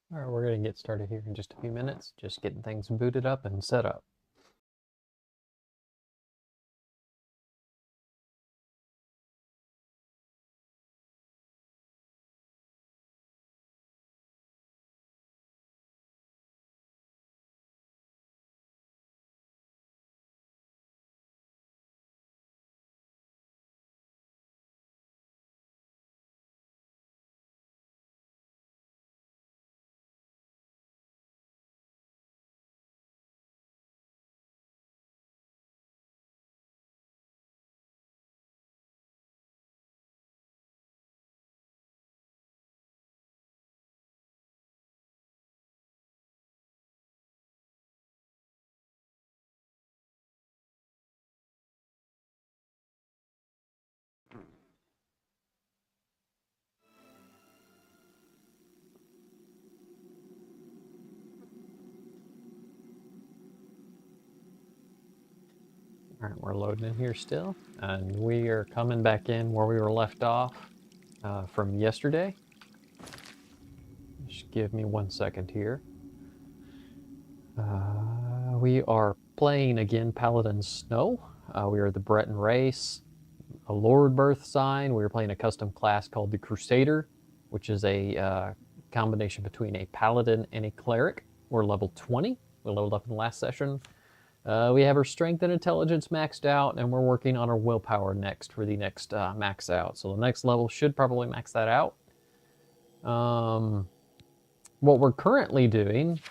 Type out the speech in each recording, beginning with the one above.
All right, we're going to get started here in just a few minutes, just getting things booted up and set up. All right, we're loading in here still, and we are coming back in where we were left off from yesterday. Just give me 1 second here. We are playing again Paladin Snow. We are the Breton race, a Lord Birth sign. We are playing a custom class called the Crusader, which is a combination between a Paladin and a Cleric. We're level 20. We leveled up in the last session. We have our strength and intelligence maxed out, and we're working on our willpower next for the next max out. So the next level should probably max that out. What we're currently doing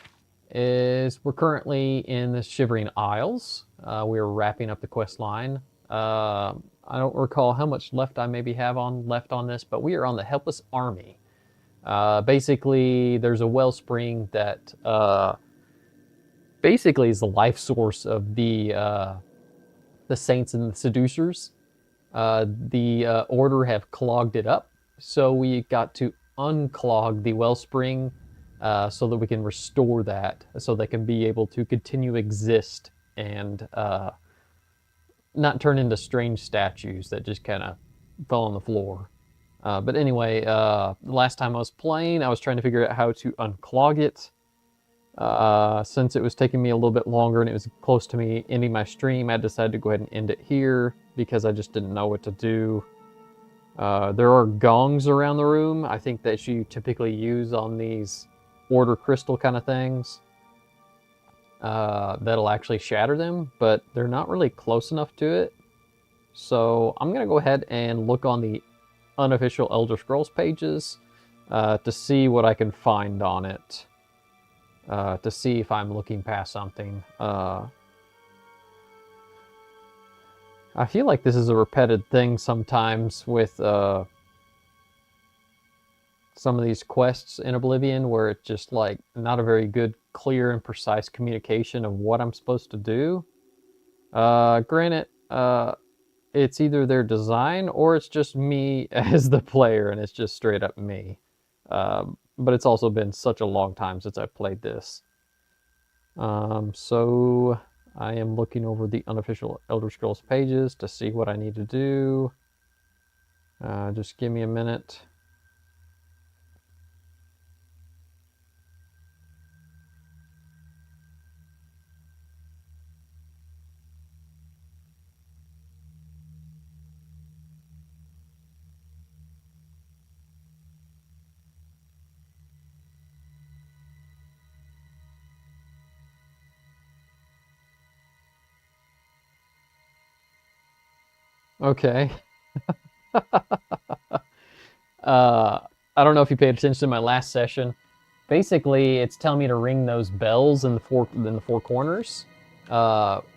is we're currently in the Shivering Isles. We're wrapping up the quest line. I don't recall how much left I maybe have left on this, but we are on the Helpless Army. Basically, there's a wellspring that basically is the life source of the saints and the seducers. The order have clogged it up, so we got to unclog the wellspring so that we can restore that, so they can be able to continue exist and not turn into strange statues that just kind of fell on the floor. But anyway, the last time I was playing, I was trying to figure out how to unclog it. Since it was taking me a little bit longer and it was close to me ending my stream, I decided to go ahead and end it here because I just didn't know what to do. There are gongs around the room, I think, that you typically use on these order crystal kind of things. That'll actually shatter them, but they're not really close enough to it. So I'm going to go ahead and look on the unofficial Elder Scrolls pages to see what I can find on it. To see if I'm looking past something. I feel like this is a repeated thing sometimes with some of these quests in Oblivion, where it's just like not a very good, clear, and precise communication of what I'm supposed to do. Granted, it's either their design or it's just me as the player, and it's just straight up me. But it's also been such a long time since I've played this. So I am looking over the unofficial Elder Scrolls pages to see what I need to do. Just give me a minute. Okay. I don't know if you paid attention to my last session. Basically, it's telling me to ring those bells in the four corners,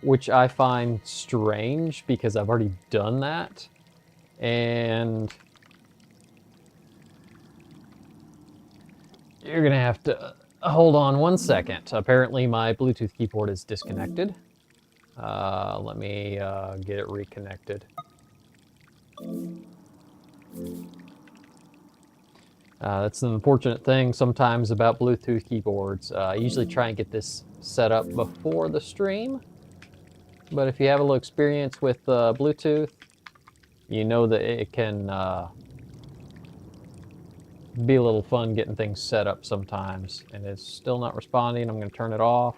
which I find strange because I've already done that, and you're gonna have to hold on 1 second. Apparently, my Bluetooth keyboard is disconnected. Let me get it reconnected. That's an unfortunate thing sometimes about Bluetooth keyboards. I usually try and get this set up before the stream, but if you have a little experience with Bluetooth, you know that it can be a little fun getting things set up sometimes. And it's still not responding. I'm going to turn it off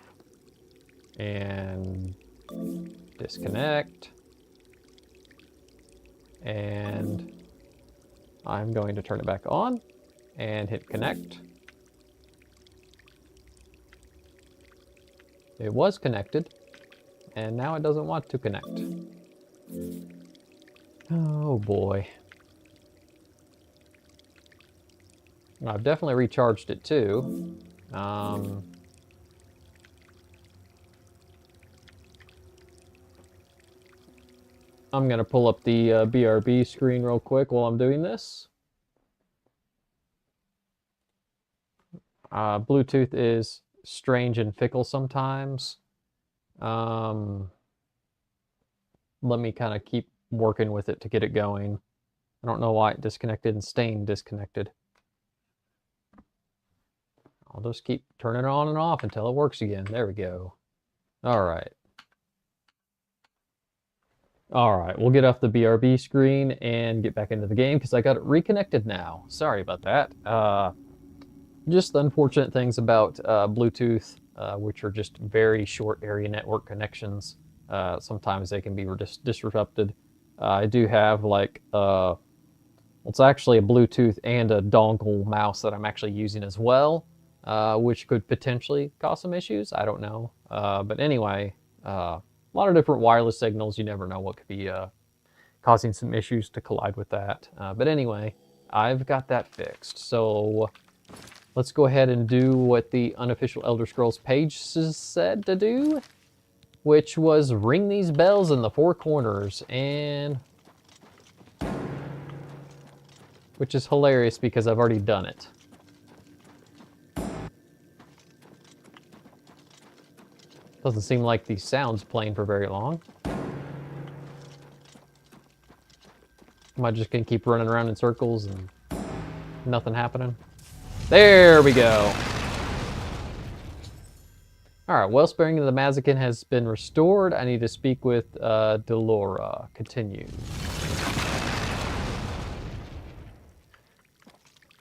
and disconnect. And I'm going to turn it back on and hit connect. It was connected, and now it doesn't want to connect. Oh boy. I've definitely recharged it too. I'm gonna pull up the BRB screen real quick while I'm doing this. Bluetooth is strange and fickle sometimes. Let me kind of keep working with it to get it going. I don't know why it disconnected and staying disconnected. I'll just keep turning it on and off until it works again. There we go. All right. All right, we'll get off the BRB screen and get back into the game because I got it reconnected now. Sorry about that. Just the unfortunate things about Bluetooth, which are just very short area network connections. Sometimes they can be disrupted. I do have like, it's actually a Bluetooth and a dongle mouse that I'm actually using as well, which could potentially cause some issues. I don't know. But anyway, a lot of different wireless signals. You never know what could be causing some issues to collide with that. But anyway, I've got that fixed. So let's go ahead and do what the unofficial Elder Scrolls page said to do, which was ring these bells in the four corners, and which is hilarious because I've already done it. Doesn't seem like the sound's playing for very long. Am I just gonna keep running around in circles and nothing happening? There we go. All right, Wellspring of the Mazakin has been restored. I need to speak with Delora. Continue.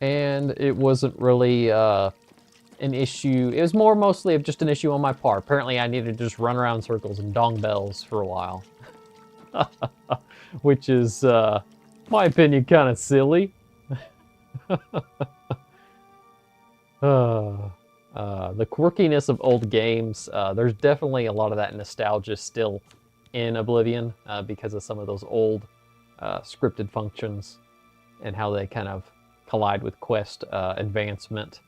And it wasn't really an issue. It was mostly of just an issue on my part. Apparently I needed to just run around in circles and dong bells for a while. Which is, my opinion, kind of silly. The quirkiness of old games, there's definitely a lot of that nostalgia still in Oblivion because of some of those old scripted functions and how they kind of collide with quest advancement.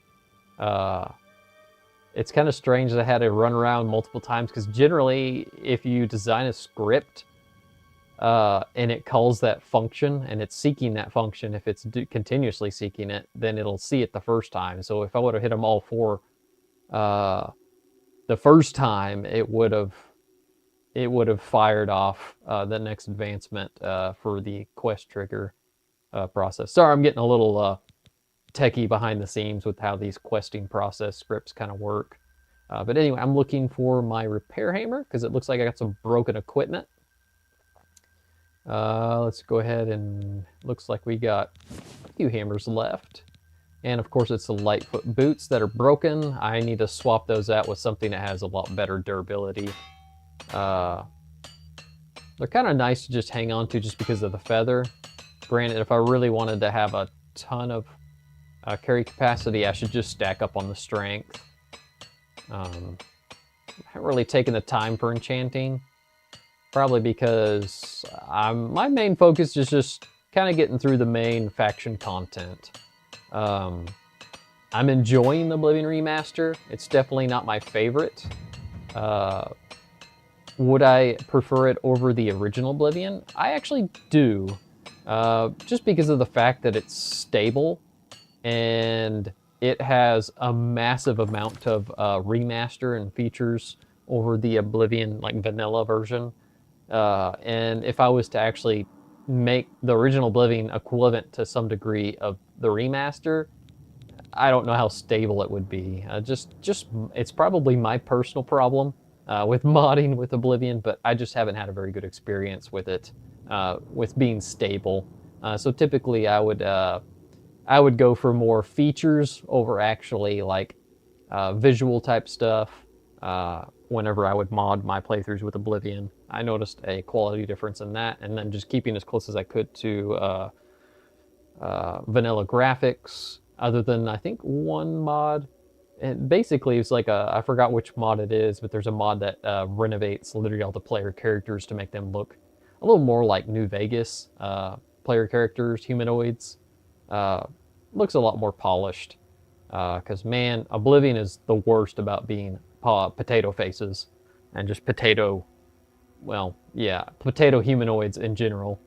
It's kind of strange that I had to run around multiple times because generally if you design a script and it calls that function and it's seeking that function, if it's continuously seeking it, then it'll see it the first time. So if I would have hit them all four the first time, it would have fired off the next advancement for the quest trigger process. Sorry, I'm getting a little techie behind the scenes with how these questing process scripts kind of work. But anyway, I'm looking for my repair hammer because it looks like I got some broken equipment. Let's go ahead and looks like we got a few hammers left. And of course it's the Lightfoot boots that are broken. I need to swap those out with something that has a lot better durability. They're kind of nice to just hang on to just because of the feather. Granted, if I really wanted to have a ton of carry capacity, I should just stack up on the strength. I haven't really taken the time for enchanting. Probably because my main focus is just kind of getting through the main faction content. I'm enjoying the Oblivion Remaster. It's definitely not my favorite. Would I prefer it over the original Oblivion? I actually do. Just because of the fact that it's stable and it has a massive amount of remaster and features over the Oblivion like vanilla version. And if I was to actually make the original Oblivion equivalent to some degree of the remaster, I don't know how stable it would be. It's probably my personal problem with modding with Oblivion, but I just haven't had a very good experience with it, with being stable. So typically I would I would go for more features over actually like visual type stuff. Whenever I would mod my playthroughs with Oblivion, I noticed a quality difference in that, and then just keeping as close as I could to vanilla graphics, other than I think one mod. And basically, it's like I forgot which mod it is, but there's a mod that renovates literally all the player characters to make them look a little more like New Vegas player characters, humanoids. Looks a lot more polished. Because, man, Oblivion is the worst about being potato faces and just potato, well, yeah, potato humanoids in general.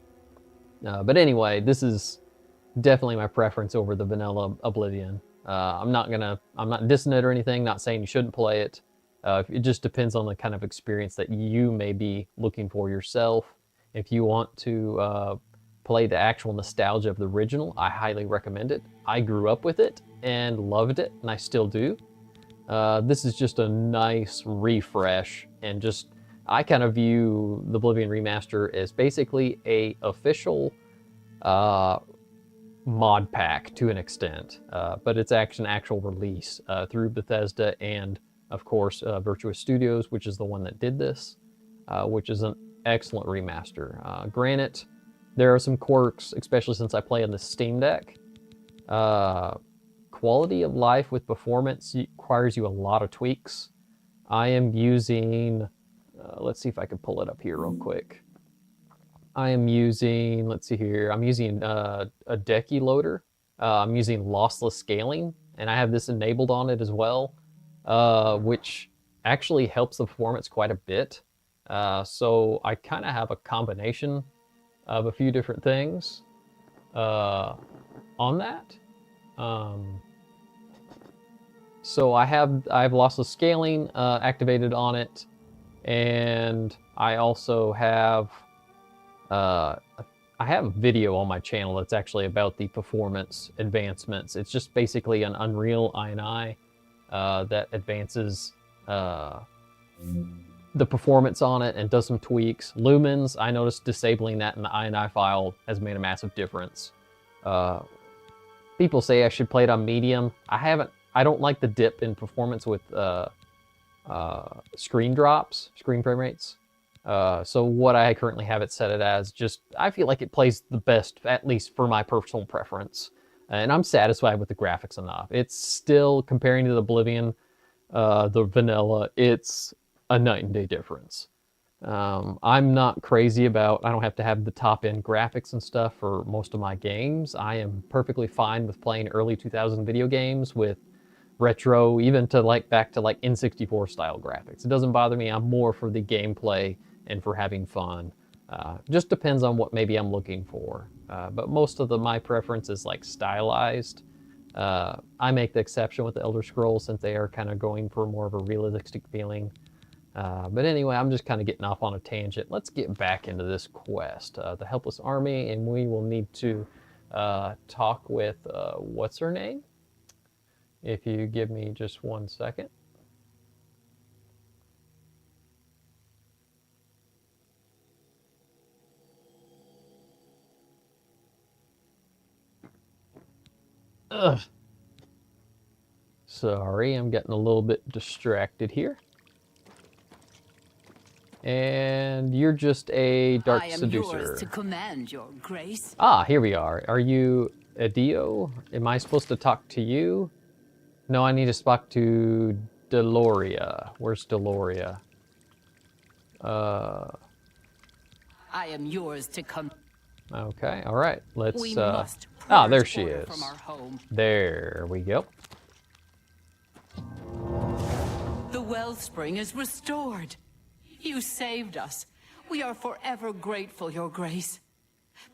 But anyway, this is definitely my preference over the vanilla Oblivion. I'm not dissing it or anything, not saying you shouldn't play it. It just depends on the kind of experience that you may be looking for yourself. If you want to play the actual nostalgia of the original, I highly recommend it. I grew up with it and loved it, and I still do. This is just a nice refresh, and just, I kind of view the Oblivion Remaster as basically a official mod pack to an extent, but it's actually an actual release through Bethesda and, of course, Virtuous Studios, which is the one that did this, which is an excellent remaster. Granted, there are some quirks, especially since I play on the Steam Deck. Quality of life with performance requires you a lot of tweaks. I am using, let's see if I can pull it up here real quick. I am using, let's see here, I'm using a Decky loader. I'm using lossless scaling, and I have this enabled on it as well, which actually helps the performance quite a bit. So I kind of have a combination of a few different things on that. So I have lossless scaling activated on it, and I also have I have a video on my channel that's actually about the performance advancements. It's just basically an Unreal INI that advances the performance on it and does some tweaks. Lumens, I noticed disabling that in the INI file has made a massive difference. People say I should play it on medium. I don't like the dip in performance with screen frame rates. So what I currently have it set it as, just, I feel like it plays the best, at least for my personal preference. And I'm satisfied with the graphics enough. It's still, comparing to the Oblivion, the vanilla, it's a night and day difference. I'm not crazy about, I don't have to have the top end graphics and stuff for most of my games. I am perfectly fine with playing early 2000 video games with retro, even to like back to like N64 style graphics. It doesn't bother me. I'm more for the gameplay and for having fun. Just depends on what maybe I'm looking for. But most of my preference is like stylized. I make the exception with the Elder Scrolls since they are kind of going for more of a realistic feeling. But anyway, I'm just kind of getting off on a tangent. Let's get back into this quest, the Helpless Army, and we will need to talk with, what's her name? If you give me just 1 second. Ugh. Sorry, I'm getting a little bit distracted here. And you're just a dark seducer. I am yours to command, your grace. Ah, here we are. Are you Adio? Am I supposed to talk to you? No, I need to talk to Deloria. Where's Deloria? I am yours to come. Okay, all right. Let's. We must there she is. From our home. There we go. The wellspring is restored. You saved us. We are forever grateful, your grace.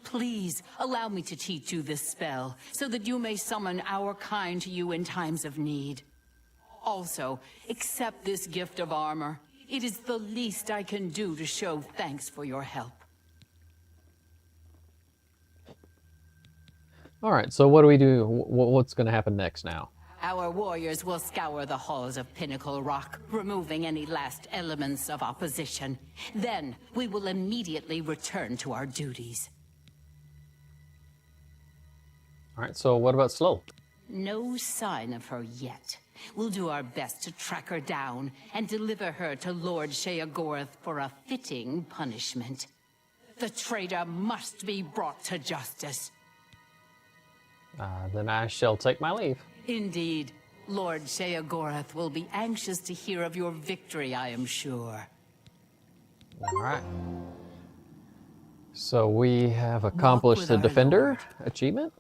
Please allow me to teach you this spell, so that you may summon our kind to you in times of need. Also, accept this gift of armor. It is the least I can do to show thanks for your help. All right, so what do we do? What's going to happen next now? Our warriors will scour the halls of Pinnacle Rock, removing any last elements of opposition. Then, we will immediately return to our duties. All right, so what about Slow? No sign of her yet. We'll do our best to track her down and deliver her to Lord Sheogorath for a fitting punishment. The traitor must be brought to justice. Then I shall take my leave. Indeed. Lord Sheogorath will be anxious to hear of your victory, I am sure. All right. So we have accomplished the our Defender Lord. achievement.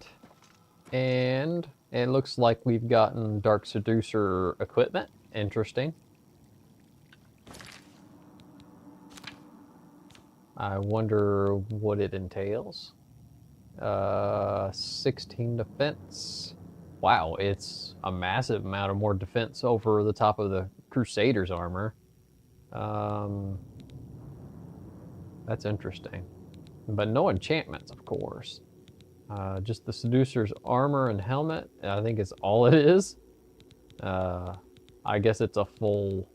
And it looks like we've gotten Dark Seducer equipment. Interesting. I wonder what it entails. 16 defense. Wow, it's a massive amount of more defense over the top of the Crusader's armor. That's interesting. But no enchantments, of course. Just the Seducer's armor and helmet, I think is all it is. I guess it's a full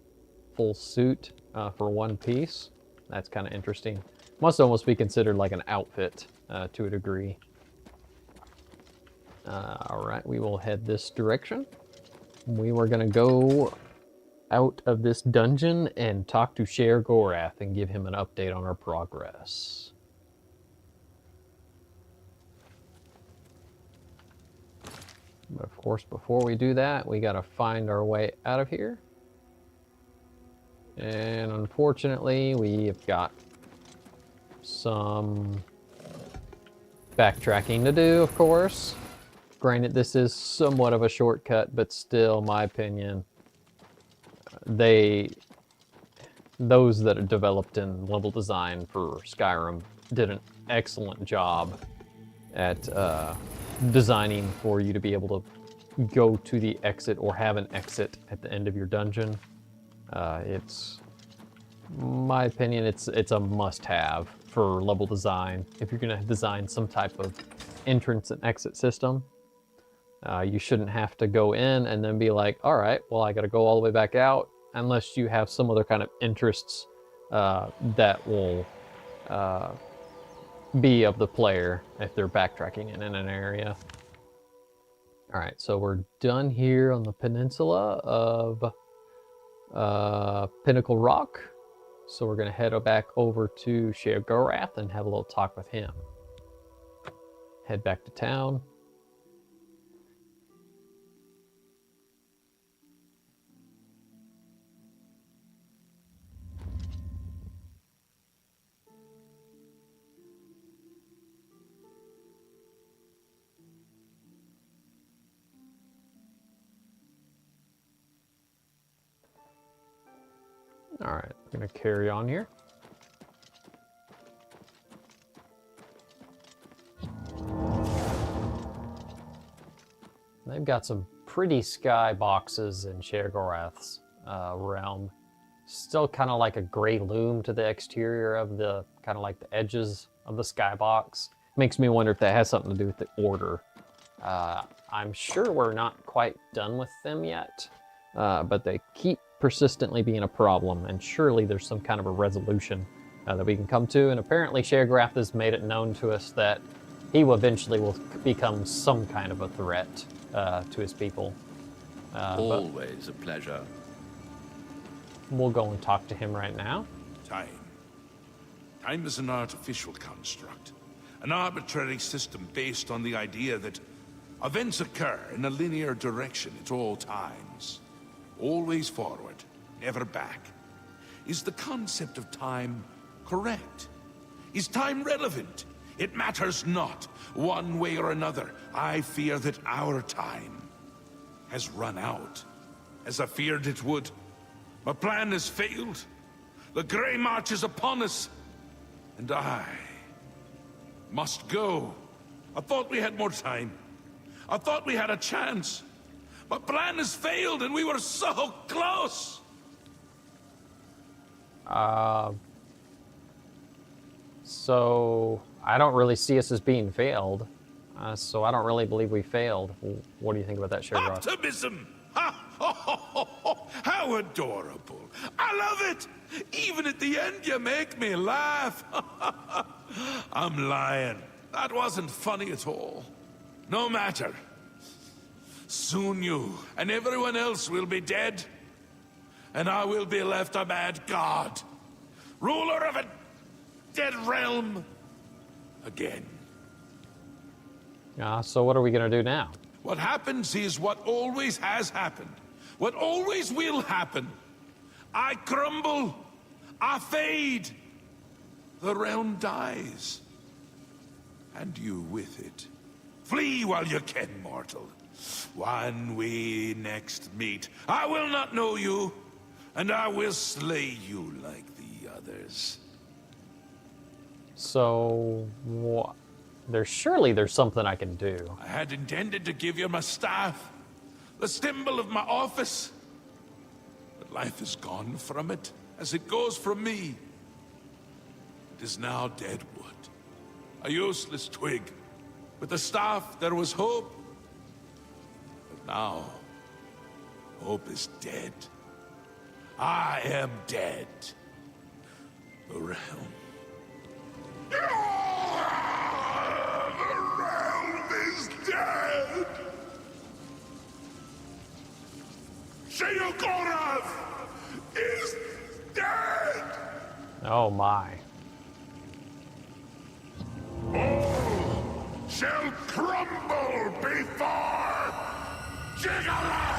suit for one piece. That's kind of interesting. Must almost be considered like an outfit to a degree. All right, we will head this direction. We were gonna go out of this dungeon and talk to Sheogorath and give him an update on our progress. But of course, before we do that, we gotta find our way out of here. And unfortunately, we have got some backtracking to do, of course. Granted, this is somewhat of a shortcut, but still, my opinion, those that are developed in level design for Skyrim did an excellent job at designing for you to be able to go to the exit or have an exit at the end of your dungeon. It's, my opinion, it's a must-have for level design. If you're going to design some type of entrance and exit system, you shouldn't have to go in and then be like, all right, well, I got to go all the way back out, unless you have some other kind of interests that will be of the player if they're backtracking in an area. All right, so we're done here on the peninsula of Pinnacle Rock. So we're gonna head back over to Sheogorath and have a little talk with him. Head back to town. All right, I'm gonna carry on here. They've got some pretty sky boxes in Sheogorath's realm. Still kind of like a gray loom to the exterior of the, kind of like the edges of the skybox. Makes me wonder if that has something to do with the order. I'm sure we're not quite done with them yet, but they keep persistently being a problem, and surely there's some kind of a resolution that we can come to. And apparently Sheogorath has made it known to us that he will eventually become some kind of a threat to his people. Always a pleasure. We'll go and talk to him right now. Time. Time is an artificial construct. An arbitrary system based on the idea that events occur in a linear direction at all times. Always forward, never back. Is the concept of time correct? Is time relevant? It matters not. One way or another, I fear that our time has run out, as I feared it would. My plan has failed. The Grey March is upon us, and I must go. I thought we had more time. I thought we had a chance. My plan has failed, and we were so close! So I don't really see us as being failed. So I don't really believe we failed. What do you think about that, Sheogorath? Optimism! Ha! How adorable! I love it! Even at the end, you make me laugh. I'm lying. That wasn't funny at all. No matter. Soon you and everyone else will be dead, and I will be left a mad god, ruler of a dead realm again. So what are we gonna do now? What happens is what always has happened, what always will happen. I crumble, I fade, the realm dies, and you with it. Flee while you can, mortal. When we next meet, I will not know you, and I will slay you like the others. So, what? Surely there's something I can do. I had intended to give you my staff, the symbol of my office. But life is gone from it, as it goes from me. It is now dead wood, a useless twig. With the staff, there was hope. But now, hope is dead. I am dead. The realm. The realm is dead! Sheogorath is dead! Oh my. All shall crumble before Jiggler!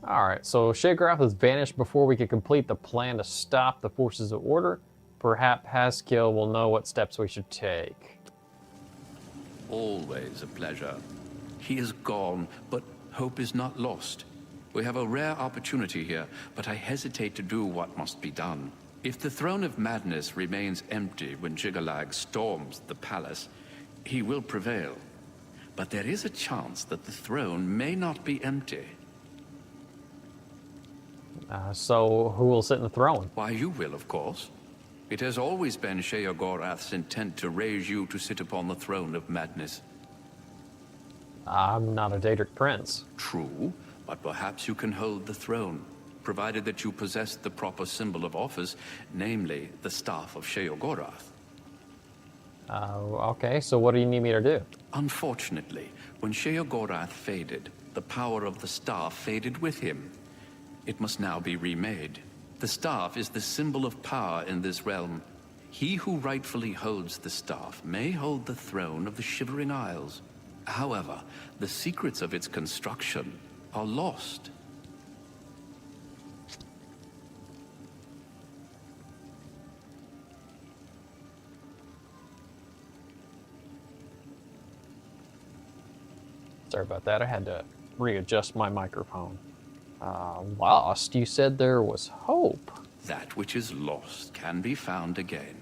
Alright, so Sheogorath has vanished before we could complete the plan to stop the forces of order. Perhaps Haskill will know what steps we should take. Always a pleasure. He is gone, but hope is not lost. We have a rare opportunity here, but I hesitate to do what must be done. If the Throne of Madness remains empty when Jiggalag storms the palace, he will prevail. But there is a chance that the throne may not be empty. So who will sit in the throne? Why, you will, of course. It has always been Sheogorath's intent to raise you to sit upon the Throne of Madness. I'm not a Daedric prince. True, but perhaps you can hold the throne, provided that you possess the proper symbol of office, namely the Staff of Sheogorath. Okay, so what do you need me to do? Unfortunately, when Sheogorath faded, the power of the staff faded with him. It must now be remade. The staff is the symbol of power in this realm. He who rightfully holds the staff may hold the throne of the Shivering Isles. However, the secrets of its construction are lost. Sorry about that, I had to readjust my microphone. Lost, you said there was hope. That which is lost can be found again.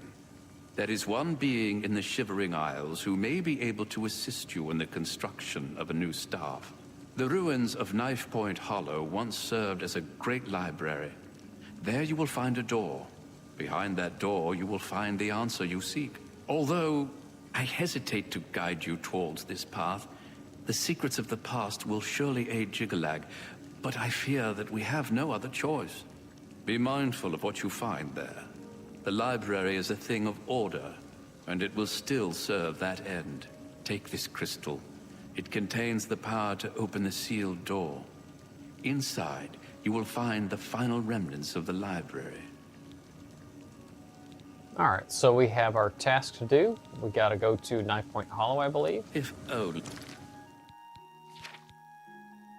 There is one being in the Shivering Isles who may be able to assist you in the construction of a new staff. The ruins of Knife Point Hollow once served as a great library. There you will find a door. Behind that door you will find the answer you seek. Although I hesitate to guide you towards this path, the secrets of the past will surely aid Jiggalag, but I fear that we have no other choice. Be mindful of what you find there. The library is a thing of order, and it will still serve that end. Take this crystal. It contains the power to open the sealed door. Inside, you will find the final remnants of the library. Alright, so we have our task to do. We gotta go to Knife Point Hollow, I believe. If only...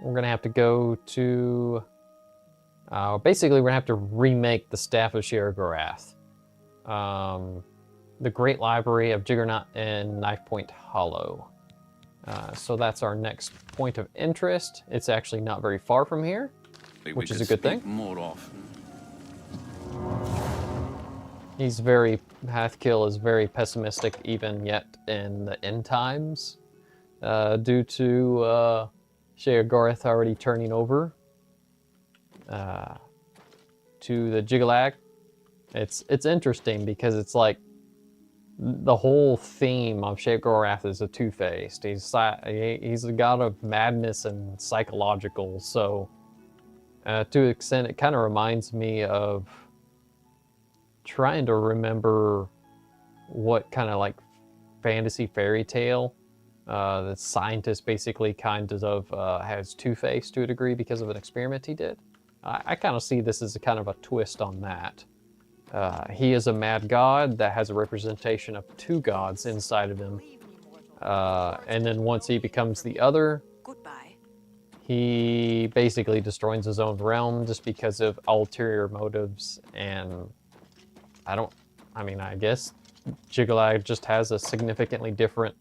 We're gonna have to go to... basically, we're gonna have to remake the Staff of Sheogorath. The Great Library of Jiggernaut and Knife Point Hollow. So that's our next point of interest. It's actually not very far from here, which is a good thing. More often. Hathkill is very pessimistic even yet in the end times, due to Sheogorath already turning over to the Jiggalag. It's interesting because it's like the whole theme of Sheogorath is a two-faced. He's a god of madness and psychological, so To an extent, it kind of reminds me of trying to remember what kind of like fantasy fairy tale the scientist basically kind of has Two-Face to a degree because of an experiment he did. I kind of see this as a kind of a twist on that. He is a mad god that has a representation of two gods inside of him. And then once he becomes the other, he basically destroys his own realm just because of ulterior motives. And I guess Jiggalai just has a significantly different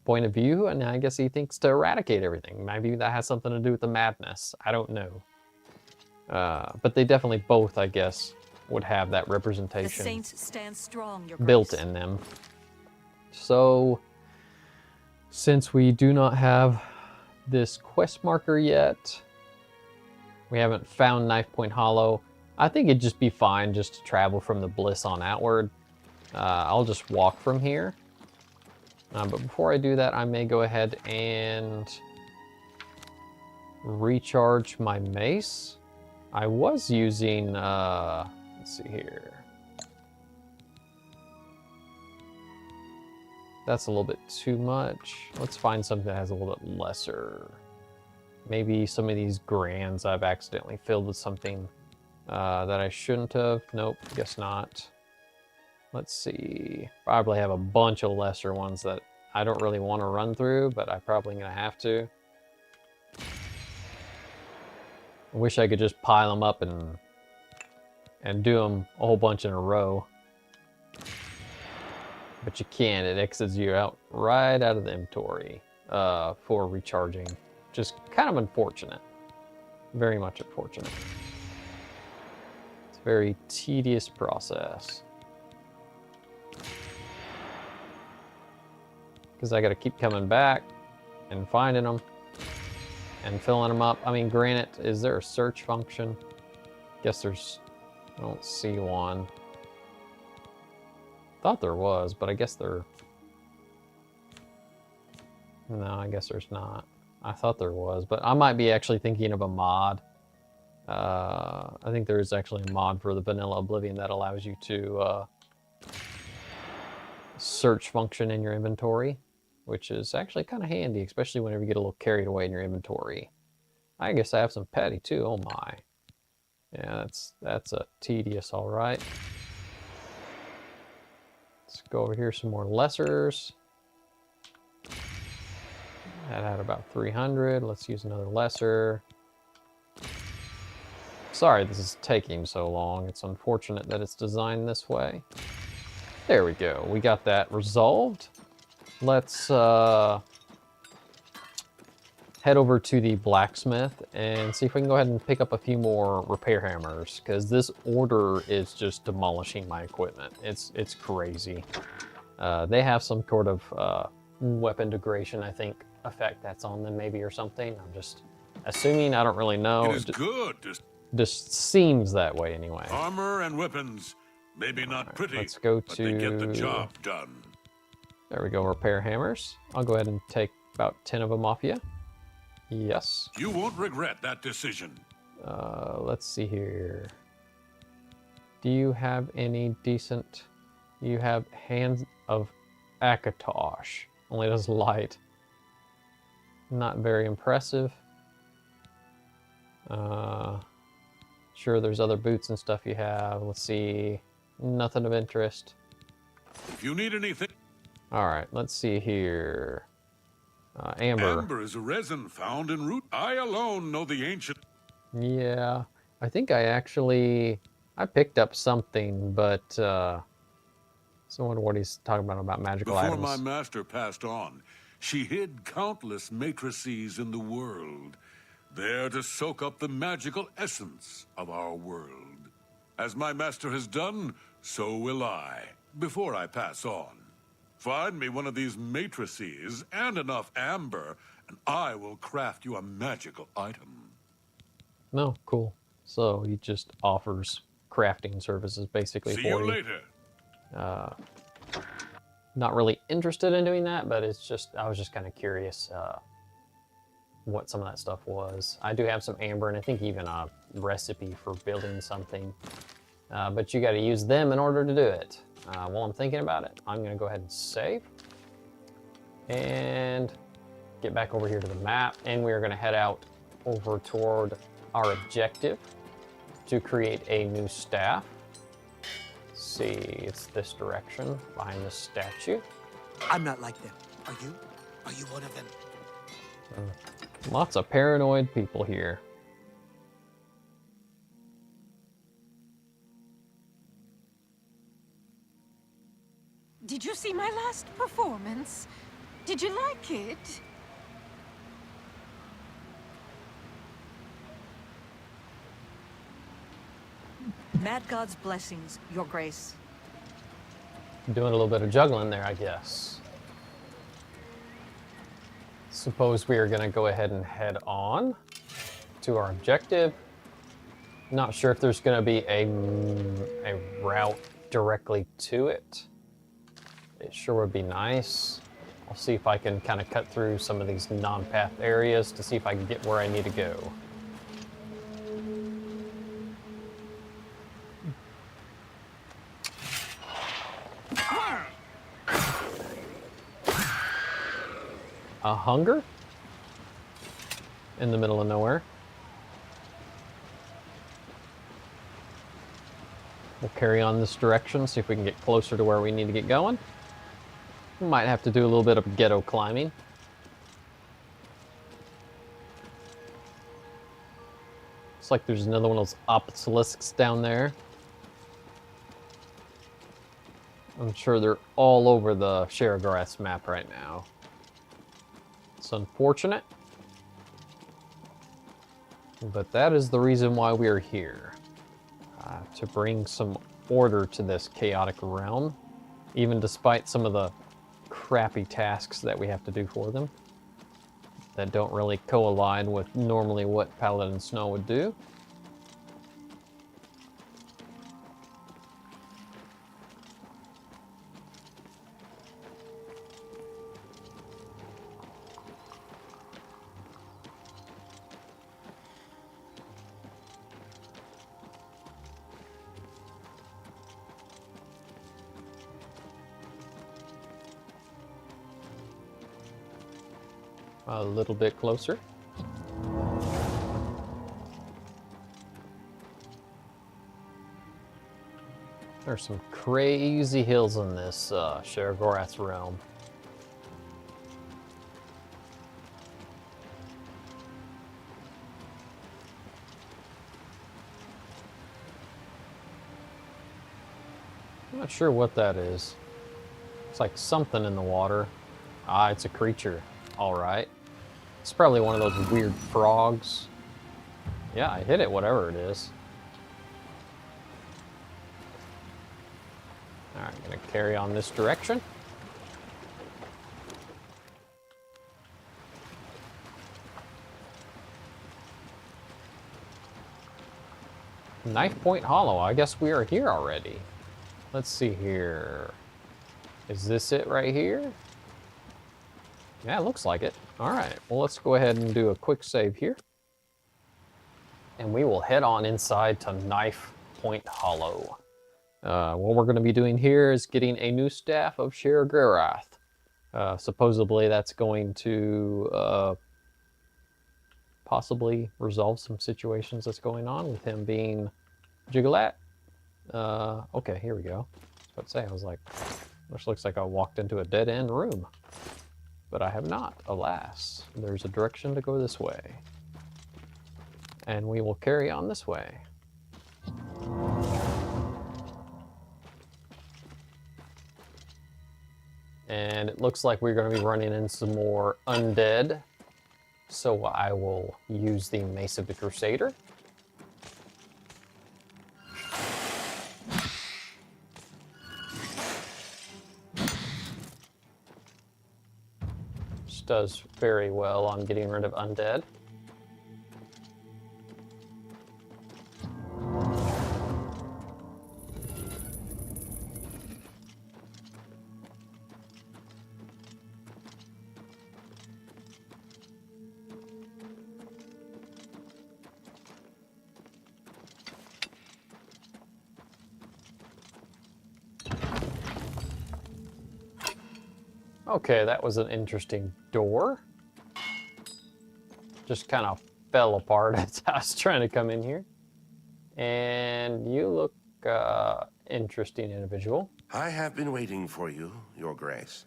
point of view, and I guess he thinks to eradicate everything. Maybe that has something to do with the madness. I don't know. But they definitely both, I guess, would have that representation the saints stand strong, Your built Grace. in them. So, since we do not have this quest marker yet, we haven't found Knife Point Hollow, I think it'd just be fine just to travel from the Bliss on outward. I'll just walk from here. But before I do that, I may go ahead and recharge my mace. I was using, let's see here. That's a little bit too much. Let's find something that has a little bit lesser. Maybe some of these grands I've accidentally filled with something that I shouldn't have. Nope, guess not. Let's see. Probably have a bunch of lesser ones that I don't really want to run through, but I'm probably going to have to. I wish I could just pile them up and do them a whole bunch in a row. But you can't. It exits you out right out of the inventory for recharging. Just kind of unfortunate. Very much unfortunate. It's a very tedious process. Because I got to keep coming back and finding them and filling them up. I mean, granted, is there a search function? Guess there's, I don't see one. Thought there was, but I guess no, I guess there's not. I thought there was, but I might be actually thinking of a mod. I think there is actually a mod for the vanilla Oblivion that allows you to search function in your inventory, which is actually kind of handy, especially whenever you get a little carried away in your inventory. I guess I have some petty too, oh my. Yeah, that's a tedious, all right. Let's go over here, some more lessers. That had about 300, let's use another lesser. Sorry this is taking so long, it's unfortunate that it's designed this way. There we go, we got that resolved. Let's head over to the blacksmith and see if we can go ahead and pick up a few more repair hammers, because this order is just demolishing my equipment. It's crazy. They have some sort of weapon degradation, I think, effect that's on them maybe or something. I'm just assuming, I don't really know. It is good. Just seems that way anyway. Armor and weapons, maybe not pretty, let's go but they get the job done. There we go, repair hammers. I'll go ahead and take about 10 of them off you. Yes. You won't regret that decision. Let's see here. Do you have any decent... You have Hands of Akatosh. Only does light. Not very impressive. Sure, there's other boots and stuff you have. Let's see. Nothing of interest. If you need anything... Alright, let's see here. Amber. Amber is a resin found in root. I alone know the ancient... Yeah, I think I picked up something, but so I wonder what he's talking about magical items. Before my master passed on, she hid countless matrices in the world, there to soak up the magical essence of our world. As my master has done, so will I, before I pass on. Find me one of these matrices and enough amber, and I will craft you a magical item. No, cool. So he just offers crafting services basically See for you you. later. Not really interested in doing that, but it's just, I was just kind of curious what some of that stuff was. I do have some amber and I think even a recipe for building something. But you got to use them in order to do it. While I'm thinking about it, I'm going to go ahead and save. And get back over here to the map. And we are going to head out over toward our objective to create a new staff. Let's see, it's this direction behind the statue. I'm not like them. Are you? Are you one of them? Lots of paranoid people here. Did you see my last performance? Did you like it? Mad God's blessings, Your Grace. Doing a little bit of juggling there, I guess. Suppose we are going to go ahead and head on to our objective. Not sure if there's going to be a route directly to it. It sure would be nice. I'll see if I can kind of cut through some of these non-path areas to see if I can get where I need to go. A hunger? In the middle of nowhere. We'll carry on this direction, see if we can get closer to where we need to get going. We might have to do a little bit of ghetto climbing. Looks like there's another one of those obelisks down there. I'm sure they're all over the Sharagrath map right now. It's unfortunate, but that is the reason why we are here. To bring some order to this chaotic realm, even despite some of the crappy tasks that we have to do for them that don't really co-align with normally what Paladin Snow would do. A little bit closer. There's some crazy hills in this Sharagrath realm. I'm not sure what that is. It's like something in the water. Ah, it's a creature. All right. It's probably one of those weird frogs. Yeah, I hit it, whatever it is. All right, I'm gonna carry on this direction. Knife Point Hollow, I guess we are here already. Let's see here. Is this it right here? Yeah, it looks like it. All right, well, let's go ahead and do a quick save here. And we will head on inside to Knife Point Hollow. What we're going to be doing here is getting a new staff of Sharagrath. Supposedly that's going to possibly resolve some situations that's going on with him being Jiggalat. Okay, here we go. I was about to say, I was like, this looks like I walked into a dead-end room. But I have not, alas. There's a direction to go this way. And we will carry on this way. And it looks like we're going to be running in some more undead. So I will use the Mace of the Crusader. Which does very well on getting rid of undead. Okay, that was an interesting door. Just kind of fell apart as I was trying to come in here. And you look interesting individual. I have been waiting for you, Your Grace.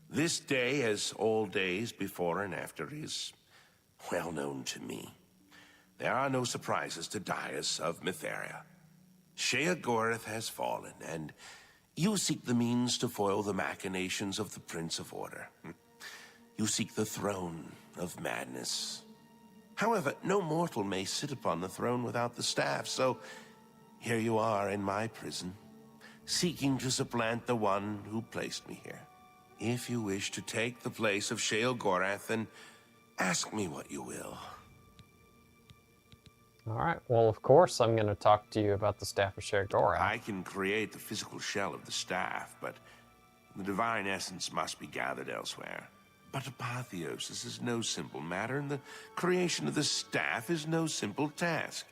This day, as all days before and after, is well known to me. There are no surprises to Dias of Mytheria. Sheogorath has fallen, and you seek the means to foil the machinations of the Prince of Order. You seek the throne of madness. However, no mortal may sit upon the throne without the staff, so here you are in my prison, seeking to supplant the one who placed me here. If you wish to take the place of Sheogorath, then ask me what you will. All right, well, of course, I'm going to talk to you about the Staff of Sheogorath. I can create the physical shell of the staff, but the divine essence must be gathered elsewhere. But apotheosis is no simple matter, and the creation of the staff is no simple task.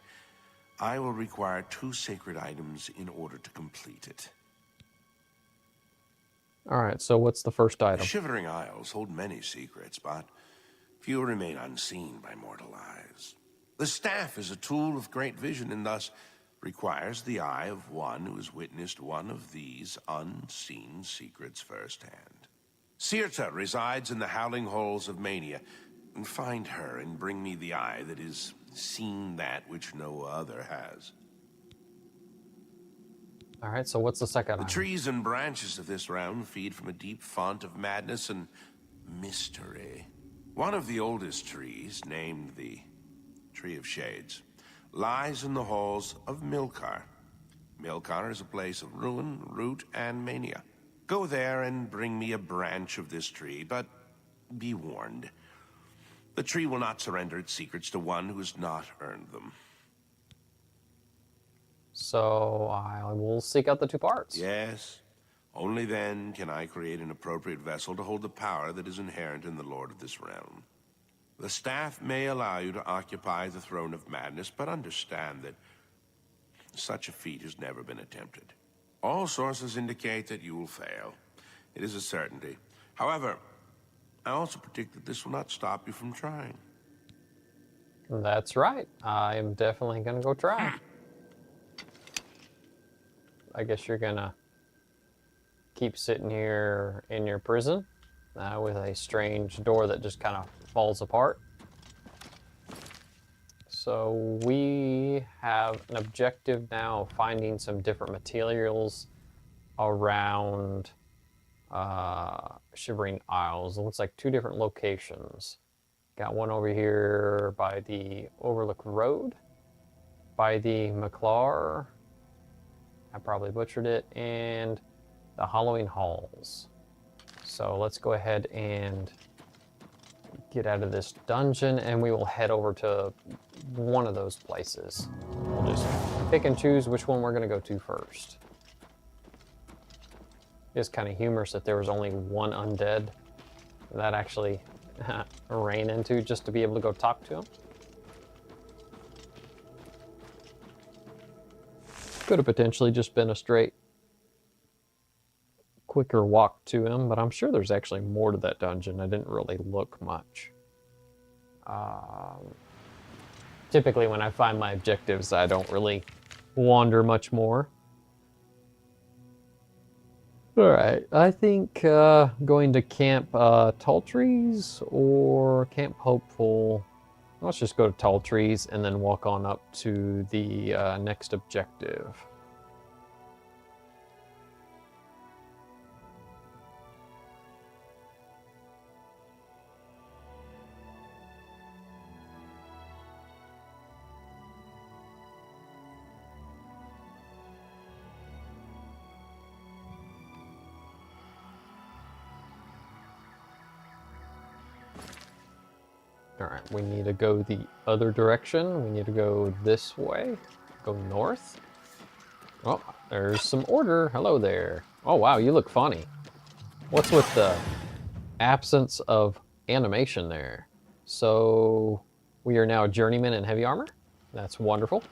I will require 2 sacred items in order to complete it. All right, so what's the first The item? Shivering Isles hold many secrets, but few remain unseen by mortal eyes. The staff is a tool of great vision and thus requires the eye of one who has witnessed one of these unseen secrets firsthand. Sirta resides in the howling halls of Mania. Find her and bring me the eye that has seen that which no other has. All right, so what's the second The item? trees and branches of this realm feed from a deep font of madness and mystery. One of the oldest trees, named the Tree of Shades, lies in the halls of Milkar. Milkar is a place of ruin, root, and mania. Go there and bring me a branch of this tree, but be warned. The tree will not surrender its secrets to one who has not earned them. So I will seek out the 2 parts. Yes, only then can I create an appropriate vessel to hold the power that is inherent in the Lord of this realm. The staff may allow you to occupy the throne of madness, but understand that such a feat has never been attempted. All sources indicate that you will fail. It is a certainty. However, I also predict that this will not stop you from trying. That's right. I am definitely going to go try. I guess you're going to keep sitting here in your prison with a strange door that just kind of falls apart. So we have an objective now of finding some different materials around Shivering Isles. It looks like 2 different locations. Got one over here by the Overlook Road, by the McClar, I probably butchered it, and the Halloween Halls. So let's go ahead and get out of this dungeon, and we will head over to one of those places. We'll just pick and choose which one we're going to go to first. It's kind of humorous that there was only one undead that actually ran into just to be able to go talk to him. Could have potentially just been a straight quicker walk to him, but I'm sure there's actually more to that dungeon. I didn't really look much. Typically when I find my objectives, I don't really wander much more. All right, I think going to Camp Tall Trees or Camp Hopeful. Let's just go to Tall Trees and then walk on up to the next objective. All right, we need to go the other direction. We need to go this way, go north. Oh, there's some order. Hello there. Oh, wow, you look funny. What's with the absence of animation there? So we are now a journeyman in heavy armor. That's wonderful.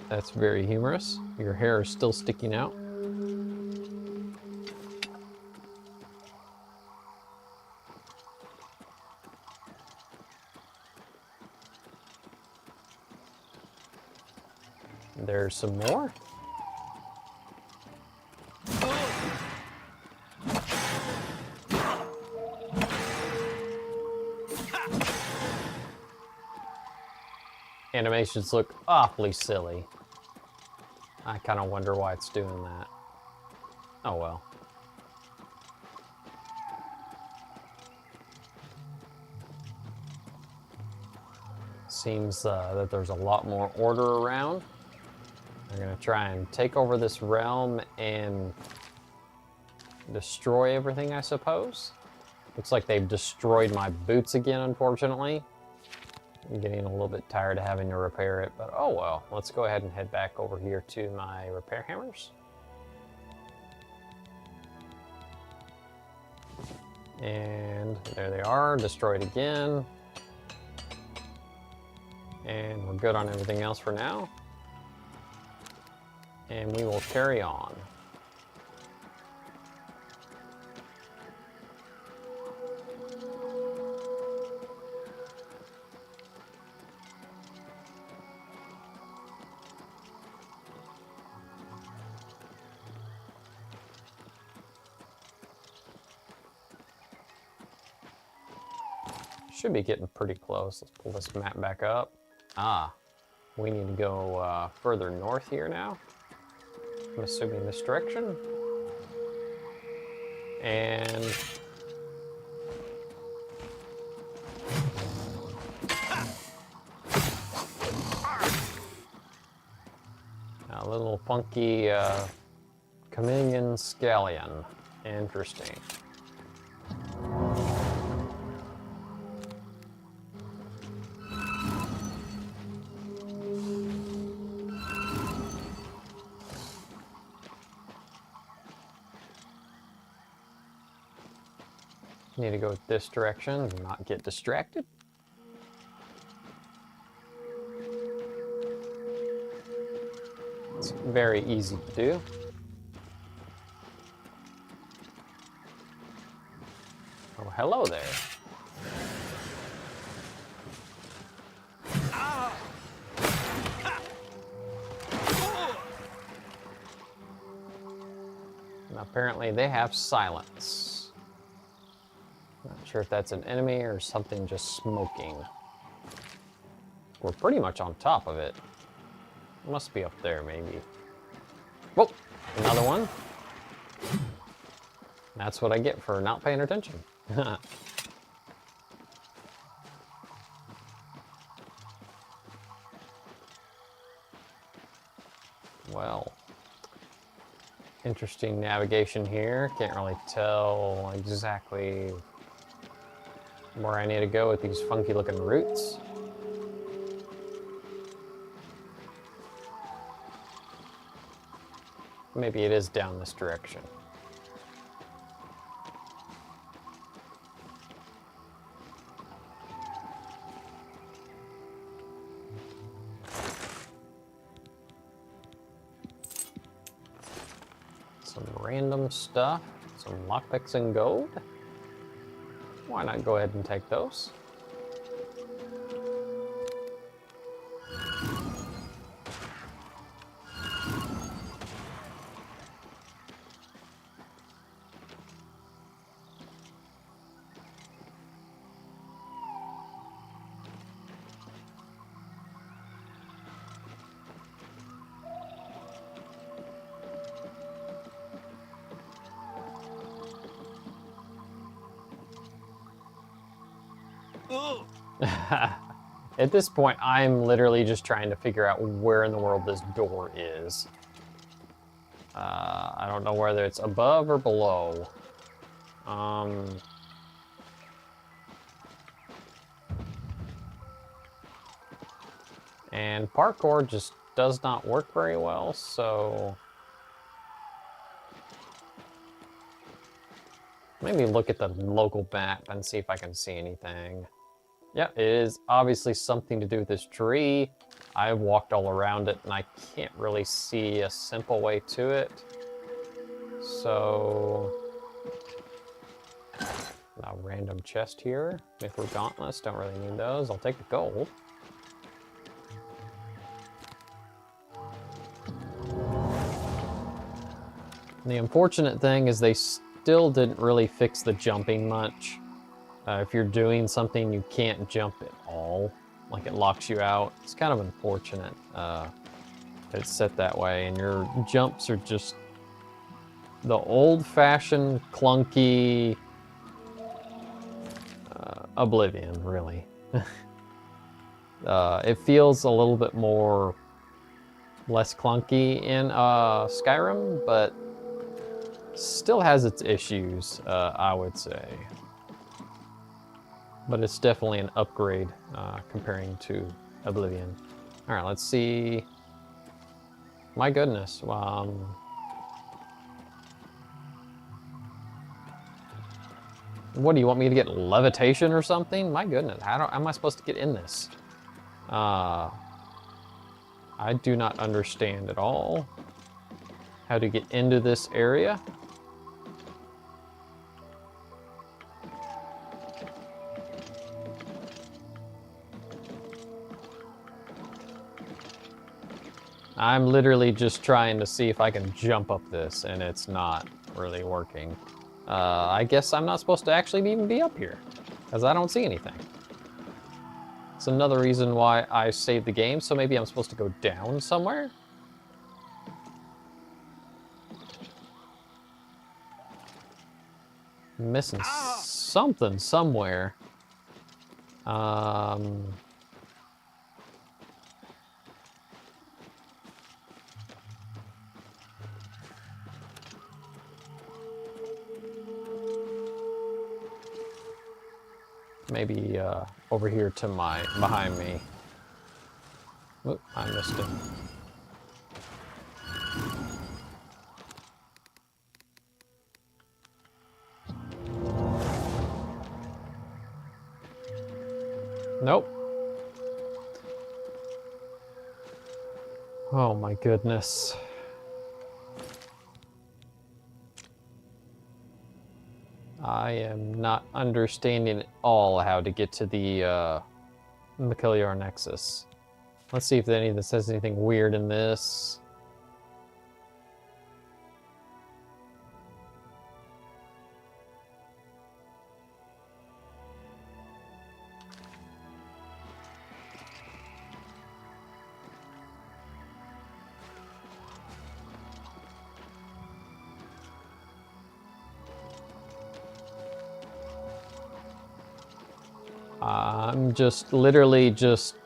That's very humorous. Your hair is still sticking out. There's some more. Animations look awfully silly. I kind of wonder why it's doing that. Oh well. Seems that there's a lot more order around. They're gonna try and take over this realm and destroy everything, I suppose. Looks like they've destroyed my boots again, unfortunately. I'm getting a little bit tired of having to repair it, but oh well. Let's go ahead and head back over here to my repair hammers. And there they are, destroyed again. And we're good on everything else for now. And we will carry on. Should be getting pretty close. Let's pull this map back up. Ah, we need to go further north here now. I'm assuming this direction. And a little funky chameleon scallion. Interesting. Need to go this direction and not get distracted. It's very easy to do. Oh, hello there. And apparently they have silence. Not sure if that's an enemy or something just smoking. We're pretty much on top of it. Must be up there, maybe. Whoa! Another one. That's what I get for not paying attention. Well, interesting navigation here. Can't really tell exactly where I need to go with these funky looking roots. Maybe it is down this direction. Some random stuff, some lockpicks and gold. Why not go ahead and take those? At this point, I'm literally just trying to figure out where in the world this door is. I don't know whether it's above or below. And parkour just does not work very well, so maybe look at the local map and see if I can see anything. Yeah, it is obviously something to do with this tree. I've walked all around it and I can't really see a simple way to it. So, a random chest here. Mithril gauntlets, don't really need those. I'll take the gold. The unfortunate thing is they still didn't really fix the jumping much. If you're doing something, you can't jump at all. Like, it locks you out. It's kind of unfortunate that it's set that way, and your jumps are just the old-fashioned, clunky Oblivion, really. It feels a little bit more less clunky in Skyrim, but still has its issues, I would say. But it's definitely an upgrade comparing to Oblivion. All right, let's see. My goodness. What do you want me to get? Levitation or something? My goodness, how am I supposed to get in this? I do not understand at all how to get into this area. I'm literally just trying to see if I can jump up this, and it's not really working. I guess I'm not supposed to actually even be up here, because I don't see anything. It's another reason why I saved the game, so maybe I'm supposed to go down somewhere? Missing something somewhere. Maybe over here to behind me. Oop, I missed it. Nope. Oh my goodness. I am not understanding at all how to get to the Mackilliour Nexus. Let's see if any of this says anything weird in this. I'm just literally just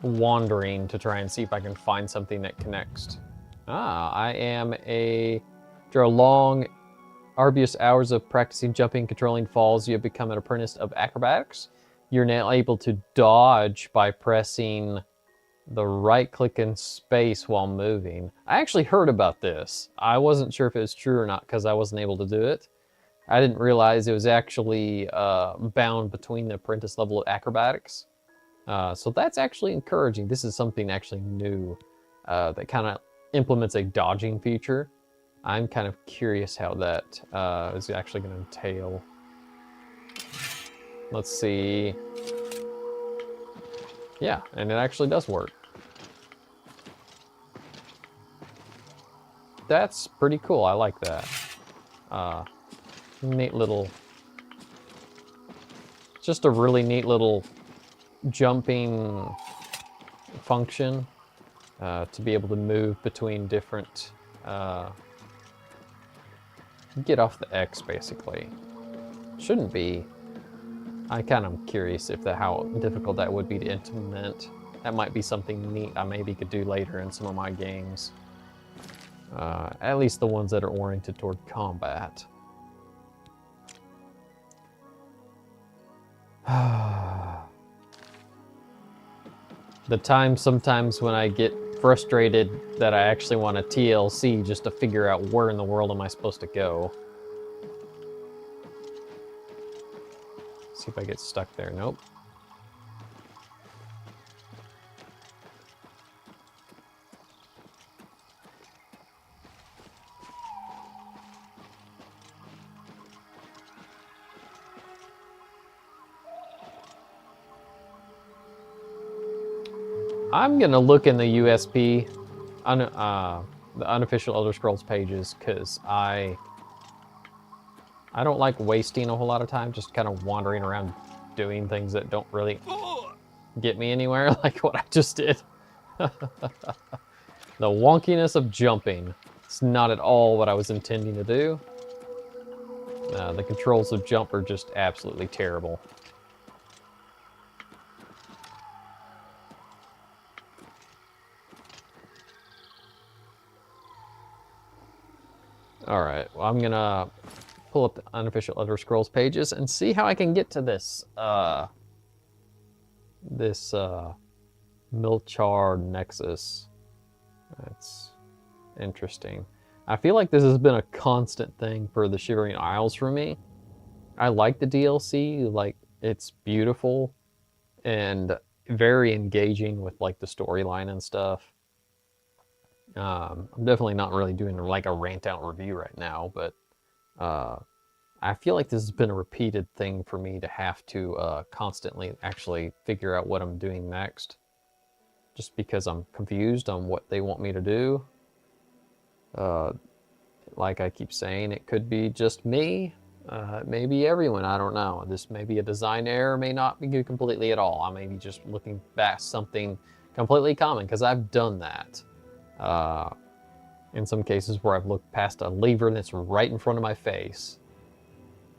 wandering to try and see if I can find something that connects. I am after a long, arduous hours of practicing jumping, controlling falls, you have become an apprentice of acrobatics. You're now able to dodge by pressing the right click and space while moving. I actually heard about this. I wasn't sure if it was true or not because I wasn't able to do it. I didn't realize it was actually bound between the apprentice level of acrobatics. So that's actually encouraging. This is something actually new that kind of implements a dodging feature. I'm kind of curious how that is actually going to entail. Let's see. Yeah, and it actually does work. That's pretty cool. I like that. Neat little, just a really neat little jumping function to be able to move between different, get off the X basically. Shouldn't be. I kind of curious if how difficult that would be to implement. That might be something neat I maybe could do later in some of my games. At least the ones that are oriented toward combat. The time sometimes when I get frustrated that I actually want a TLC just to figure out where in the world am I supposed to go. See if I get stuck there. Nope. I'm gonna look in the USP. the unofficial Elder Scrolls pages, because I don't like wasting a whole lot of time just kind of wandering around doing things that don't really get me anywhere, like what I just did. The wonkiness of jumping. It's not at all what I was intending to do. The controls of jump are just absolutely terrible. Alright, well, I'm gonna pull up the unofficial Elder Scrolls pages and see how I can get to this, Milchar Nexus. That's interesting. I feel like this has been a constant thing for the Shivering Isles for me. I like the DLC, like, it's beautiful and very engaging with, like, the storyline and stuff. I'm definitely not really doing, like, a rant-out review right now, but I feel like this has been a repeated thing for me to have to constantly actually figure out what I'm doing next. Just because I'm confused on what they want me to do. Like I keep saying, it could be just me. Maybe everyone, I don't know. This may be a design error, may not be completely at all. I may be just looking past something completely common, because I've done that. In some cases where I've looked past a lever that's right in front of my face.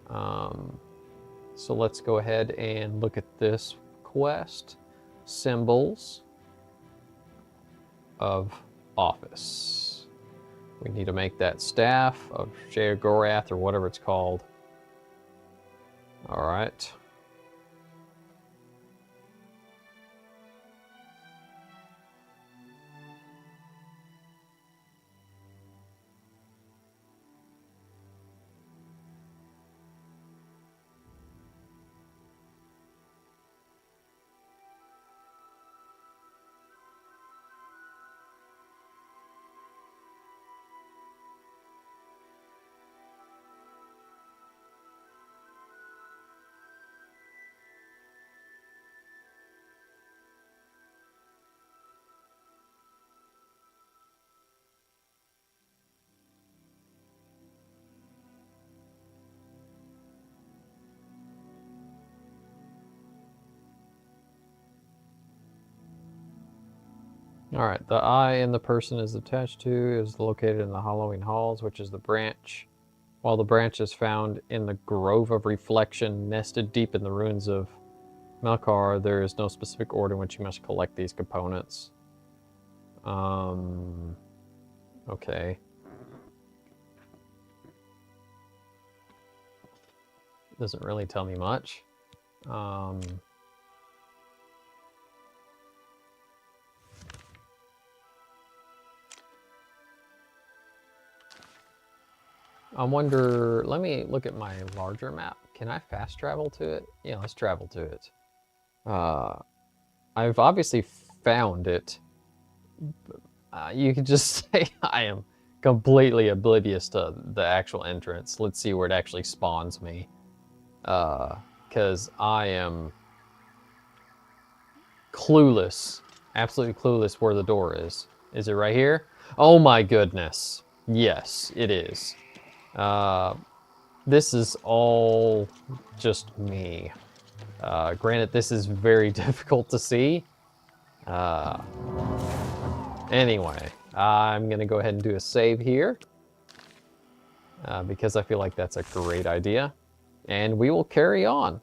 So let's go ahead and look at this quest. Symbols of Office. We need to make that staff of Sheogorath or whatever it's called. All right. All right, the eye and the person is attached to is located in the Halloween Halls, which is the branch. While the branch is found in the Grove of Reflection, nested deep in the ruins of Melkar, there is no specific order in which you must collect these components. Okay. Doesn't really tell me much. I wonder, let me look at my larger map. Can I fast travel to it? Yeah, let's travel to it. I've obviously found it. You could just say I am completely oblivious to the actual entrance. Let's see where it actually spawns me. Because I am clueless, absolutely clueless where the door is. Is it right here? Oh my goodness. Yes, it is. This is all just me. Granted, this is very difficult to see. Anyway, I'm gonna go ahead and do a save here. Because I feel like that's a great idea. And we will carry on.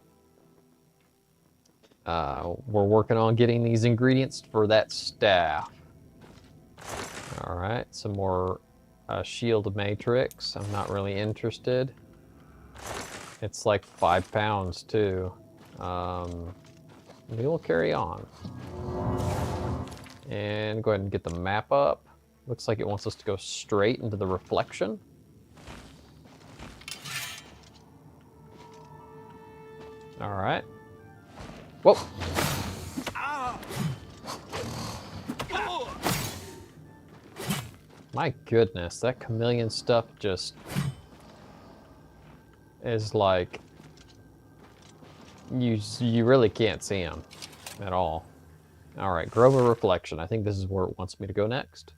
We're working on getting these ingredients for that staff. All right, some more shield matrix. I'm not really interested. It's like 5 pounds too. We will carry on. And go ahead and get the map up. Looks like it wants us to go straight into the reflection. All right. Whoa. My goodness, that chameleon stuff just is like, you really can't see him at all. All right, Grove of Reflection. I think this is where it wants me to go next.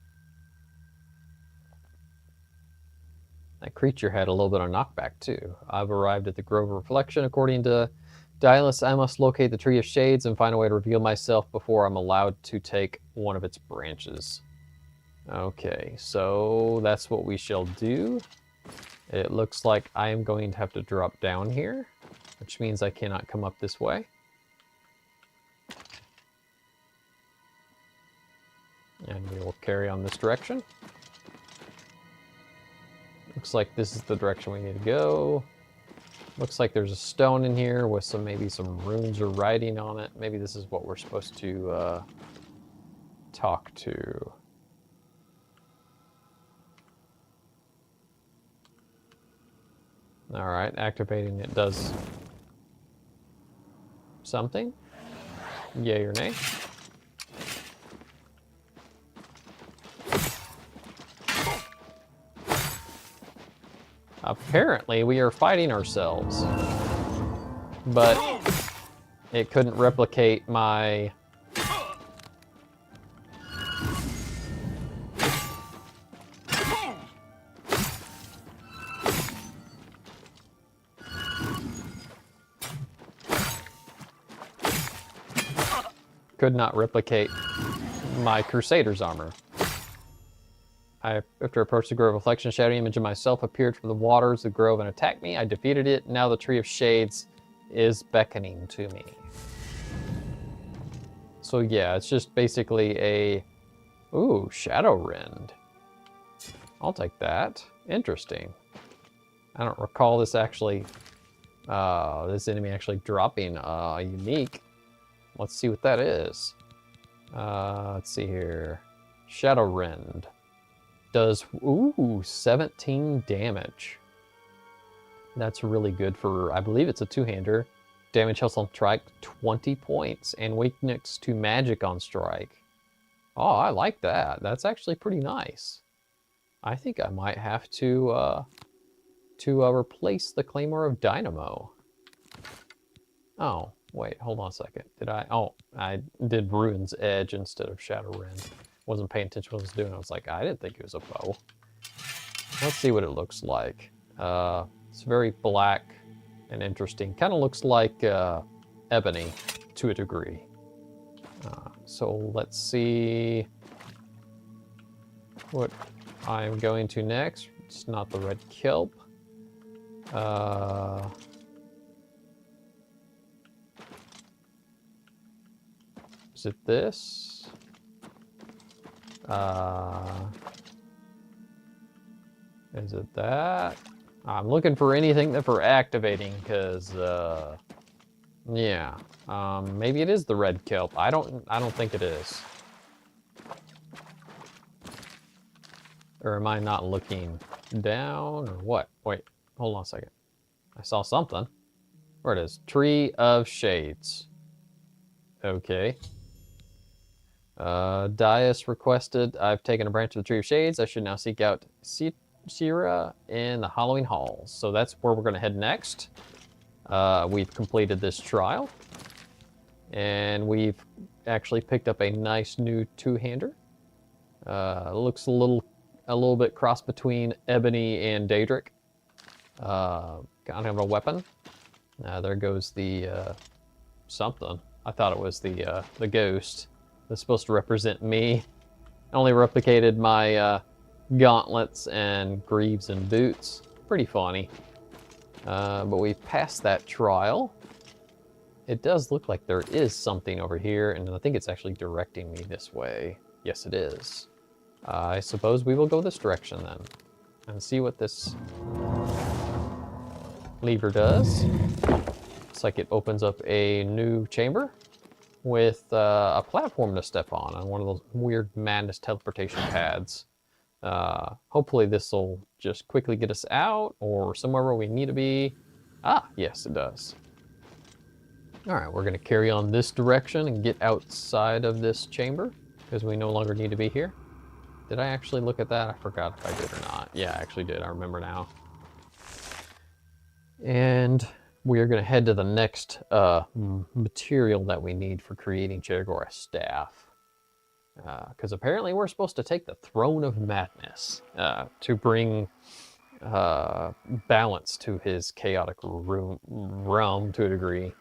That creature had a little bit of knockback too. I've arrived at the Grove of Reflection. According to Dylus, I must locate the Tree of Shades and find a way to reveal myself before I'm allowed to take one of its branches. Okay, so that's what we shall do. It looks like I am going to have to drop down here, which means I cannot come up this way. And we will carry on this direction. Looks like this is the direction we need to go. Looks like there's a stone in here with maybe some runes or writing on it. Maybe this is what we're supposed to talk to. All right, activating it does something. Yay or nay. Apparently, we are fighting ourselves. But it couldn't replicate my... could not replicate my Crusader's armor. After I approached the Grove of Reflection, a shadowy image of myself appeared from the waters of the grove and attacked me. I defeated it. Now the Tree of Shades is beckoning to me. So yeah, it's just basically a... Ooh, Shadow Rend. I'll take that. Interesting. I don't recall this actually... this enemy actually dropping a unique. Let's see what that is. Let's see here. Shadow Rend. Does, ooh, 17 damage. That's really good for, I believe it's a two-hander. Damage health on strike, 20 points. And weakness to magic on strike. Oh, I like that. That's actually pretty nice. I think I might have to replace the Claymore of Dynamo. Oh, wait, hold on a second. Did I? Oh, I did Ruin's Edge instead of Shadow Rend. Wasn't paying attention to what I was doing. I was like, I didn't think it was a bow. Let's see what it looks like. It's very black and interesting. Kind of looks like ebony to a degree. So let's see what I'm going to next. It's not the red kelp. Is it this? Is it that? I'm looking for anything that for activating, because yeah, maybe it is the red kelp. I don't think it is. Or am I not looking down or what? Wait, hold on a second. I saw something. Where it is? Tree of Shades. Okay. Dias requested, I've taken a branch of the Tree of Shades. I should now seek out Sierra in the Halloween Halls. So that's where we're going to head next. We've completed this trial. And we've actually picked up a nice new two-hander. Looks a little bit cross between Ebony and Daedric. Kind of a weapon. There goes the something. I thought it was the ghost. That's supposed to represent me. I only replicated my gauntlets and greaves and boots. Pretty funny. But we've passed that trial. It does look like there is something over here, and I think it's actually directing me this way. Yes, it is. I suppose we will go this direction then, and see what this lever does. Looks like it opens up a new chamber with a platform to step on one of those weird madness teleportation pads. Hopefully this will just quickly get us out or somewhere where we need to be. Ah, yes, it does. All right, we're gonna carry on this direction and get outside of this chamber because we no longer need to be here. Did I actually look at that? I forgot if I did or not. Yeah, I actually did, I remember now. And we are going to head to the next material that we need for creating Cheragor's staff. Because apparently we're supposed to take the Throne of Madness to bring balance to his chaotic realm to a degree.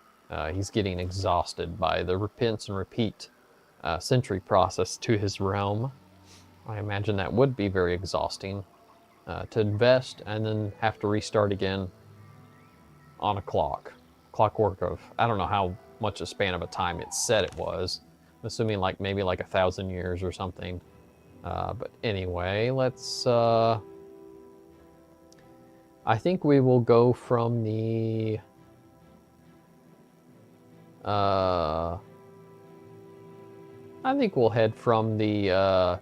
He's getting exhausted by the rinse and repeat century process to his realm. I imagine that would be very exhausting to invest and then have to restart again on a clockwork of, I don't know how much a span of a time it said it was, assuming like maybe like 1,000 years or something. But anyway, let's I think we will go from the I think we'll head from the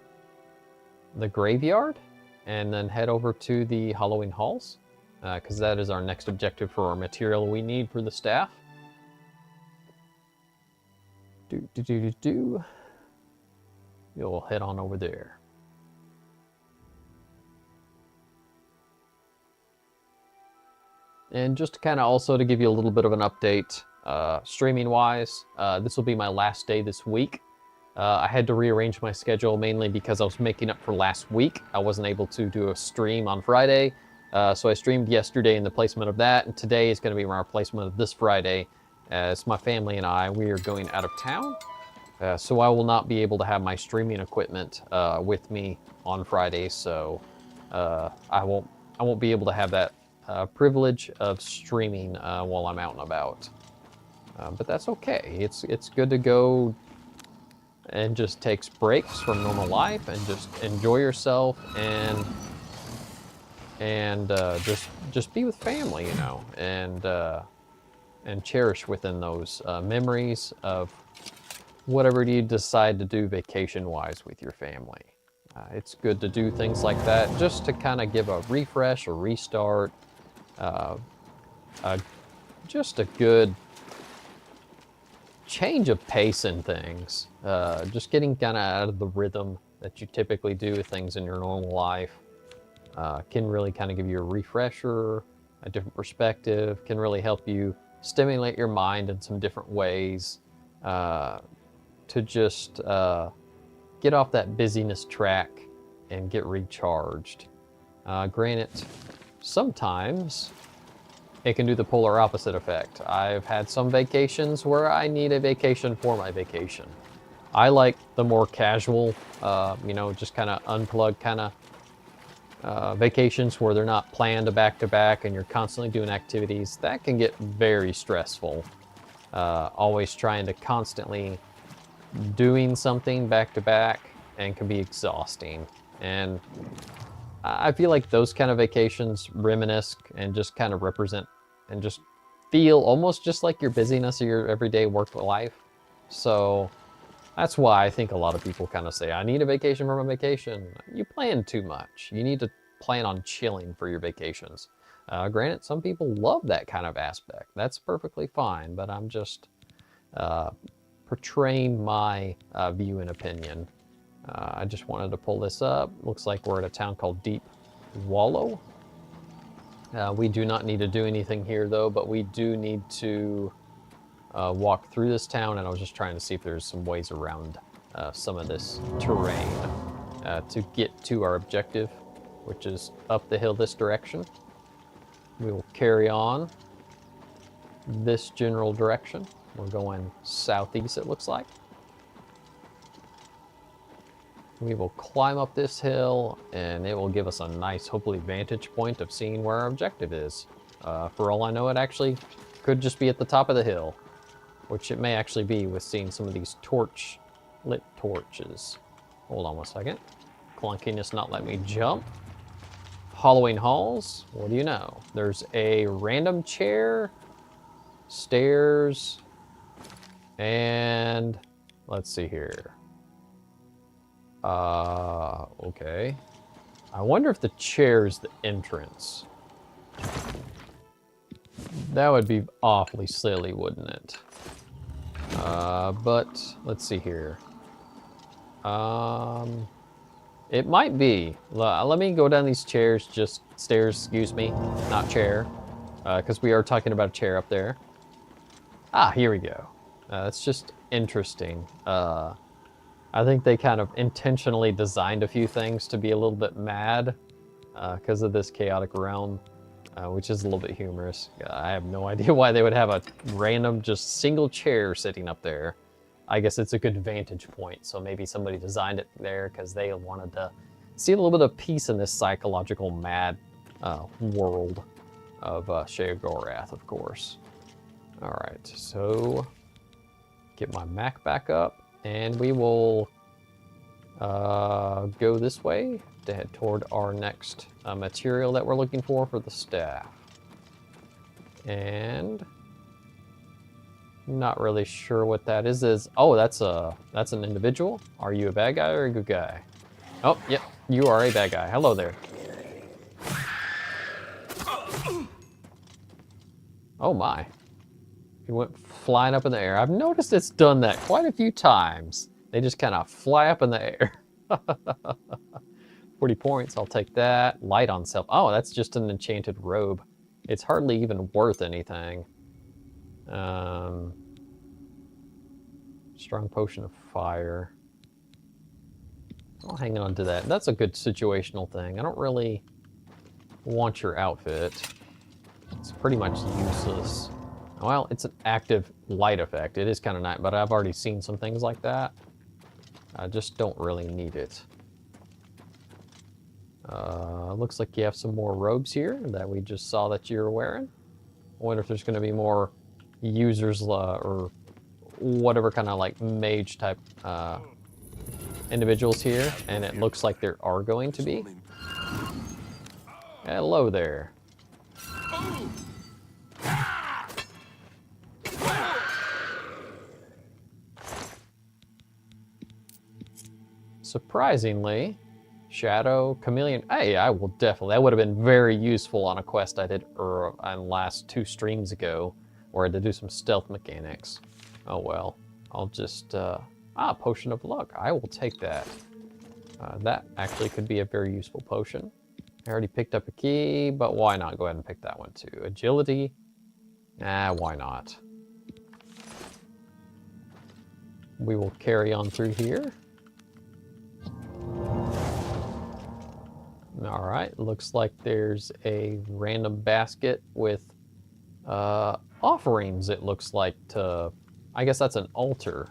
graveyard and then head over to the Halloween Halls, because that is our next objective for our material we need for the staff. You'll head on over there. And just to kind of also to give you a little bit of an update, streaming wise, this will be my last day this week. I had to rearrange my schedule mainly because I was making up for last week. I wasn't able to do a stream on Friday, so I streamed yesterday in the placement of that, and today is going to be my replacement of this Friday, as my family and I, we are going out of town. So I will not be able to have my streaming equipment with me on Friday, so I won't be able to have that privilege of streaming while I'm out and about. But that's okay. It's good to go and just takes breaks from normal life and just enjoy yourself and just be with family, you know, and cherish within those memories of whatever you decide to do vacation-wise with your family. It's good to do things like that just to kind of give a refresh or restart, just a good change of pace in things, just getting kind of out of the rhythm that you typically do with things in your normal life, can really kind of give you a refresher, a different perspective, can really help you stimulate your mind in some different ways, to just get off that busyness track and get recharged. Granted, sometimes it can do the polar opposite effect. I've had some vacations where I need a vacation for my vacation. I like the more casual, you know, just kind of unplugged kind of vacations where they're not planned back to back and you're constantly doing activities. That can get very stressful. Always trying to constantly doing something back to back and can be exhausting. And I feel like those kind of vacations reminisce and just kind of represent and just feel almost just like your busyness of your everyday work life. So that's why I think a lot of people kind of say, I need a vacation from a vacation. You plan too much. You need to plan on chilling for your vacations. Granted, some people love that kind of aspect. That's perfectly fine, but I'm just portraying my view and opinion. I just wanted to pull this up. Looks like we're at a town called Deep Wallow. We do not need to do anything here though, but we do need to walk through this town, and I was just trying to see if there's some ways around some of this terrain to get to our objective, which is up the hill this direction. We will carry on this general direction. We're going southeast, it looks like. We will climb up this hill, and it will give us a nice, hopefully, vantage point of seeing where our objective is. For all I know, it actually could just be at the top of the hill, which it may actually be with seeing some of these lit torches. Hold on 1 second. Clunkiness not let me jump. Halloween Halls, what do you know? There's a random chair, stairs, and let's see here. Okay. I wonder if the chair is the entrance. That would be awfully silly, wouldn't it? But let's see here. It might be. Let me go down these stairs, excuse me, not chair, because we are talking about a chair up there. Ah, here we go. It's just interesting. I think they kind of intentionally designed a few things to be a little bit mad because of this chaotic realm, which is a little bit humorous. I have no idea why they would have a random, just single chair sitting up there. I guess it's a good vantage point, so maybe somebody designed it there because they wanted to see a little bit of peace in this psychological mad world of Sheogorath, of course. All right, so get my Mac back up, and we will go this way to head toward our next material that we're looking for the staff. And not really sure what that is. Oh, that's an individual. Are you a bad guy or a good guy? Oh, yep, you are a bad guy. Hello there. Oh my. He went flying up in the air. I've noticed it's done that quite a few times. They just kind of fly up in the air. 40 points, I'll take that. Light on self. Oh, that's just an enchanted robe. It's hardly even worth anything. Strong potion of fire. I'll hang on to that. That's a good situational thing. I don't really want your outfit. It's pretty much useless. Well, it's an active light effect. It is kind of nice, but I've already seen some things like that. I just don't really need it. Looks like you have some more robes here that we just saw that you're wearing. I wonder if there's going to be more users or whatever kind of like mage type individuals here, and it looks like there are going to be. Hello there. Surprisingly, Shadow, Chameleon. Hey, I will definitely. That would have been very useful on a quest I did on last 2 streams ago, where I had to do some stealth mechanics. Oh well. I'll just. Potion of luck. I will take that. That actually could be a very useful potion. I already picked up a key, but why not go ahead and pick that one too? Agility. Why not? We will carry on through here. All right, looks like there's a random basket with offerings, it looks like, to, I guess that's an altar.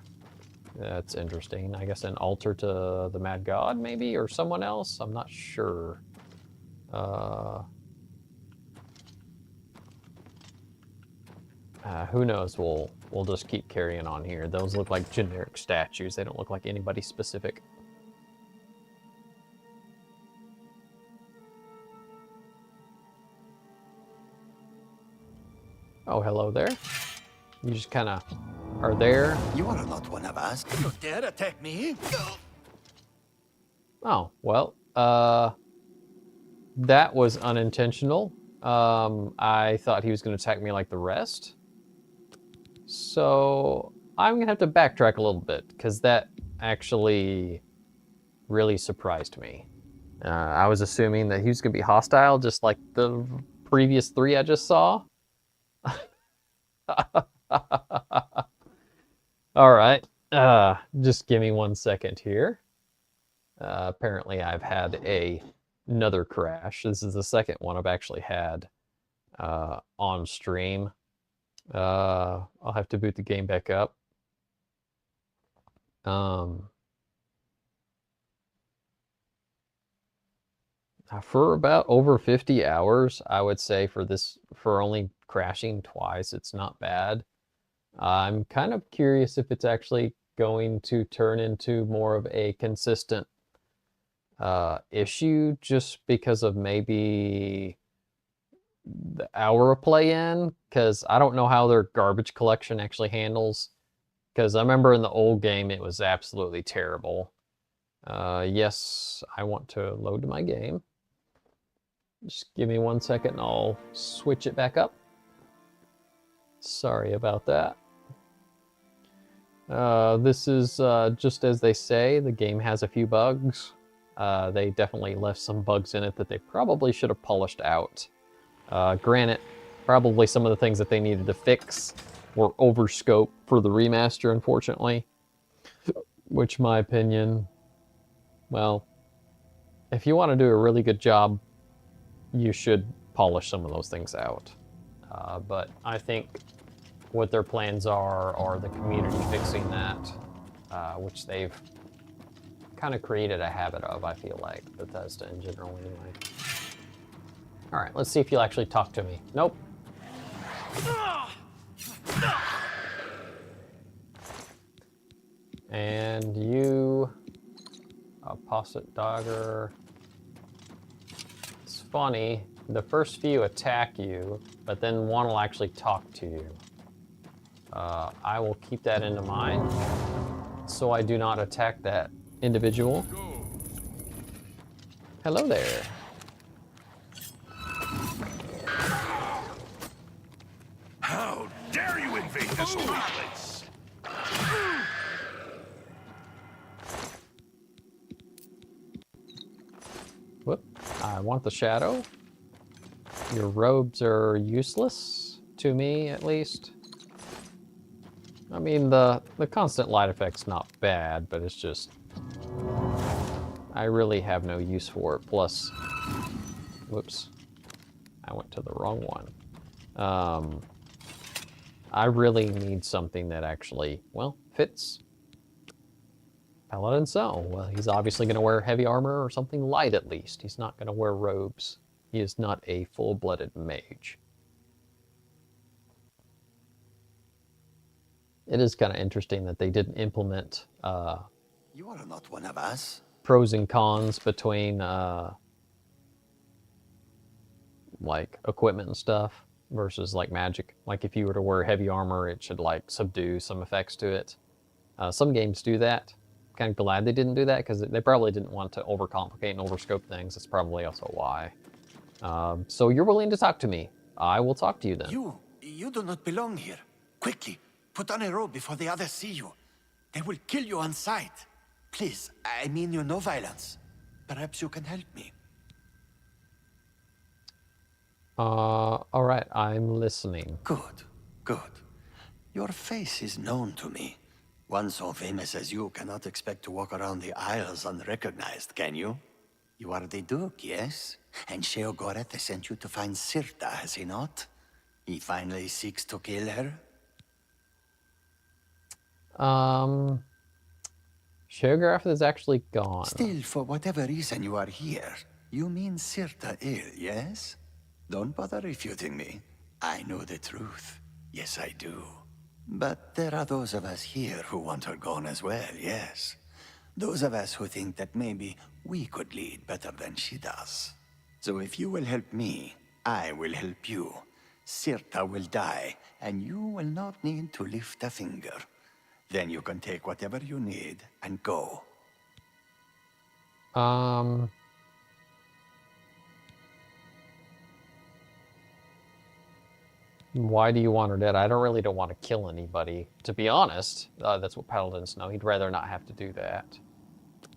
That's interesting. I guess an altar to the Mad God, maybe, or someone else? I'm not sure. Who knows? We'll just keep carrying on here. Those look like generic statues. They don't look like anybody specific. Oh, hello there. You just kind of are there. You are not one of us. You dare attack me? Oh, well, that was unintentional. I thought he was going to attack me like the rest. So I'm going to have to backtrack a little bit, because that actually really surprised me. I was assuming that he was going to be hostile, just like the previous 3 I just saw. All right, just give me 1 second here. Apparently I've had another crash. This is the second one I've actually had on stream. I'll have to boot the game back up. For about over 50 hours, I would say, for only crashing twice, it's not bad. I'm kind of curious if it's actually going to turn into more of a consistent issue, just because of maybe the hour of play in, because I don't know how their garbage collection actually handles, because I remember in the old game it was absolutely terrible. Yes, I want to load my game. Just give me 1 second and I'll switch it back up. Sorry about that. This is just as they say, the game has a few bugs. They definitely left some bugs in it that they probably should have polished out. Granted, probably some of the things that they needed to fix were overscope for the remaster, unfortunately. Which, my opinion, well, if you want to do a really good job you should polish some of those things out. But I think what their plans are the community fixing that, which they've kind of created a habit of, I feel like, Bethesda in general anyway. All right, let's see if you'll actually talk to me. Nope. And you, Posset Dogger. It's funny, the first few attack you, but then one will actually talk to you. I will keep that into mind, so I do not attack that individual. Hello there. How dare you invade this holy place? Whoop. I want the shadow. Your robes are useless, to me at least. I mean, the constant light effect's not bad, but it's just... I really have no use for it. Plus... Whoops. I went to the wrong one. I really need something that actually, well, fits. Paladin so. Well, he's obviously going to wear heavy armor or something light at least. He's not going to wear robes. He is not a full-blooded mage. It is kind of interesting that they didn't implement You are not one of us. pros and cons between like equipment and stuff versus like magic. Like if you were to wear heavy armor, it should like subdue some effects to it. Some games do that. Kind of glad they didn't do that because they probably didn't want to overcomplicate and overscope things. That's probably also why. So you're willing to talk to me. I will talk to you then. You do not belong here. Quickly, put on a robe before the others see you. They will kill you on sight. Please, I mean you no violence. Perhaps you can help me. All right, I'm listening. Good, good. Your face is known to me. One so famous as you cannot expect to walk around the Isles unrecognized, can you? You are the Duke, yes? And Sheogorath has sent you to find Sirta, has he not? He finally seeks to kill her? Sheogorath is actually gone. Still, for whatever reason you are here, you mean Sirta ill, yes? Don't bother refuting me. I know the truth. Yes, I do. But there are those of us here who want her gone as well, yes? Those of us who think that maybe we could lead better than she does. So if you will help me, I will help you. Sirta will die, and you will not need to lift a finger. Then you can take whatever you need and go. Why do you want her dead? I don't want to kill anybody. To be honest, that's what paladins know. He'd rather not have to do that.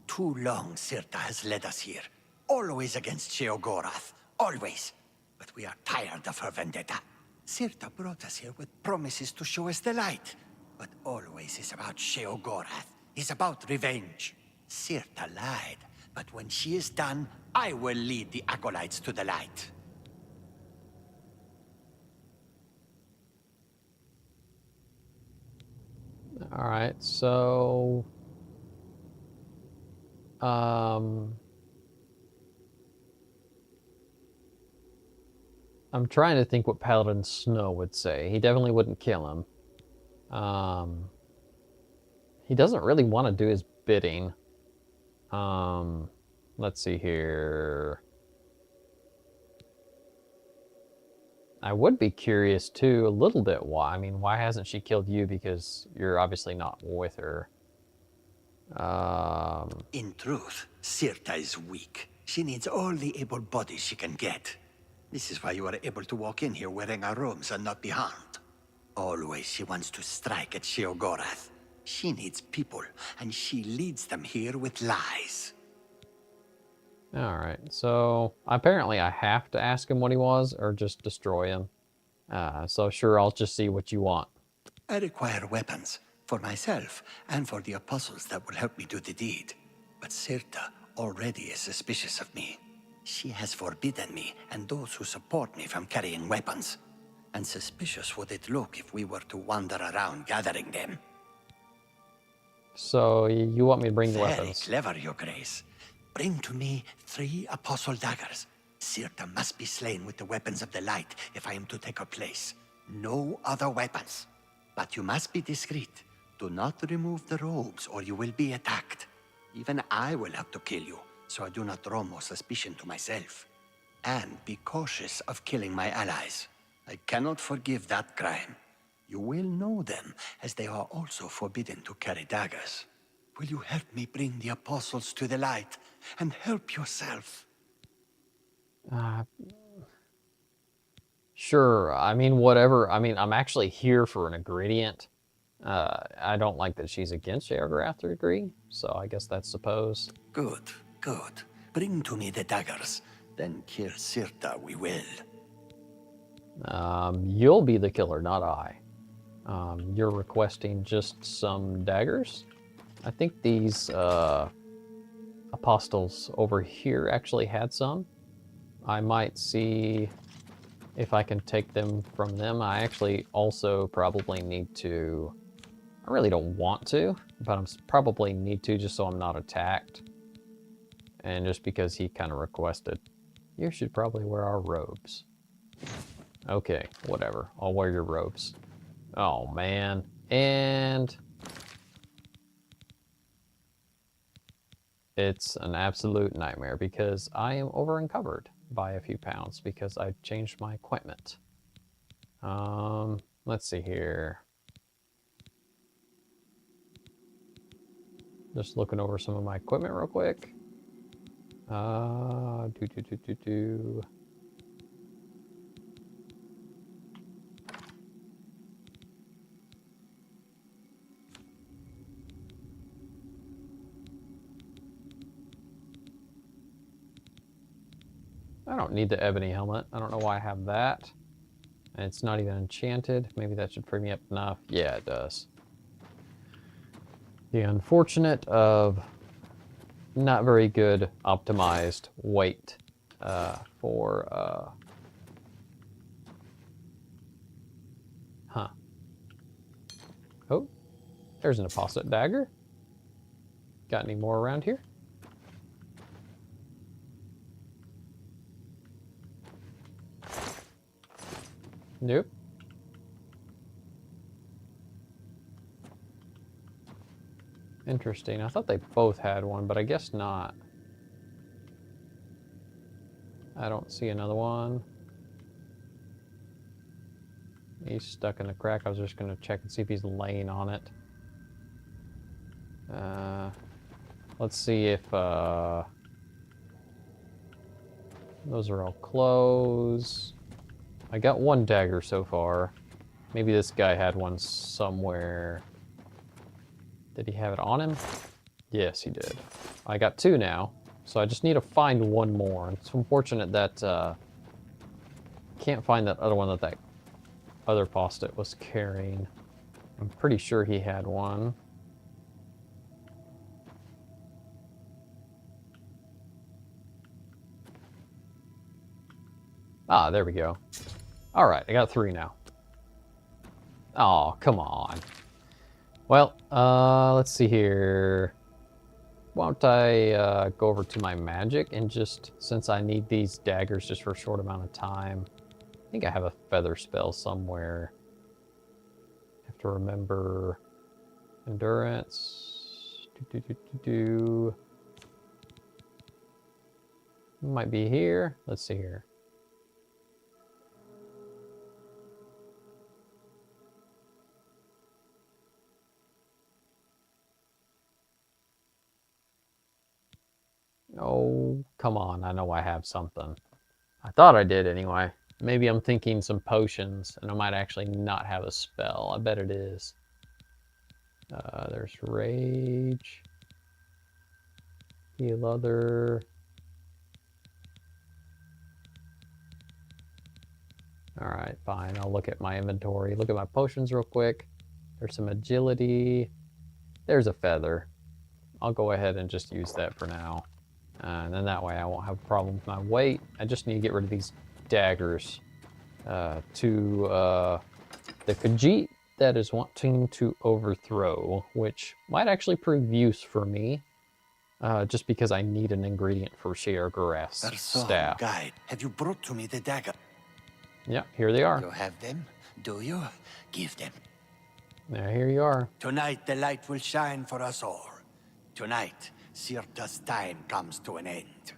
Too long Sirta has led us here. Always against Sheogorath. Always. But we are tired of her vendetta. Sirta brought us here with promises to show us the light. But always is about Sheogorath. Is about revenge. Sirta lied. But when she is done, I will lead the acolytes to the light. All right, so... I'm trying to think what Paladin Snow would say. He definitely wouldn't kill him. He doesn't really want to do his bidding. Let's see here. I would be curious too, a little bit why. I mean, why hasn't she killed you? Because you're obviously not with her. In truth, Sirta is weak. She needs all the able bodies she can get. This is why you are able to walk in here wearing our robes and not be harmed. Always she wants to strike at Sheogorath. She needs people, and she leads them here with lies. All right, so apparently I have to ask him what he was or just destroy him. So sure, I'll just see what you want. I require weapons, for myself and for the apostles that will help me do the deed. But Sirta already is suspicious of me. She has forbidden me and those who support me from carrying weapons. And suspicious would it look if we were to wander around gathering them. So you want me to bring the Very weapons? clever, Your Grace. Bring to me 3 apostle daggers. Sirta must be slain with the weapons of the light if I am to take her place. No other weapons. But you must be discreet. Do not remove the robes or you will be attacked. Even I will have to kill you, so I do not draw more suspicion to myself. And be cautious of killing my allies. I cannot forgive that crime. You will know them, as they are also forbidden to carry daggers. Will you help me bring the apostles to the light, and help yourself? Sure. I mean, whatever. I mean, I'm actually here for an ingredient. I don't like that she's against Sheogorath to agree, so I guess that's suppose. Good, good. Bring to me the daggers, then kill Sirta we will. You'll be the killer, not I. You're requesting just some daggers? I think these apostles over here actually had some. I might see if I can take them from them. I actually also probably need to... I really don't want to, but I'm probably need to just so I'm not attacked. And just because he kind of requested. You should probably wear our robes. Okay, whatever. I'll wear your robes. Oh, man. And... it's an absolute nightmare because I am over encumbered by a few pounds because I changed my equipment. Let's see here. Just looking over some of my equipment real quick. I don't need the ebony helmet. I don't know why I have that. And it's not even enchanted. Maybe that should free me up enough. Yeah, it does. The unfortunate of not very good optimized weight for... Oh, there's an apostate dagger. Got any more around here? Nope. Interesting. I thought they both had one, but I guess not. I don't see another one. He's stuck in the crack. I was just going to check and see if he's laying on it. Let's see if those are all closed. I got one dagger so far. Maybe this guy had one somewhere. Did he have it on him? Yes, he did. I got 2 now, so I just need to find one more. It's unfortunate that can't find that other one that other apostate was carrying. I'm pretty sure he had one. Ah, there we go. All right, I got 3 now. Oh, come on. Well, let's see here. Why don't I go over to my magic and just, since I need these daggers just for a short amount of time, I think I have a feather spell somewhere. I have to remember endurance. Might be here. Let's see here. Oh, come on. I know I have something. I thought I did anyway. Maybe I'm thinking some potions, and I might actually not have a spell. I bet it is. There's Rage. Heal other. Alright, fine. I'll look at my inventory. Look at my potions real quick. There's some agility. There's a feather. I'll go ahead and just use that for now. And then that way I won't have a problem with my weight. I just need to get rid of these daggers to the Khajiit that is wanting to overthrow, which might actually prove use for me, just because I need an ingredient for Sheogorath's staff. Guide, have you brought to me the dagger? Yeah, here they are. You have them? Do you? Give them. Now here you are. Tonight the light will shine for us all. Tonight, Sirta's time comes to an end.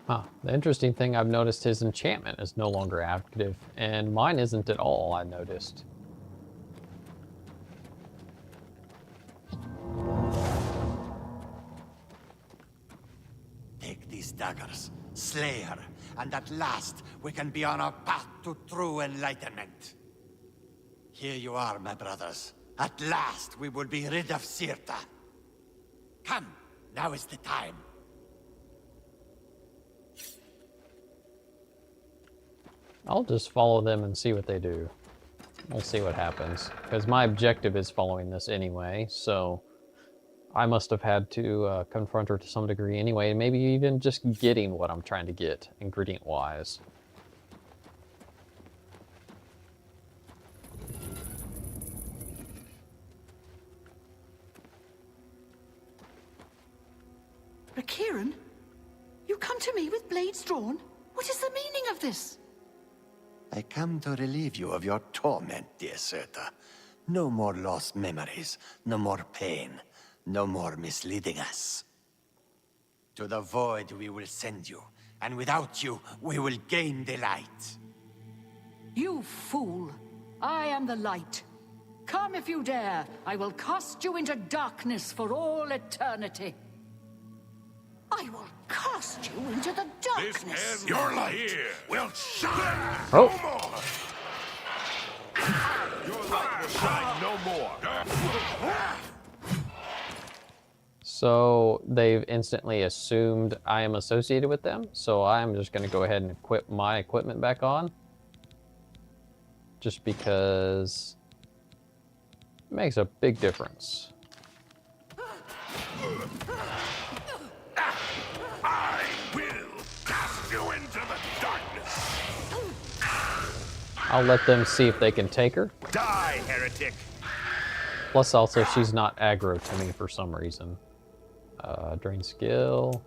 Huh. The interesting thing I've noticed, his enchantment is no longer active, and mine isn't at all, I noticed. Take these daggers, slay her, and at last we can be on our path to true enlightenment. Here you are, my brothers. At last we will be rid of Sirta. Come, now is the time. I'll just follow them and see what they do. We'll see what happens. Because my objective is following this anyway, so I must have had to confront her to some degree anyway, maybe even just getting what I'm trying to get, ingredient-wise. Rakiran, you come to me with blades drawn? What is the meaning of this? I come to relieve you of your torment, dear Sirta. No more lost memories, no more pain, no more misleading us. To the void we will send you, and without you, we will gain the light. You fool! I am the light. Come if you dare. I will cast you into darkness for all eternity. I will cast you into the darkness. Your light will shine Oh. no more. Your light will shine no more. So they've instantly assumed I am associated with them, so I'm just going to go ahead and equip my equipment back on. Just because it makes a big difference. I will cast you into the darkness. I'll let them see if they can take her. Die, heretic. Plus also she's not aggro to me for some reason. Drain skill.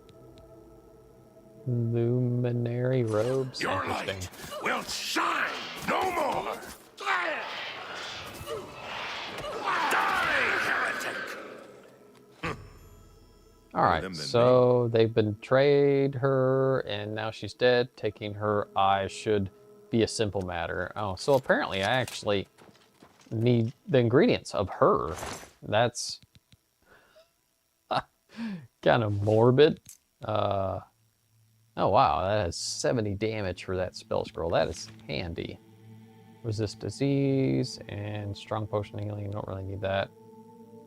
Luminary robes. Your Interesting. light will shine no more. Die, heretic. Alright, so they've betrayed her and now she's dead. Taking her eyes should be a simple matter. Oh, so apparently I actually need the ingredients of her. That's kind of morbid. Oh wow, that has 70 damage for that spell scroll. That is handy. Resist disease and strong potion healing. You don't really need that.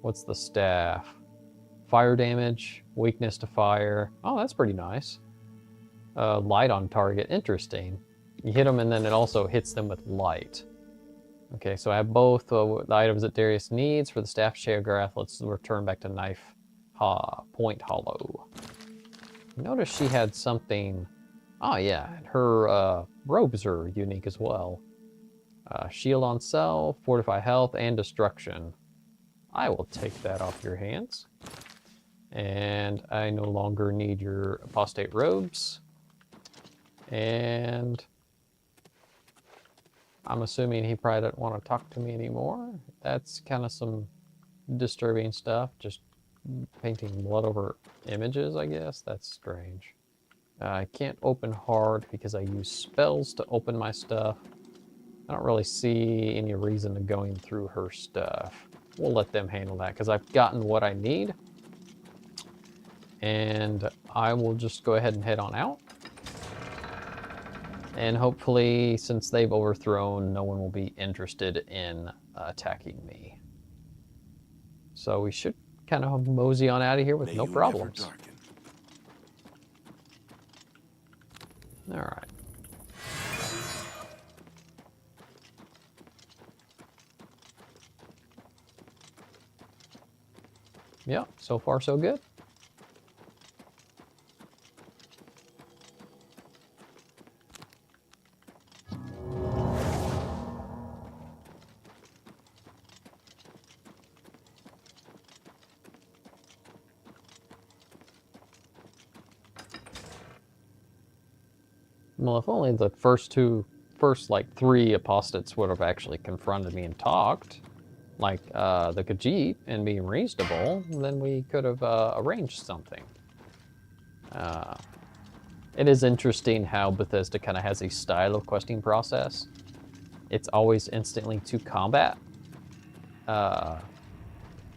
What's the staff? Fire damage, weakness to fire. Oh, that's pretty nice. Light on target. Interesting. You hit them and then it also hits them with light. Okay, so I have both the items that Darius needs for the staff Sheogorath. Let's return back to Knife Point Hollow. Notice she had something. Oh yeah, her robes are unique as well. Shield on self, fortify health, and destruction. I will take that off your hands. And I no longer need your apostate robes. And I'm assuming he probably doesn't want to talk to me anymore. That's kind of some disturbing stuff. Just painting blood over images, I guess. That's strange. I can't open hard because I use spells to open my stuff. I don't really see any reason to going through her stuff. We'll let them handle that because I've gotten what I need. And I will just go ahead and head on out. And hopefully, since they've overthrown, no one will be interested in attacking me. So we should kind of mosey on out of here with no problems. All right. Yeah, so far so good. Well, if only the first like three apostates would have actually confronted me and talked, like the Khajiit and being reasonable, then we could have arranged something. It is interesting how Bethesda kind of has a style of questing process. It's always instantly to combat.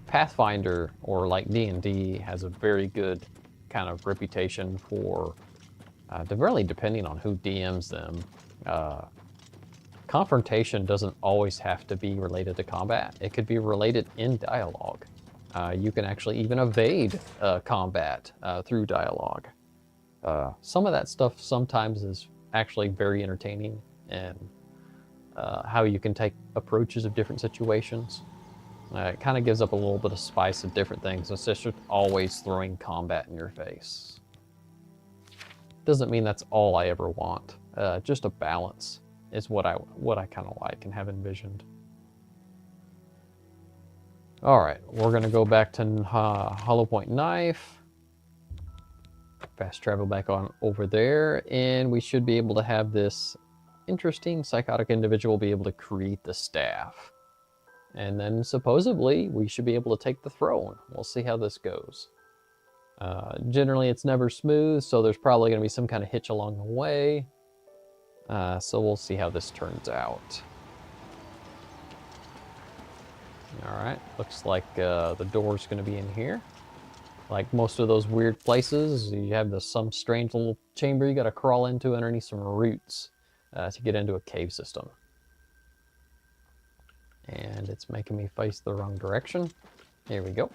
Pathfinder or like D&D has a very good kind of reputation for, really depending on who DMs them, confrontation doesn't always have to be related to combat. It could be related in dialogue. You can actually even evade combat through dialogue. Some of that stuff sometimes is actually very entertaining, and how you can take approaches of different situations. It kind of gives up a little bit of spice of different things. It's just always throwing combat in your face. Doesn't mean that's all I ever want. Just a balance is what I kind of like and have envisioned. All right, we're gonna go back to Hollow Point Knife. Fast travel back on over there, and we should be able to have this interesting psychotic individual be able to create the staff. And then supposedly we should be able to take the throne. We'll see how this goes. Generally it's never smooth, so there's probably going to be some kind of hitch along the way. So we'll see how this turns out. Alright, looks like the door's going to be in here. Like most of those weird places, you have some strange little chamber you got to crawl into underneath some roots to get into a cave system. And it's making me face the wrong direction. Here we go.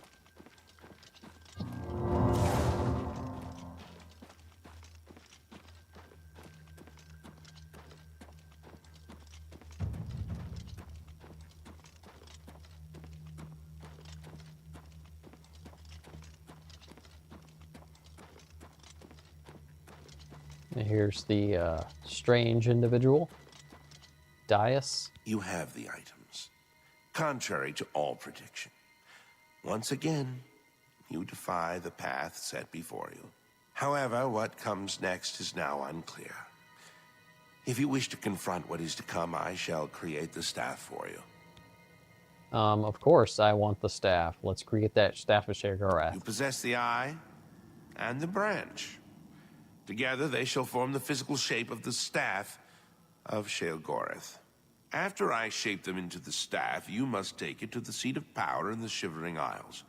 And here's the strange individual, Dias. You have the items, contrary to all prediction. Once again, you defy the path set before you. However, what comes next is now unclear. If you wish to confront what is to come, I shall create the staff for you. Of course, I want the staff. Let's create that staff of You Sheogorath. possess the eye and the branch. Together, they shall form the physical shape of the staff of Sheogorath. After I shape them into the staff, you must take it to the seat of power in the Shivering Isles,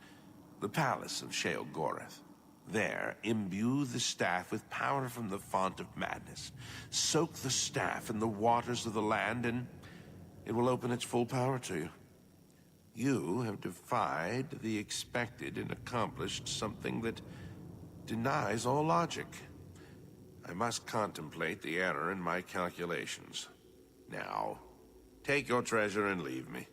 the palace of Sheogorath. There, imbue the staff with power from the font of madness. Soak the staff in the waters of the land, and it will open its full power to you. You have defied the expected and accomplished something that denies all logic. I must contemplate the error in my calculations. Now, take your treasure and leave me.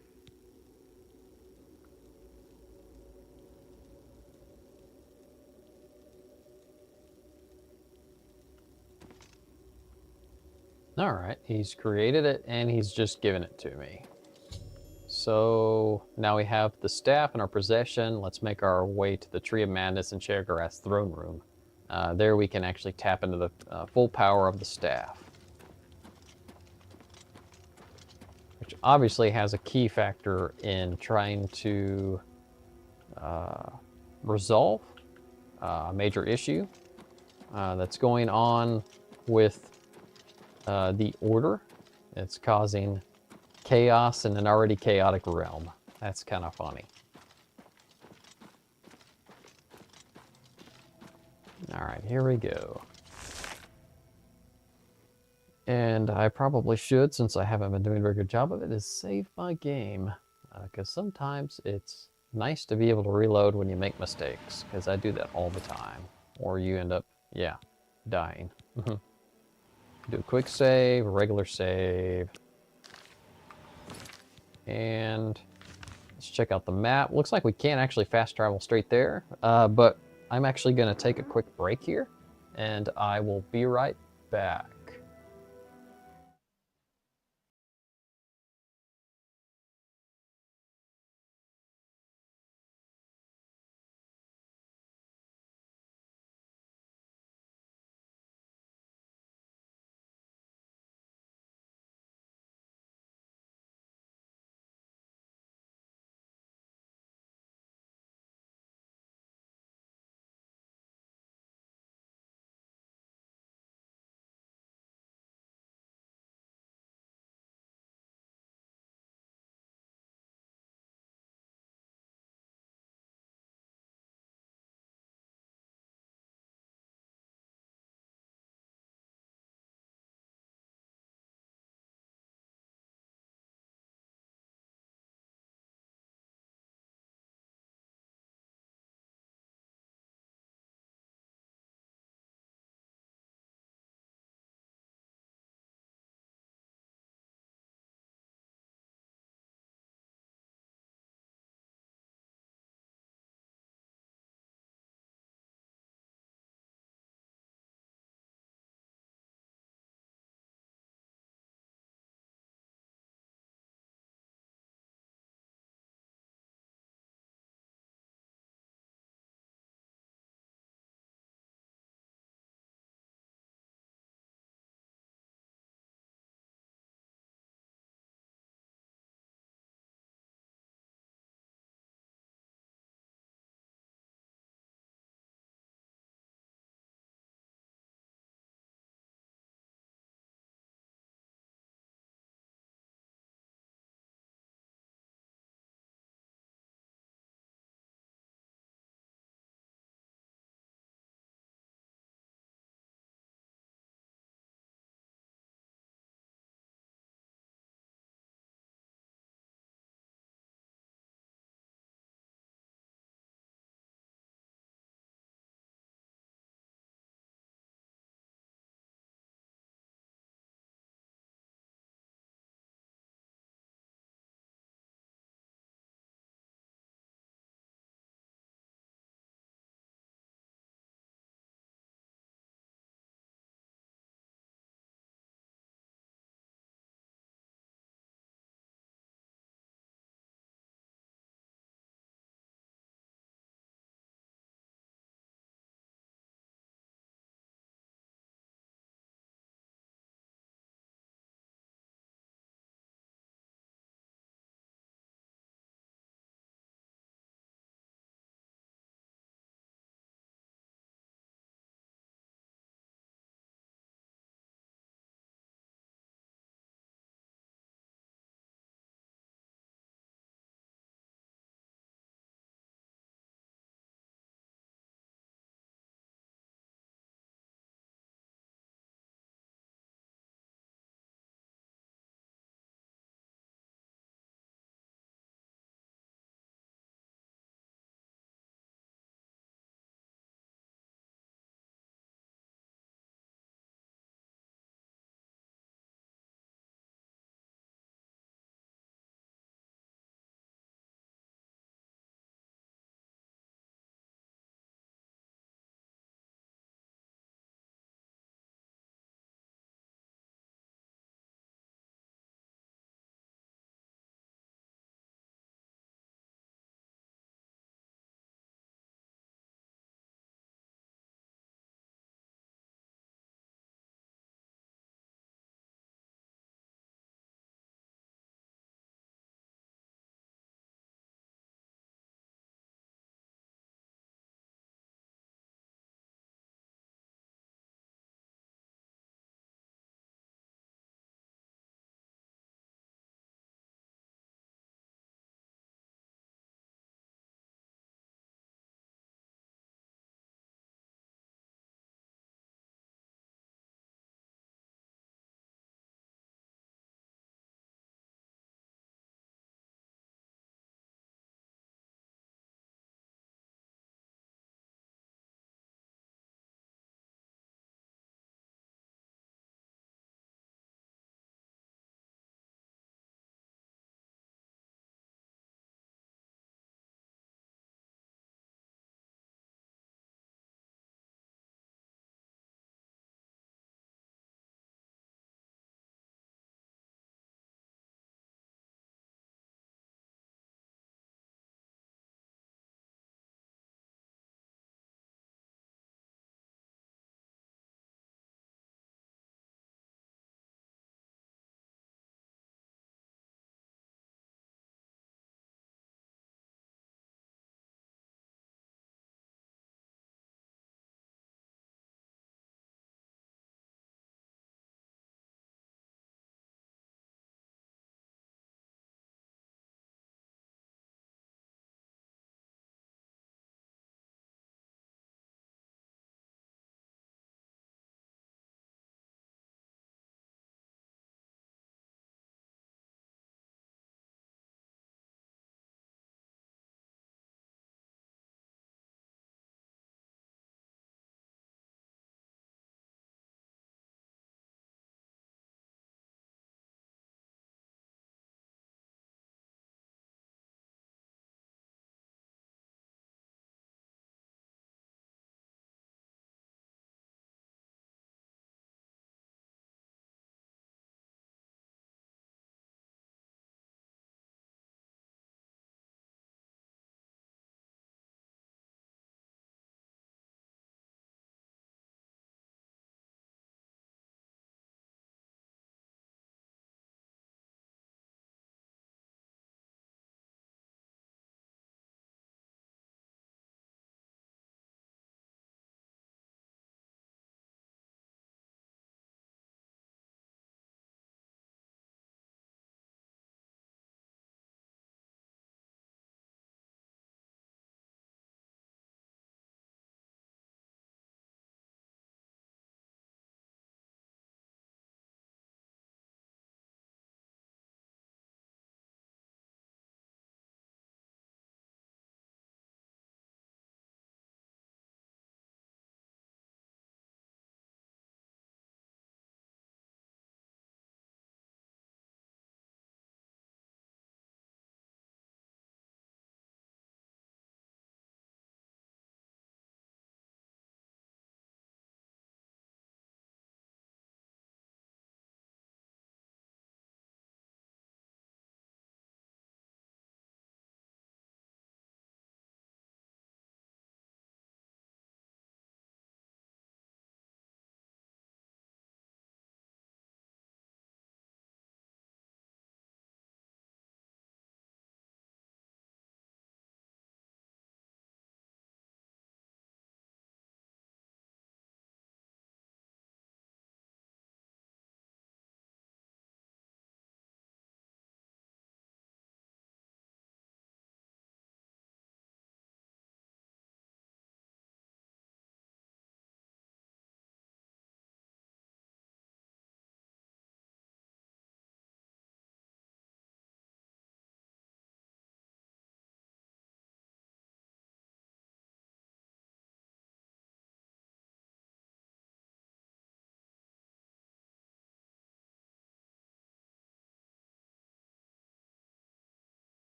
All right, he's created it and he's just given it to me. So now we have the staff in our possession. Let's make our way to the Tree of Madness in Sheogorath's throne room. There we can actually tap into the full power of the staff, which obviously has a key factor in trying to resolve a major issue that's going on with the Order. It's causing chaos in an already chaotic realm. That's kind of funny. All right, here we go. And I probably should, since I haven't been doing a very good job of it, is save my game. Because sometimes it's nice to be able to reload when you make mistakes, because I do that all the time. Or you end up, yeah, dying. Do a quick save, a regular save. And Let's check out the map. Looks like we can't actually fast travel straight there, but I'm actually going to take a quick break here, and I will be right back.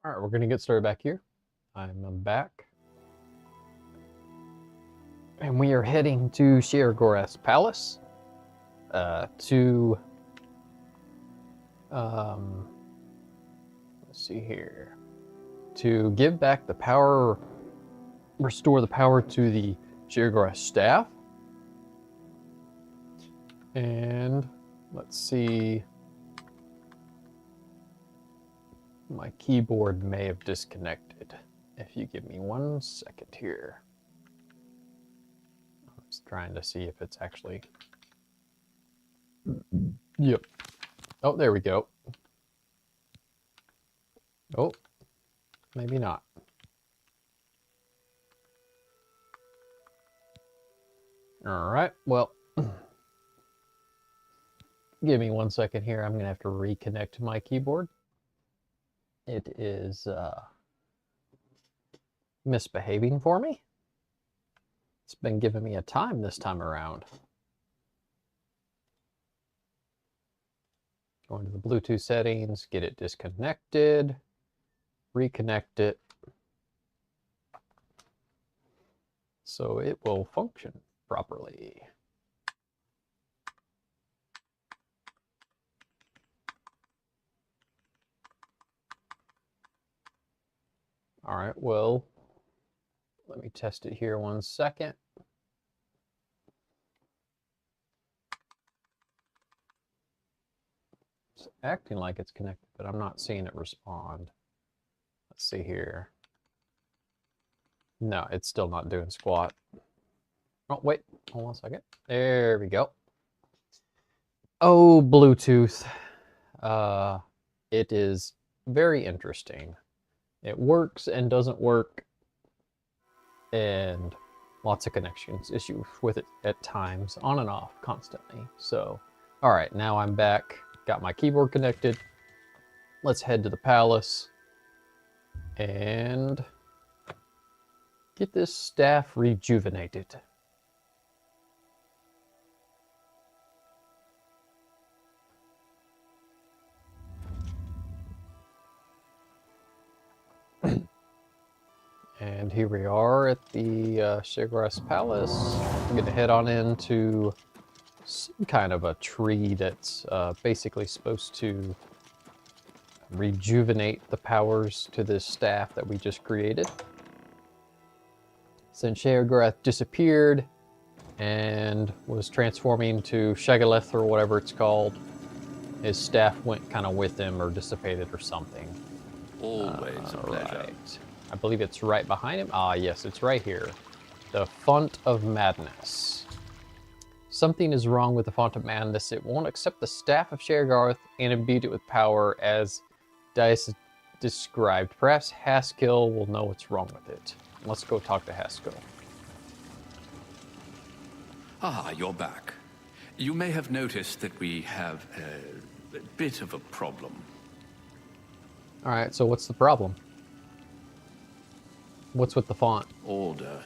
All right, we're going to get started back here. I'm back. And we are heading to Sheogorath's palace to, let's see here, to give back the power, restore the power to the Sheogorath staff. And let's see, my keyboard may have disconnected. If you give me 1 second here. I was trying to see if it's actually... Yep. Oh, there we go. Oh, maybe not. All right, well, give me 1 second here. I'm going to have to reconnect my keyboard. It is misbehaving for me. It's been giving me a time this time around. Go into the Bluetooth settings, get it disconnected, reconnect it, so it will function properly. All right, well, let me test it here 1 second. It's acting like it's connected, but I'm not seeing it respond. Let's see here. No, it's still not doing squat. Oh, wait, hold on a second. There we go. Oh, Bluetooth. It is very interesting. It works and doesn't work, and lots of connections issues with it at times, on and off, constantly. So, all right, now I'm back. Got my keyboard connected. Let's head to the palace and get this staff rejuvenated. And here we are at the Sheogorath's palace. I'm going to head on into some kind of a tree that's basically supposed to rejuvenate the powers to this staff that we just created. Since Sheogorath disappeared and was transforming to Shigoleth or whatever it's called, his staff went kind of with him or dissipated or something. Always a pleasure. Right. I believe it's right behind him. Ah, yes, it's right here. The Font of Madness. Something is wrong with the Font of Madness. It won't accept the staff of Sheogorath and imbue it with power as Dice described. Perhaps Haskell will know what's wrong with it. Let's go talk to Haskell. Ah, you're back. You may have noticed that we have a bit of a problem. All right, so what's the problem? What's with the font? Order.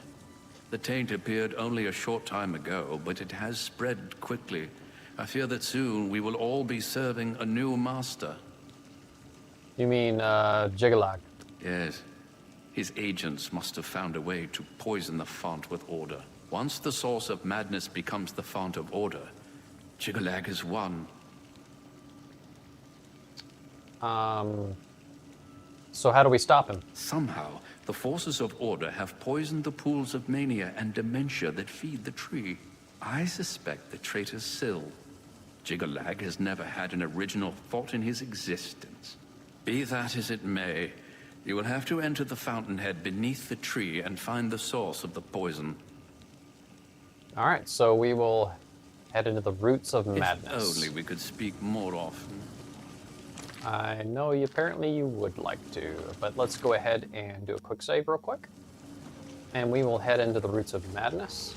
The taint appeared only a short time ago, but it has spread quickly. I fear that soon we will all be serving a new master. You mean Jigalag? Yes. His agents must have found a way to poison the font with order. Once the source of madness becomes the font of order, Jigalag is won. So how do we stop him? Somehow, the forces of order have poisoned the pools of mania and dementia that feed the tree. I suspect the traitor Syl. Jigalag has never had an original thought in his existence. Be that as it may, you will have to enter the fountainhead beneath the tree and find the source of the poison. All right, so we will head into the roots of madness. If only we could speak more often. I know apparently you would like to, but let's go ahead and do a quick save real quick. And we will head into the roots of madness.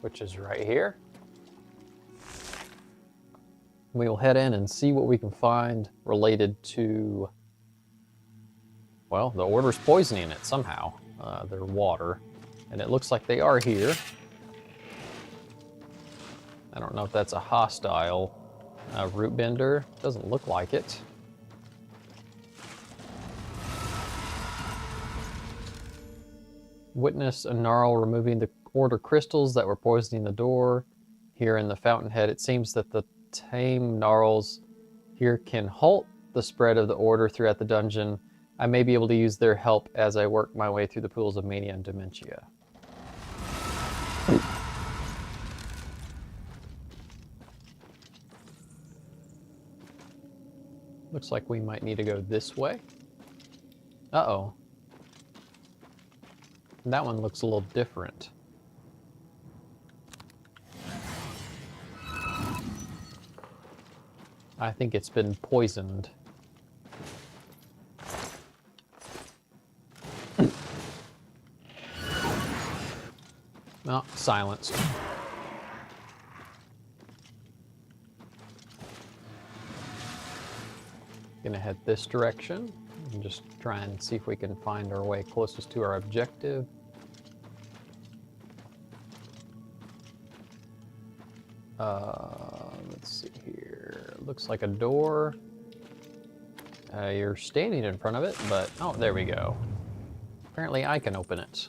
Which is right here. We will head in and see what we can find related to, well, the Order's poisoning it somehow, their water. And it looks like they are here. I don't know if that's a hostile Root bender. Doesn't look like it. Witness a gnarl removing the order crystals that were poisoning the door. Here in the fountainhead, it seems that the tame gnarls here can halt the spread of the order throughout the dungeon. I may be able to use their help as I work my way through the pools of mania and dementia. Looks like we might need to go this way. Uh-oh. That one looks a little different. I think it's been poisoned. Oh, silenced. Gonna head this direction and just try and see if we can find our way closest to our objective. Let's see here. Looks like a door. You're standing in front of it, but oh, there we go. Apparently I can open it.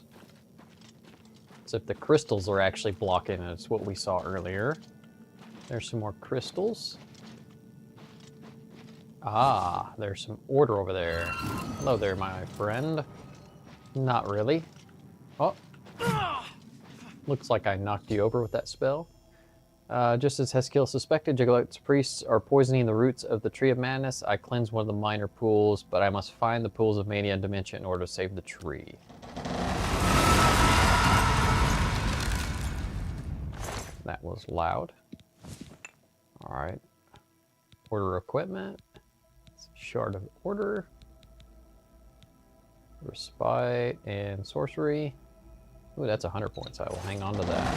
As if the crystals are actually blocking it. It's what we saw earlier. There's some more crystals. Ah, there's some order over there. Hello there, my friend. Not really. Oh. Looks like I knocked you over with that spell. Just as Heskiel suspected, Jiggalot's priests are poisoning the roots of the Tree of Madness. I cleanse one of the minor pools, but I must find the pools of mania and dementia in order to save the tree. That was loud. Alright. Order equipment. Shard of Order. Respite and Sorcery. Ooh, that's 100 points. I will hang on to that.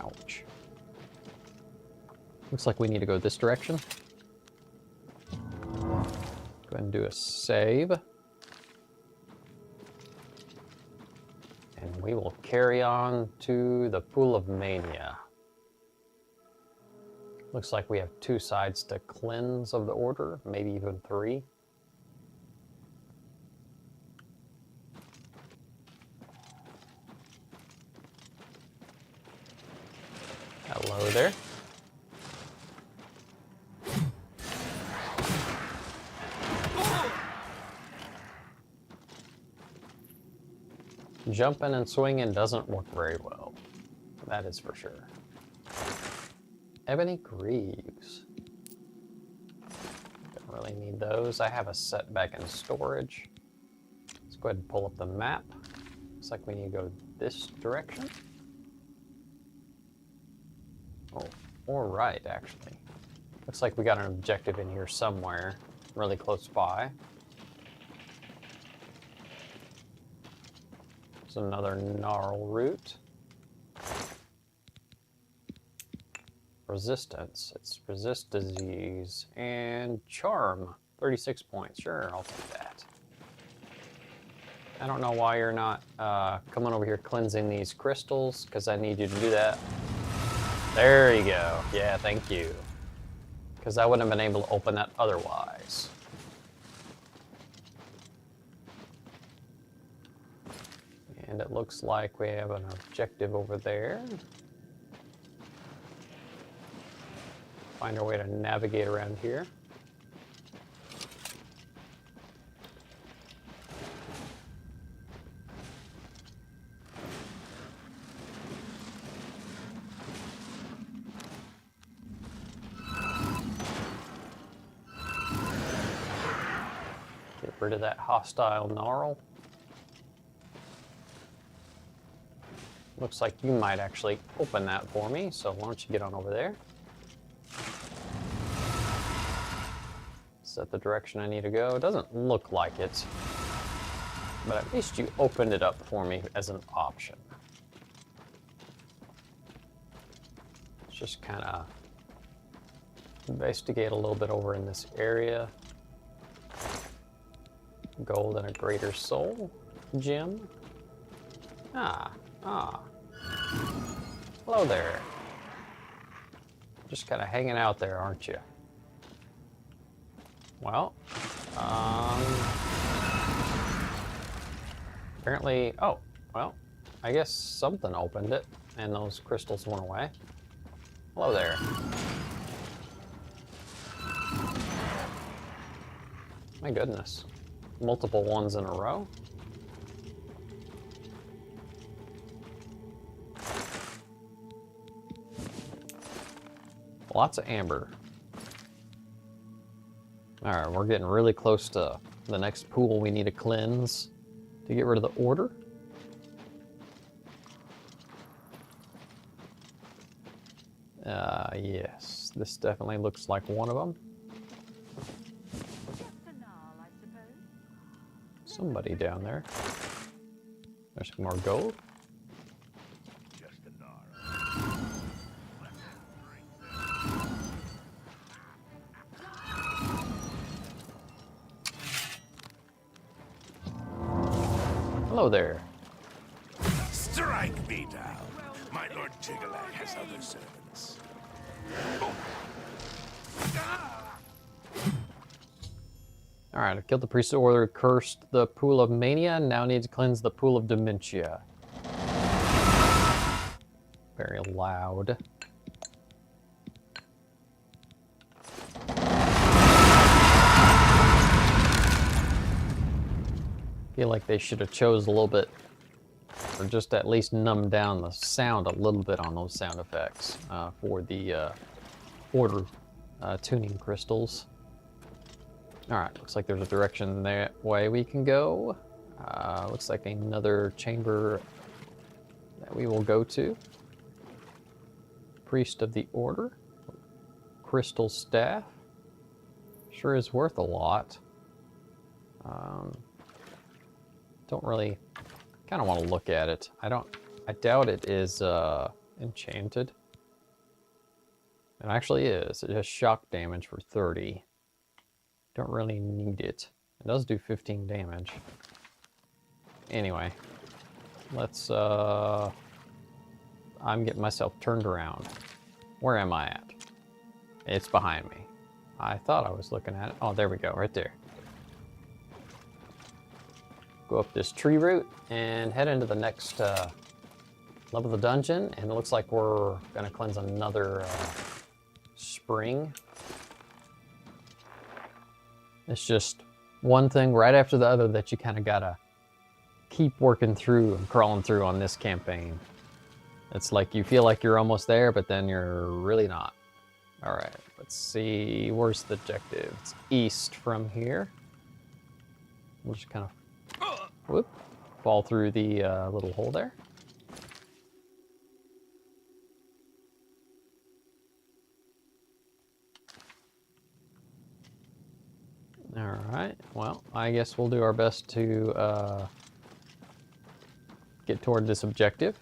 Ouch. Looks like we need to go this direction. Go ahead and do a save. And we will carry on to the Pool of Mania. Looks like we have 2 sides to cleanse of the order, maybe even 3. Hello there. Jumping and swinging doesn't work very well. That is for sure. Ebony Greaves. Don't really need those. I have a set back in storage. Let's go ahead and pull up the map. Looks like we need to go this direction. Oh, or right, actually. Looks like we got an objective in here somewhere, really close by. There's another gnarl root. Resistance. It's resist disease and charm. 36 points. Sure, I'll take that. I don't know why you're not coming over here cleansing these crystals, because I need you to do that. There you go. Yeah, thank you. Because I wouldn't have been able to open that otherwise. And it looks like we have an objective over there. Find our way to navigate around here. Get rid of that hostile gnarl. Looks like you might actually open that for me, so why don't you get on over there? Is that the direction I need to go? It doesn't look like it, but at least you opened it up for me as an option. Let's just kind of investigate a little bit over in this area. Gold and a greater soul gem. Ah. Hello there. Just kind of hanging out there, aren't you? Well, apparently, oh, well, I guess something opened it and those crystals went away. Hello there. My goodness. Multiple ones in a row. Lots of amber. Alright, we're getting really close to the next pool we need to cleanse to get rid of the order. Yes, this definitely looks like one of them. Somebody down there. There's some more gold. Hello there. Strike me down. My Lord Tigalac has other servants. Alright, I killed the priest of order, cursed the pool of mania, now need to cleanse the pool of dementia. Very loud. Feel like they should have chose a little bit, or just at least numb down the sound a little bit on those sound effects for the order tuning crystals. Alright, looks like there's a direction that way we can go. Looks like another chamber that we will go to. Priest of the Order. Crystal Staff. Sure is worth a lot. Don't really... kind of want to look at it. I doubt it is enchanted. It actually is. It has shock damage for 30. Don't really need it. It does do 15 damage. Anyway, let's, I'm getting myself turned around. Where am I at? It's behind me. I thought I was looking at it. Oh, there we go, right there. Go up this tree route and head into the next level of the dungeon. And it looks like we're gonna cleanse another spring. It's just one thing right after the other that you kind of gotta keep working through and crawling through on this campaign. It's like you feel like you're almost there, but then you're really not. All right, let's see, where's the objective? It's east from here. We'll just kind of whoop, fall through the little hole there. All right, well, I guess we'll do our best to get toward this objective.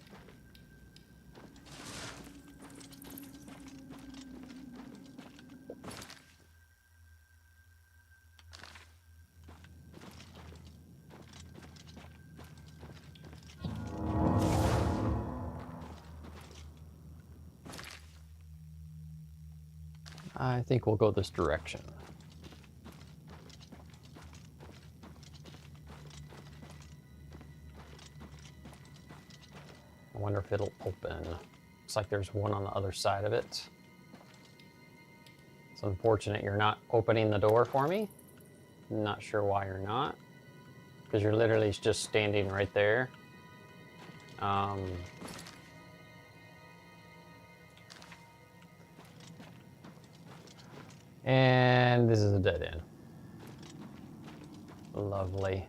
I think we'll go this direction. I wonder if it'll open. Looks like there's one on the other side of it. It's unfortunate you're not opening the door for me. I'm not sure why you're not. Because you're literally just standing right there. And this is a dead end. Lovely.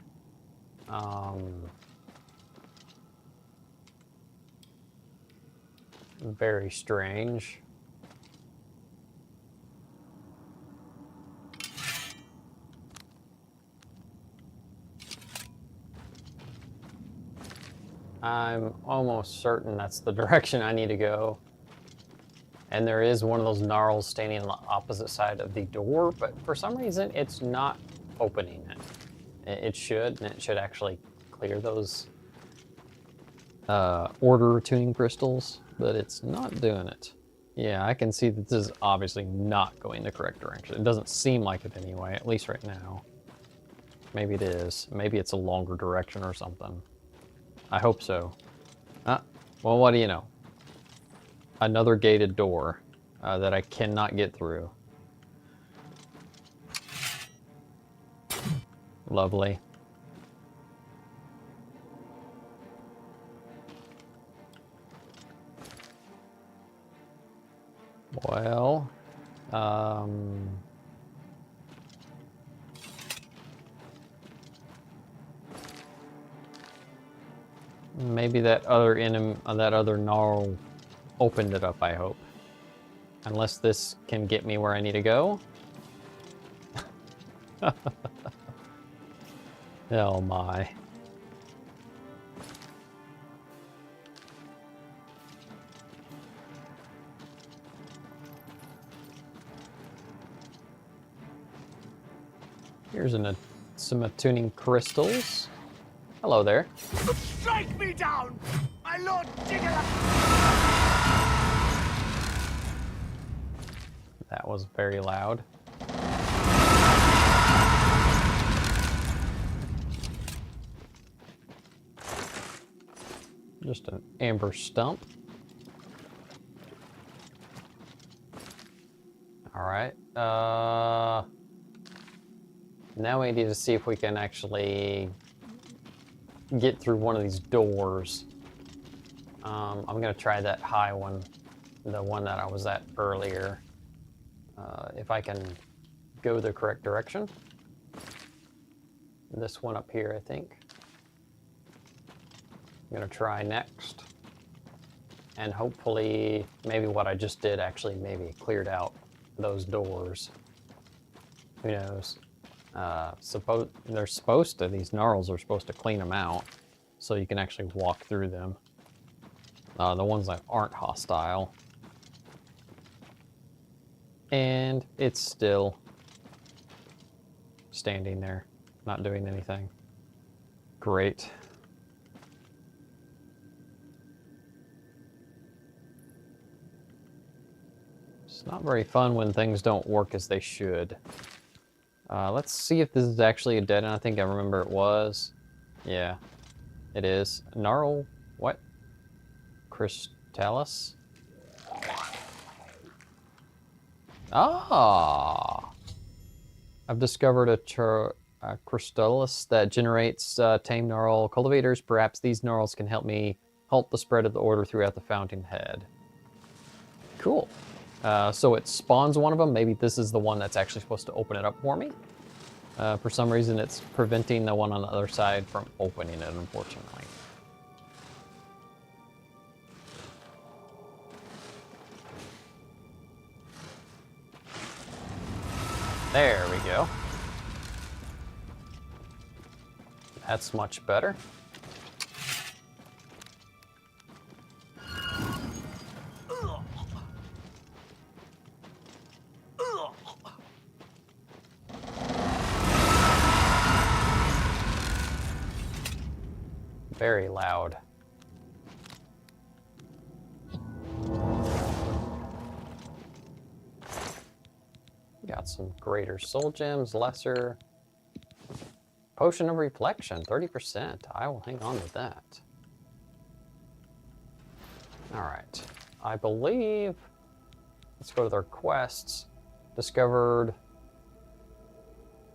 Very strange. I'm almost certain that's the direction I need to go. And there is one of those gnarls standing on the opposite side of the door, but for some reason it's not opening it. It should, and it should actually clear those order tuning crystals, but it's not doing it. Yeah, I can see that this is obviously not going the correct direction. It doesn't seem like it anyway, at least right now. Maybe it is. Maybe it's a longer direction or something. I hope so. Well, what do you know? Another gated door that I cannot get through. Lovely. Well, maybe that other gnarl opened it up, I hope. Unless this can get me where I need to go. Oh my. Here's some attuning crystals. Hello there. Strike me down, my Lord Digger! That was very loud. Just an amber stump. All right. Now we need to see if we can actually get through one of these doors. I'm gonna try that high one, the one that I was at earlier. If I can go the correct direction. This one up here, I think. I'm gonna try next. And hopefully, maybe what I just did actually maybe cleared out those doors. Who knows? They're supposed to, these gnarls are supposed to clean them out so you can actually walk through them. The ones that aren't hostile. And it's still standing there, not doing anything. Great. It's not very fun when things don't work as they should. Let's see if this is actually a dead end. I think I remember it was. Yeah, it is. Gnarl, what? Crystallis? Ah! I've discovered a Crystallis that generates tame gnarl cultivators. Perhaps these gnarls can help me halt the spread of the order throughout the fountainhead. Cool. So it spawns one of them. Maybe this is the one that's actually supposed to open it up for me. For some reason, it's preventing the one on the other side from opening it, unfortunately. There we go. That's much better. Very loud. Got some greater soul gems, lesser. Potion of reflection, 30%. I will hang on to that. All right. I believe, let's go to their quests. Discovered.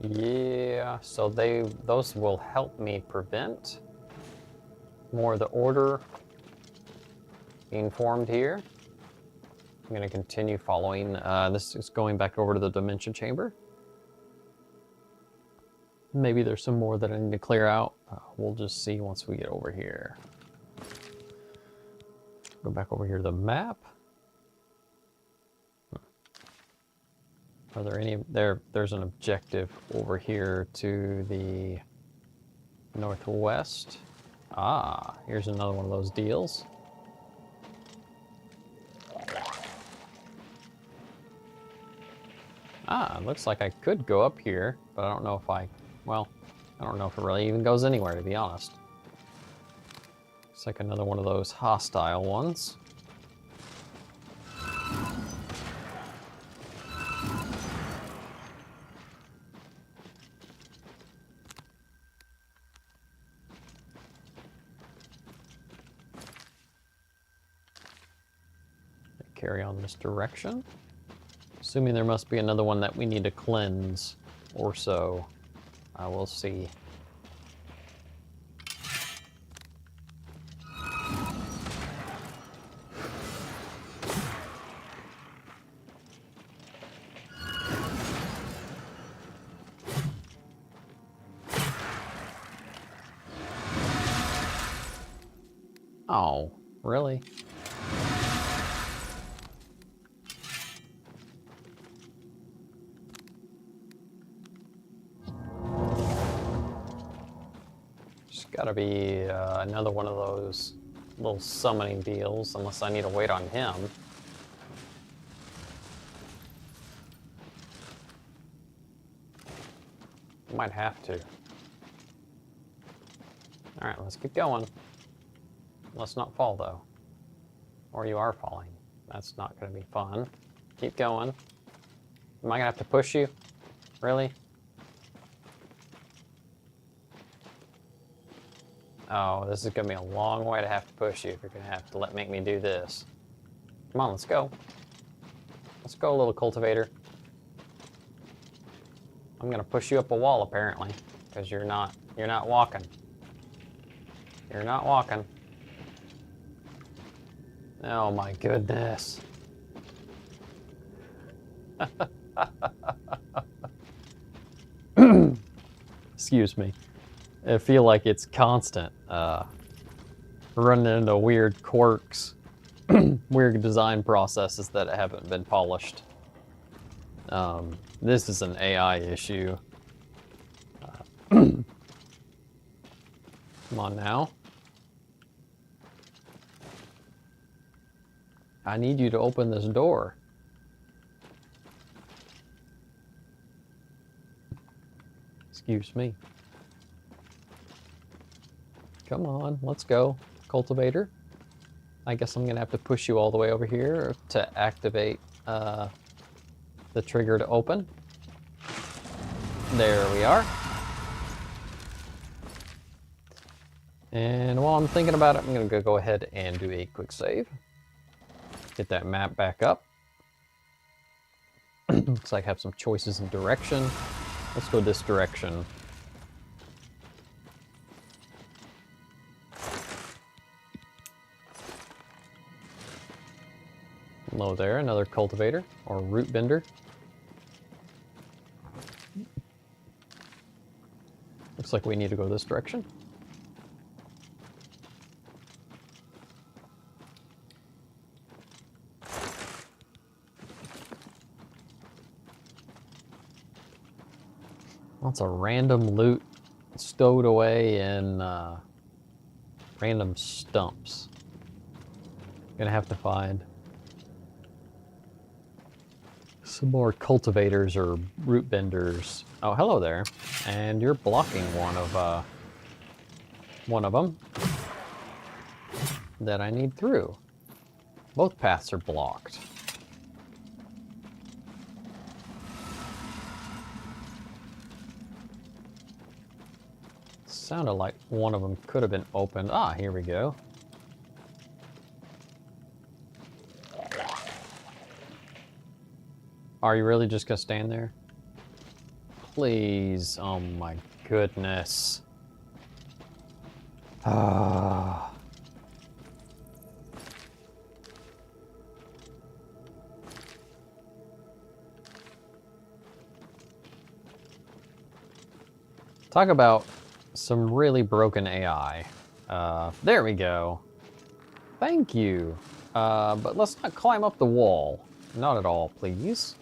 Yeah, so those will help me prevent more of the order being formed here. I'm going to continue following. This is going back over to the Dimension Chamber. Maybe there's some more that I need to clear out. We'll just see once we get over here. Go back over here to the map. Are there any? There's an objective over here to the northwest. Ah, here's another one of those deals. Ah, it looks like I could go up here, but I don't know if well, I don't know if it really even goes anywhere, to be honest. Looks like another one of those hostile ones. Carry on this direction. Assuming there must be another one that we need to cleanse or so. I will see. Oh, really? Gotta be another one of those little summoning deals, unless I need to wait on him. Might have to. Alright, let's keep going. Let's not fall, though. Or you are falling. That's not gonna be fun. Keep going. Am I gonna have to push you? Really? Oh, this is gonna be a long way to have to push you if you're gonna have to make me do this. Come on, let's go. Let's go, little cultivator. I'm gonna push you up a wall apparently, because you're not walking. You're not walking. Oh my goodness. Excuse me. I feel like it's constant, running into weird quirks, weird design processes that haven't been polished. This is an AI issue. Come on now. I need you to open this door. Excuse me. Come on, let's go, cultivator. I guess I'm gonna have to push you all the way over here to activate the trigger to open. There we are. And while I'm thinking about it, I'm gonna go ahead and do a quick save. Get that map back up. Looks like I have some choices in direction. Let's go this direction. Hello there, another cultivator or root bender. Looks like we need to go this direction. Lots of random loot stowed away in random stumps. Gonna have to find some more cultivators or root benders. Oh, hello there. And you're blocking one of them that I need through. Both paths are blocked. Sounded like one of them could have been opened. Ah, here we go. Are you really just gonna stand there? Please, oh my goodness. Ah. Talk about some really broken AI. There we go. Thank you. But let's not climb up the wall. Not at all, please.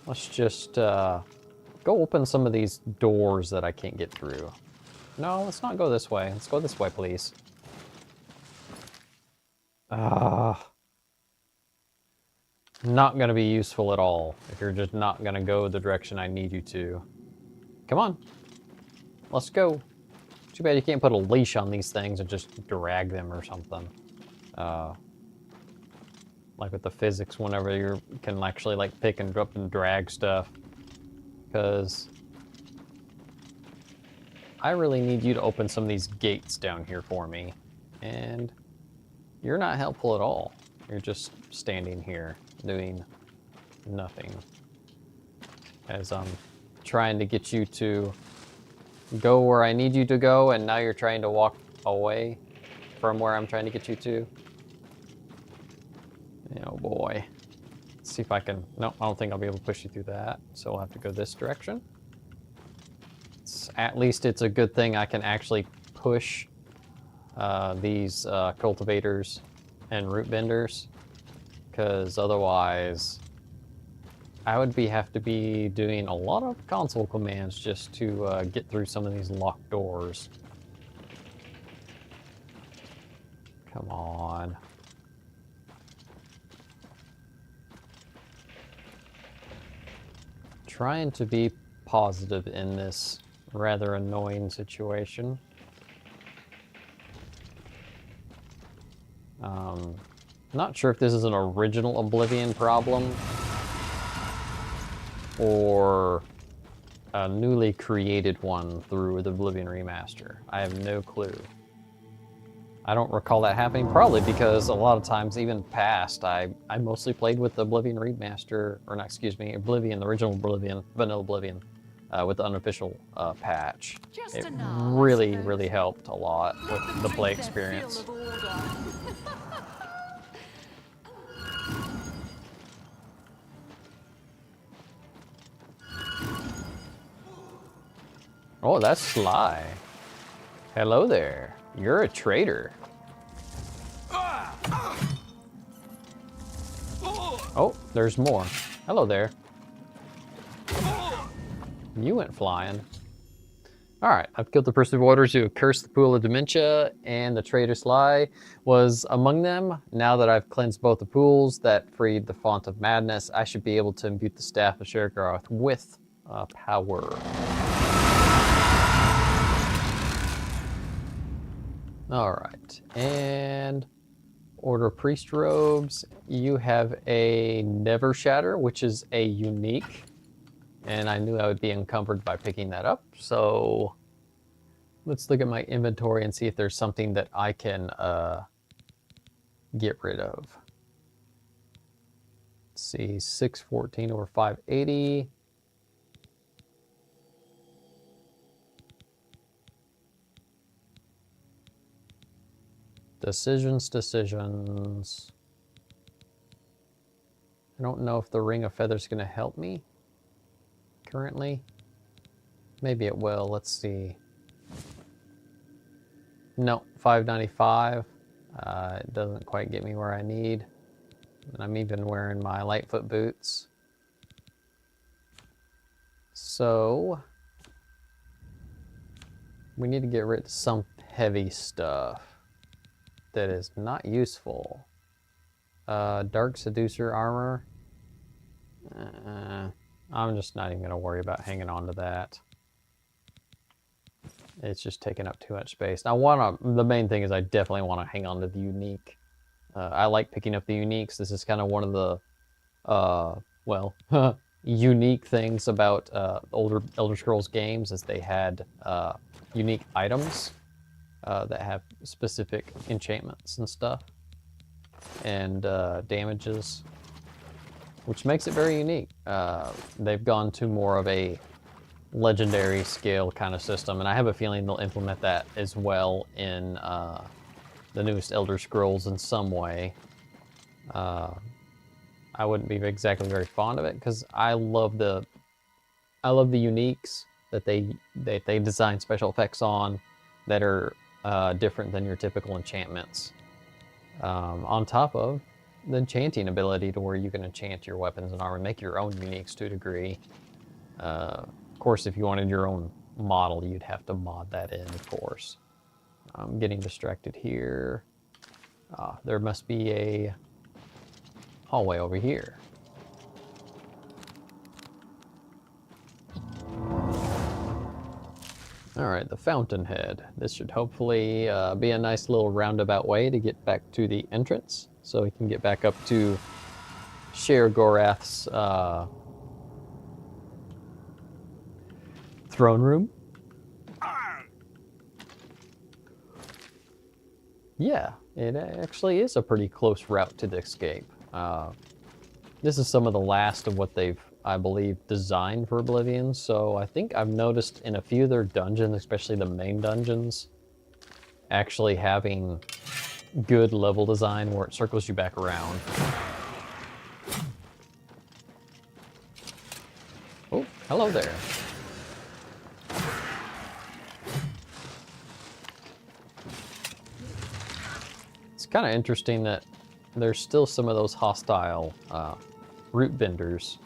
Let's just go open some of these doors that I can't get through. No, let's not go this way. Let's go this way, please. Not gonna be useful at all if you're just not gonna go the direction I need you to. Come on. Let's go Too bad you can't put a leash on these things and just drag them or something. Like with the physics, whenever you can actually like pick and up and drag stuff. Because I really need you to open some of these gates down here for me. And you're not helpful at all. You're just standing here doing nothing. As I'm trying to get you to go where I need you to go, and now you're trying to walk away from where I'm trying to get you to. Oh boy. Let's see if I can... No, I don't think I'll be able to push you through that. So we'll have to go this direction. At least it's a good thing I can actually push these cultivators and root benders. Because otherwise, I would have to be doing a lot of console commands just to get through some of these locked doors. Come on. Trying to be positive in this rather annoying situation. Not sure if this is an original Oblivion problem or a newly created one through the Oblivion Remaster. I have no clue. I don't recall that happening, probably because a lot of times, even past, I mostly played with the Oblivion Remaster, or not, excuse me, Oblivion, the original Oblivion, Vanilla Oblivion, with the unofficial patch. It really helped a lot with the play experience. Oh, that's Sly. Hello there. You're a traitor. Oh, there's more. Hello there. You went flying. Alright, I've killed the person of orders who cursed the pool of dementia, and the traitor Sly was among them. Now that I've cleansed both the pools that freed the font of madness, I should be able to imbue the staff of Sheogorath with power. Alright, and Order of Priest Robes. You have a Never Shatter, which is a unique, and I knew I would be encumbered by picking that up, so let's look at my inventory and see if there's something that I can get rid of. Let's see, 614 over 580. Decisions. I don't know if the Ring of Feathers is going to help me currently. Maybe it will. Let's see. No, 595. It doesn't quite get me where I need. And I'm even wearing my Lightfoot boots. So we need to get rid of some heavy stuff that is not useful. Dark Seducer armor. I'm just not even going to worry about hanging on to that. It's just taking up too much space. The main thing is I definitely want to hang on to the unique. I like picking up the uniques. This is kind of one of the, unique things about older Elder Scrolls games is they had unique items that have specific enchantments and stuff and damages, which makes it very unique. They've gone to more of a legendary scale kind of system, and I have a feeling they'll implement that as well in the newest Elder Scrolls in some way. I wouldn't be exactly very fond of it because I love the uniques that they design special effects on that are different than your typical enchantments. On top of the enchanting ability to where you can enchant your weapons and armor, make your own uniques to a degree. Of course, if you wanted your own model, you'd have to mod that in, of course. I'm getting distracted here. There must be a hallway over here. Alright, the Fountainhead. This should hopefully be a nice little roundabout way to get back to the entrance, so we can get back up to Sher-Gorath's throne room. Yeah, it actually is a pretty close route to the escape. This is some of the last of what they've, I believe, designed for Oblivion, so I think I've noticed in a few of their dungeons, especially the main dungeons, actually having good level design where it circles you back around. Oh, hello there. It's kind of interesting that there's still some of those hostile root benders.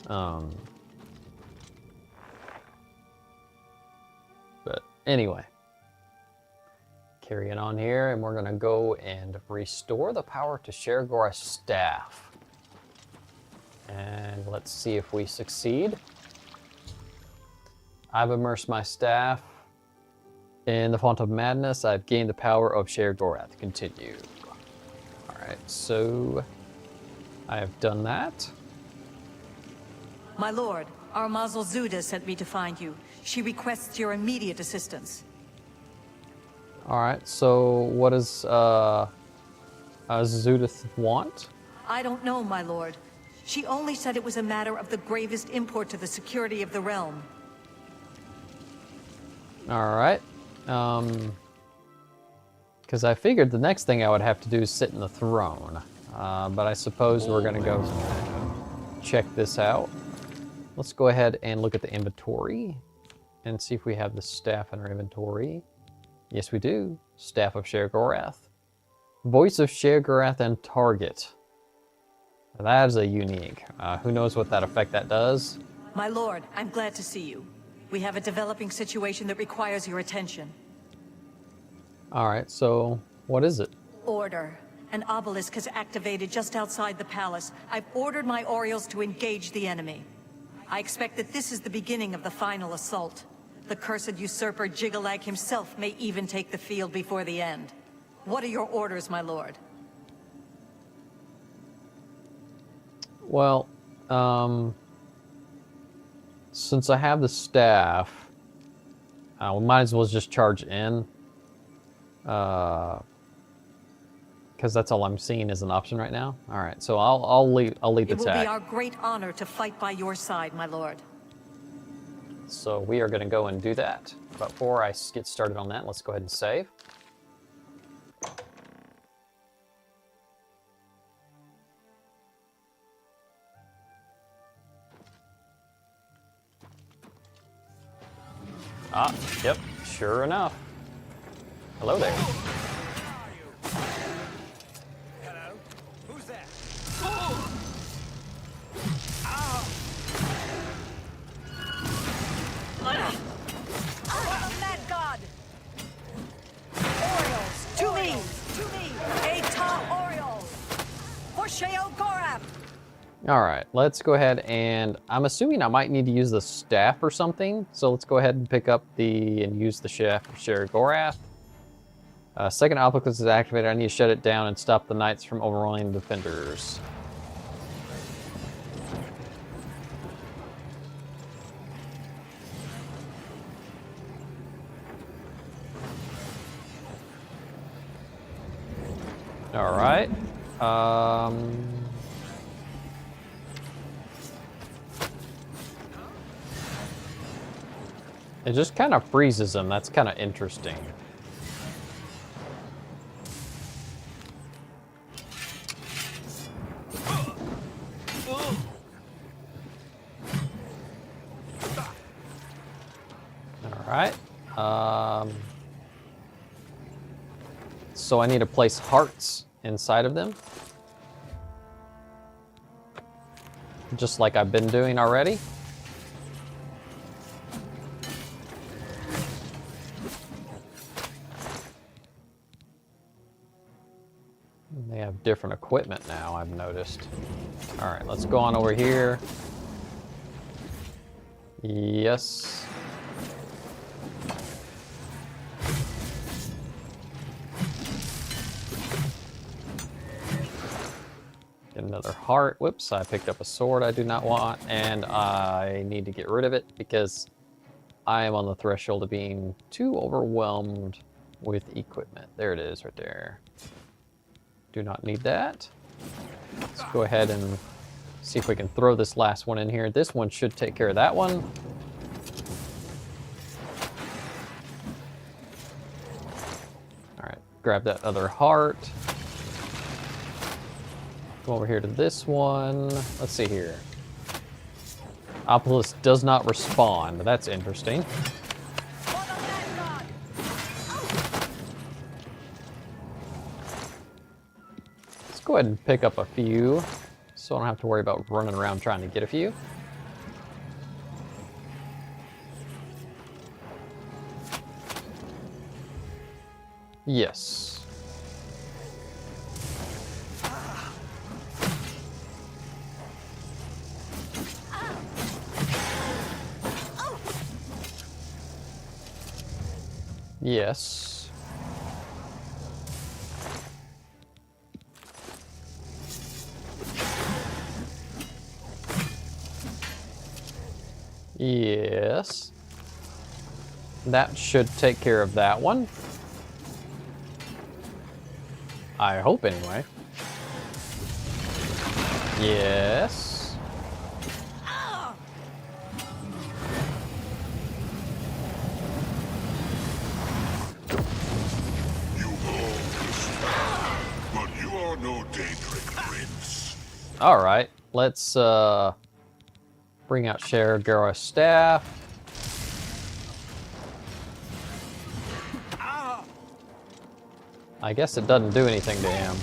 But anyway, carrying on here, and we're gonna go and restore the power to Sher-Gorath's staff. And let's see if we succeed. I've immersed my staff in the font of madness. I've gained the power of Sher-Gorath. Continue. Alright, so I have done that. My lord, our Mazel Zuda sent me to find you. She requests your immediate assistance. Alright, so what does Zudith want? I don't know, my lord. She only said it was a matter of the gravest import to the security of the realm. Alright. Because I figured the next thing I would have to do is sit in the throne. But I suppose we're going to go check this out. Let's go ahead and look at the inventory and see if we have the staff in our inventory. Yes, we do. Staff of Sher-Gorath. Voice of Sher-Gorath and target. That is a unique. Who knows what that effect that does? My lord, I'm glad to see you. We have a developing situation that requires your attention. Alright, so what is it? Order. An obelisk has activated just outside the palace. I've ordered my Orioles to engage the enemy. I expect that this is the beginning of the final assault. The cursed usurper Jigalag himself may even take the field before the end. What are your orders, my lord? Well, since I have the staff, we might as well just charge in. Because that's all I'm seeing as an option right now. All right, so I'll lead the attack. It will be our great honor to fight by your side, my lord. So we are going to go and do that. But before I get started on that, let's go ahead and save. Ah, yep, sure enough. Hello there. Hello? Who's there? Oh, mad god! Orioles, to me! To me! Eta Orioles! For Sher-Gorath! All right, let's go ahead and I'm assuming I might need to use the staff or something. So let's go ahead and pick up and use the staff of Sher-Gorath. Second obelisk is activated. I need to shut it down and stop the knights from overrunning the defenders. All right. It just kind of freezes them. That's kind of interesting. All right. So I need to place hearts inside of them. Just like I've been doing already. They have different equipment now, I've noticed. All right, let's go on over here. Yes. Get another heart. Whoops, I picked up a sword I do not want, and I need to get rid of it because I am on the threshold of being too overwhelmed with equipment. There it is right there. Do not need that. Let's go ahead and see if we can throw this last one in here. This one should take care of that one. All right, grab that other heart. Go over here to this one. Let's see here. Obelisk does not respond. That's interesting. Let's go ahead and pick up a few so I don't have to worry about running around trying to get a few. Yes. Yes. Yes. That should take care of that one. I hope anyway. Yes. All right, let's bring out Sheragara's staff. I guess it doesn't do anything to him.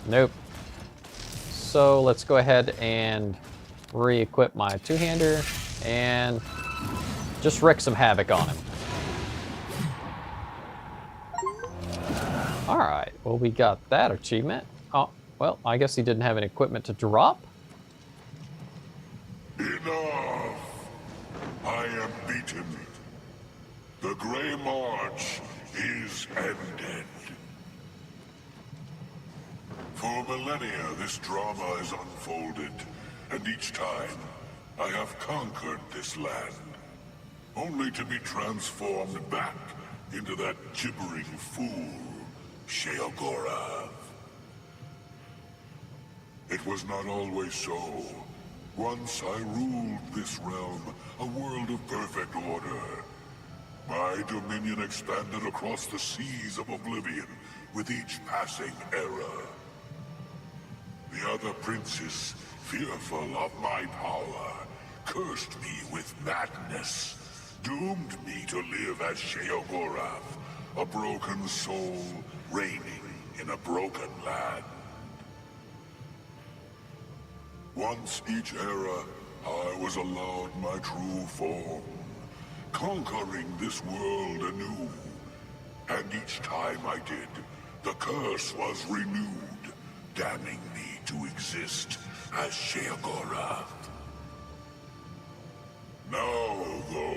Nope. So let's go ahead and re-equip my two-hander and just wreak some havoc on him. All right, well, we got that achievement. Oh, well, I guess he didn't have any equipment to drop. Enough! I am beaten. The Grey March is ended. For millennia, this drama has unfolded, and each time, I have conquered this land, only to be transformed back into that gibbering fool, Sheogorath. It was not always so. Once I ruled this realm, a world of perfect order. My dominion expanded across the seas of Oblivion with each passing era. The other princes, fearful of my power, cursed me with madness, doomed me to live as Sheogorath, a broken soul reigning in a broken land. Once each era, I was allowed my true form, conquering this world anew. And each time I did, the curse was renewed, damning me to exist as Sheogorath. Now, though,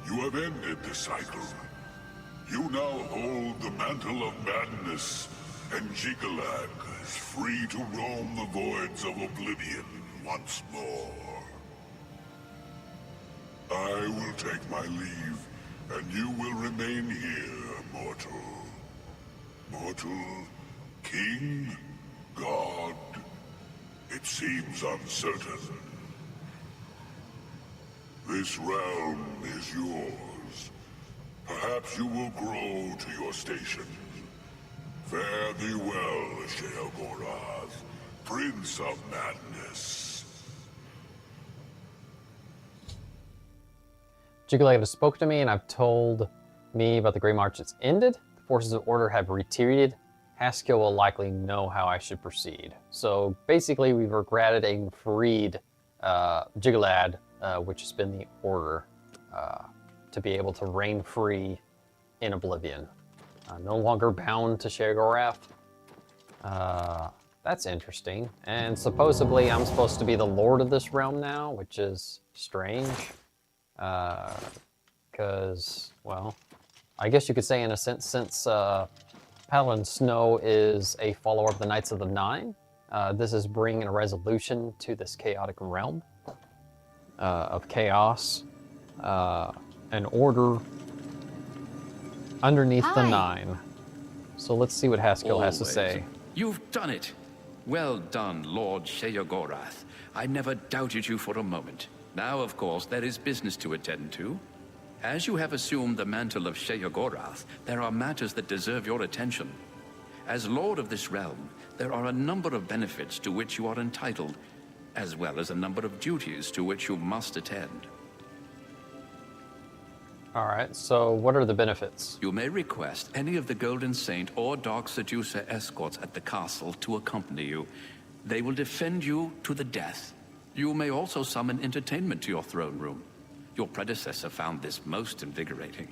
you have ended the cycle. You now hold the mantle of madness, and Jigalag is free to roam the voids of Oblivion once more. I will take my leave, and you will remain here, mortal. Mortal, king, god, it seems uncertain. This realm is yours. Perhaps you will grow to your station. Fare thee well, Sheogorath, Prince of Madness. Jigalag has spoken to me and I've told me about the Grey March has ended. The forces of order have retreated. Haskell will likely know how I should proceed. So basically we've regretted and freed Jigalad, which has been the order, to be able to reign free in Oblivion. No longer bound to Sheogorath. That's interesting. And supposedly I'm supposed to be the lord of this realm now, which is strange. Because, well, I guess you could say in a sense, since Paladin Snow is a follower of the Knights of the Nine, This is bringing a resolution to this chaotic realm of chaos and order underneath the Nine. So let's see what Haskell has to say. You've done it. Well done, Lord Sheogorath. I never doubted you for a moment. Now, of course, there is business to attend to. As you have assumed the mantle of Sheogorath, there are matters that deserve your attention. As Lord of this realm, there are a number of benefits to which you are entitled, as well as a number of duties to which you must attend. All right, so what are the benefits? You may request any of the Golden Saint or Dark Seducer escorts at the castle to accompany you. They will defend you to the death. You may also summon entertainment to your throne room. Your predecessor found this most invigorating.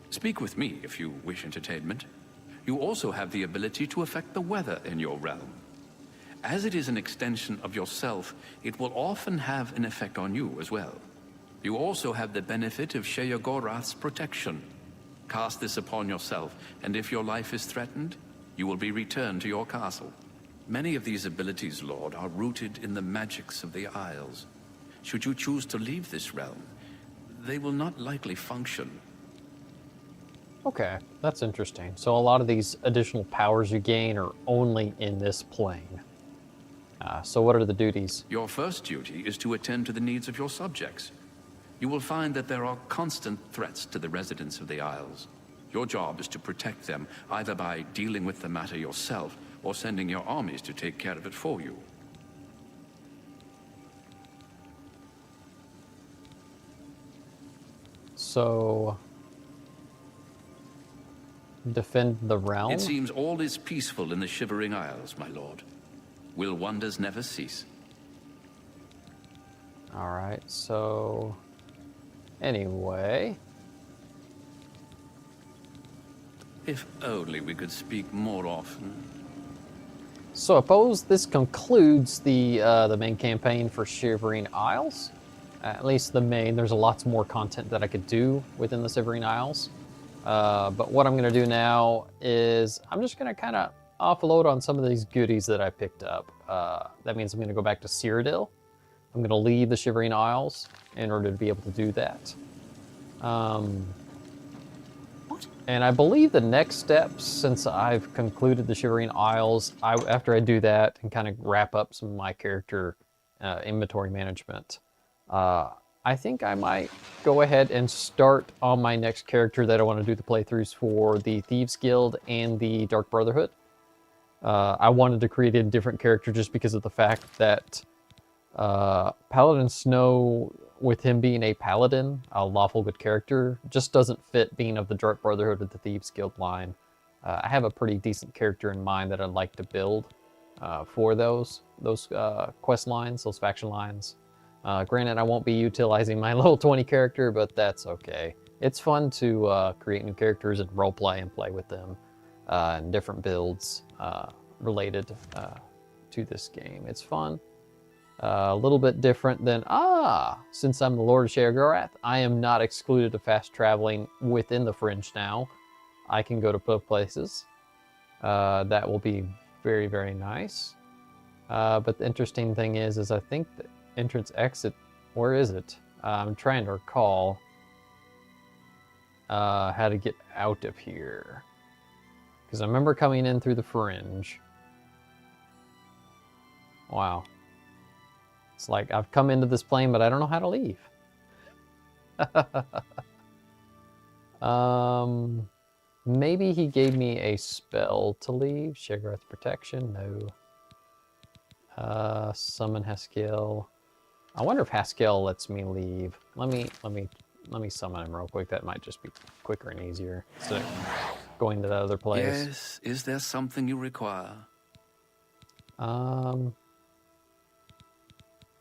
Speak with me if you wish entertainment. You also have the ability to affect the weather in your realm. As it is an extension of yourself, it will often have an effect on you as well. You also have the benefit of Sheogorath's protection. Cast this upon yourself, and if your life is threatened, you will be returned to your castle. Many of these abilities, Lord, are rooted in the magics of the Isles. Should you choose to leave this realm, they will not likely function. Okay, that's interesting. So a lot of these additional powers you gain are only in this plane. So what are the duties? Your first duty is to attend to the needs of your subjects. You will find that there are constant threats to the residents of the Isles. Your job is to protect them, either by dealing with the matter yourself, or sending your armies to take care of it for you. So, defend the realm? It seems all is peaceful in the Shivering Isles, my lord. Will wonders never cease? All right, so anyway. If only we could speak more often. So I suppose this concludes the main campaign for Shivering Isles. At least the main. There's lots more content that I could do within the Shivering Isles. But what I'm going to do now is I'm just going to kind of offload on some of these goodies that I picked up. That means I'm going to go back to Cyrodiil. I'm going to leave the Shivering Isles in order to be able to do that. And I believe the next steps, since I've concluded the Shivering Isles, after I do that and kind of wrap up some of my character inventory management, I think I might go ahead and start on my next character that I want to do the playthroughs for the Thieves Guild and the Dark Brotherhood. I wanted to create a different character just because of the fact that Paladin Snow, with him being a paladin, a lawful good character, just doesn't fit being of the Dark Brotherhood or the Thieves Guild line. I have a pretty decent character in mind that I'd like to build for those quest lines, those faction lines. Granted, I won't be utilizing my level 20 character, but that's okay. It's fun to create new characters and roleplay and play with them and different builds related to this game. It's fun. A little bit different than, since I'm the Lord of Sheogorath, I am not excluded to fast traveling within the Fringe now. I can go to both places. That will be very, very nice. But the interesting thing is I think the entrance exit, where is it? I'm trying to recall how to get out of here. Because I remember coming in through the Fringe. Wow. It's like I've come into this plane, but I don't know how to leave. Maybe he gave me a spell to leave. Sheogorath's protection, no. Summon Haskell. I wonder if Haskell lets me leave. Let me summon him real quick. That might just be quicker and easier instead of going to that other place. Yes, is there something you require?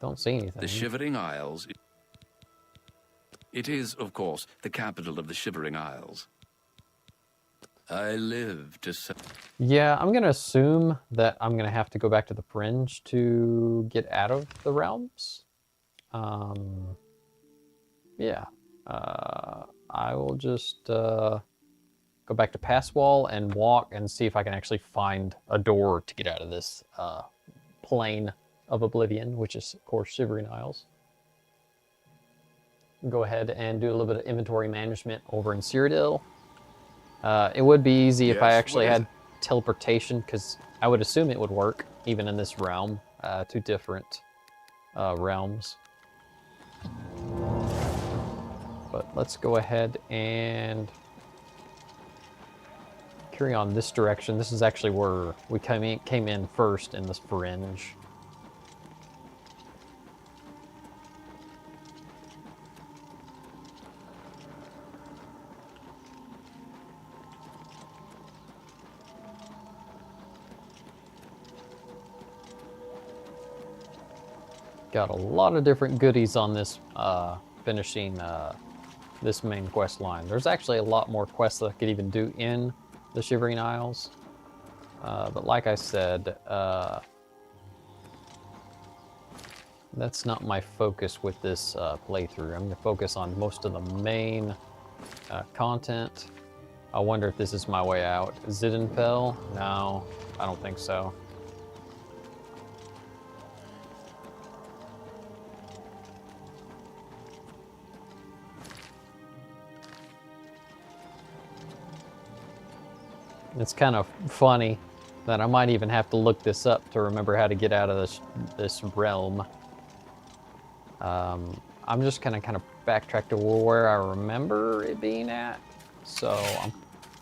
Don't see anything. The Shivering Isles. It is, of course, the capital of the Shivering Isles. I live to say... Yeah, I'm going to assume that I'm going to have to go back to the Fringe to get out of the realms. Yeah. I will just go back to Passwall and walk and see if I can actually find a door to get out of this plane of Oblivion, which is, of course, Shivering Isles. Go ahead and do a little bit of inventory management over in Cyrodiil. It would be easy if I Yes, actually what is had teleportation, because I would assume it would work, even in this realm, two different realms. But let's go ahead and carry on this direction. This is actually where we came in first in this fringe. Got a lot of different goodies on this finishing this main quest line. There's actually a lot more quests that I could even do in the Shivering Isles. But like I said, that's not my focus with this playthrough. I'm going to focus on most of the main content. I wonder if this is my way out. Zidenfell? No, I don't think so. It's kind of funny that I might even have to look this up to remember how to get out of this realm. I'm just gonna kind of backtrack to where I remember it being at. So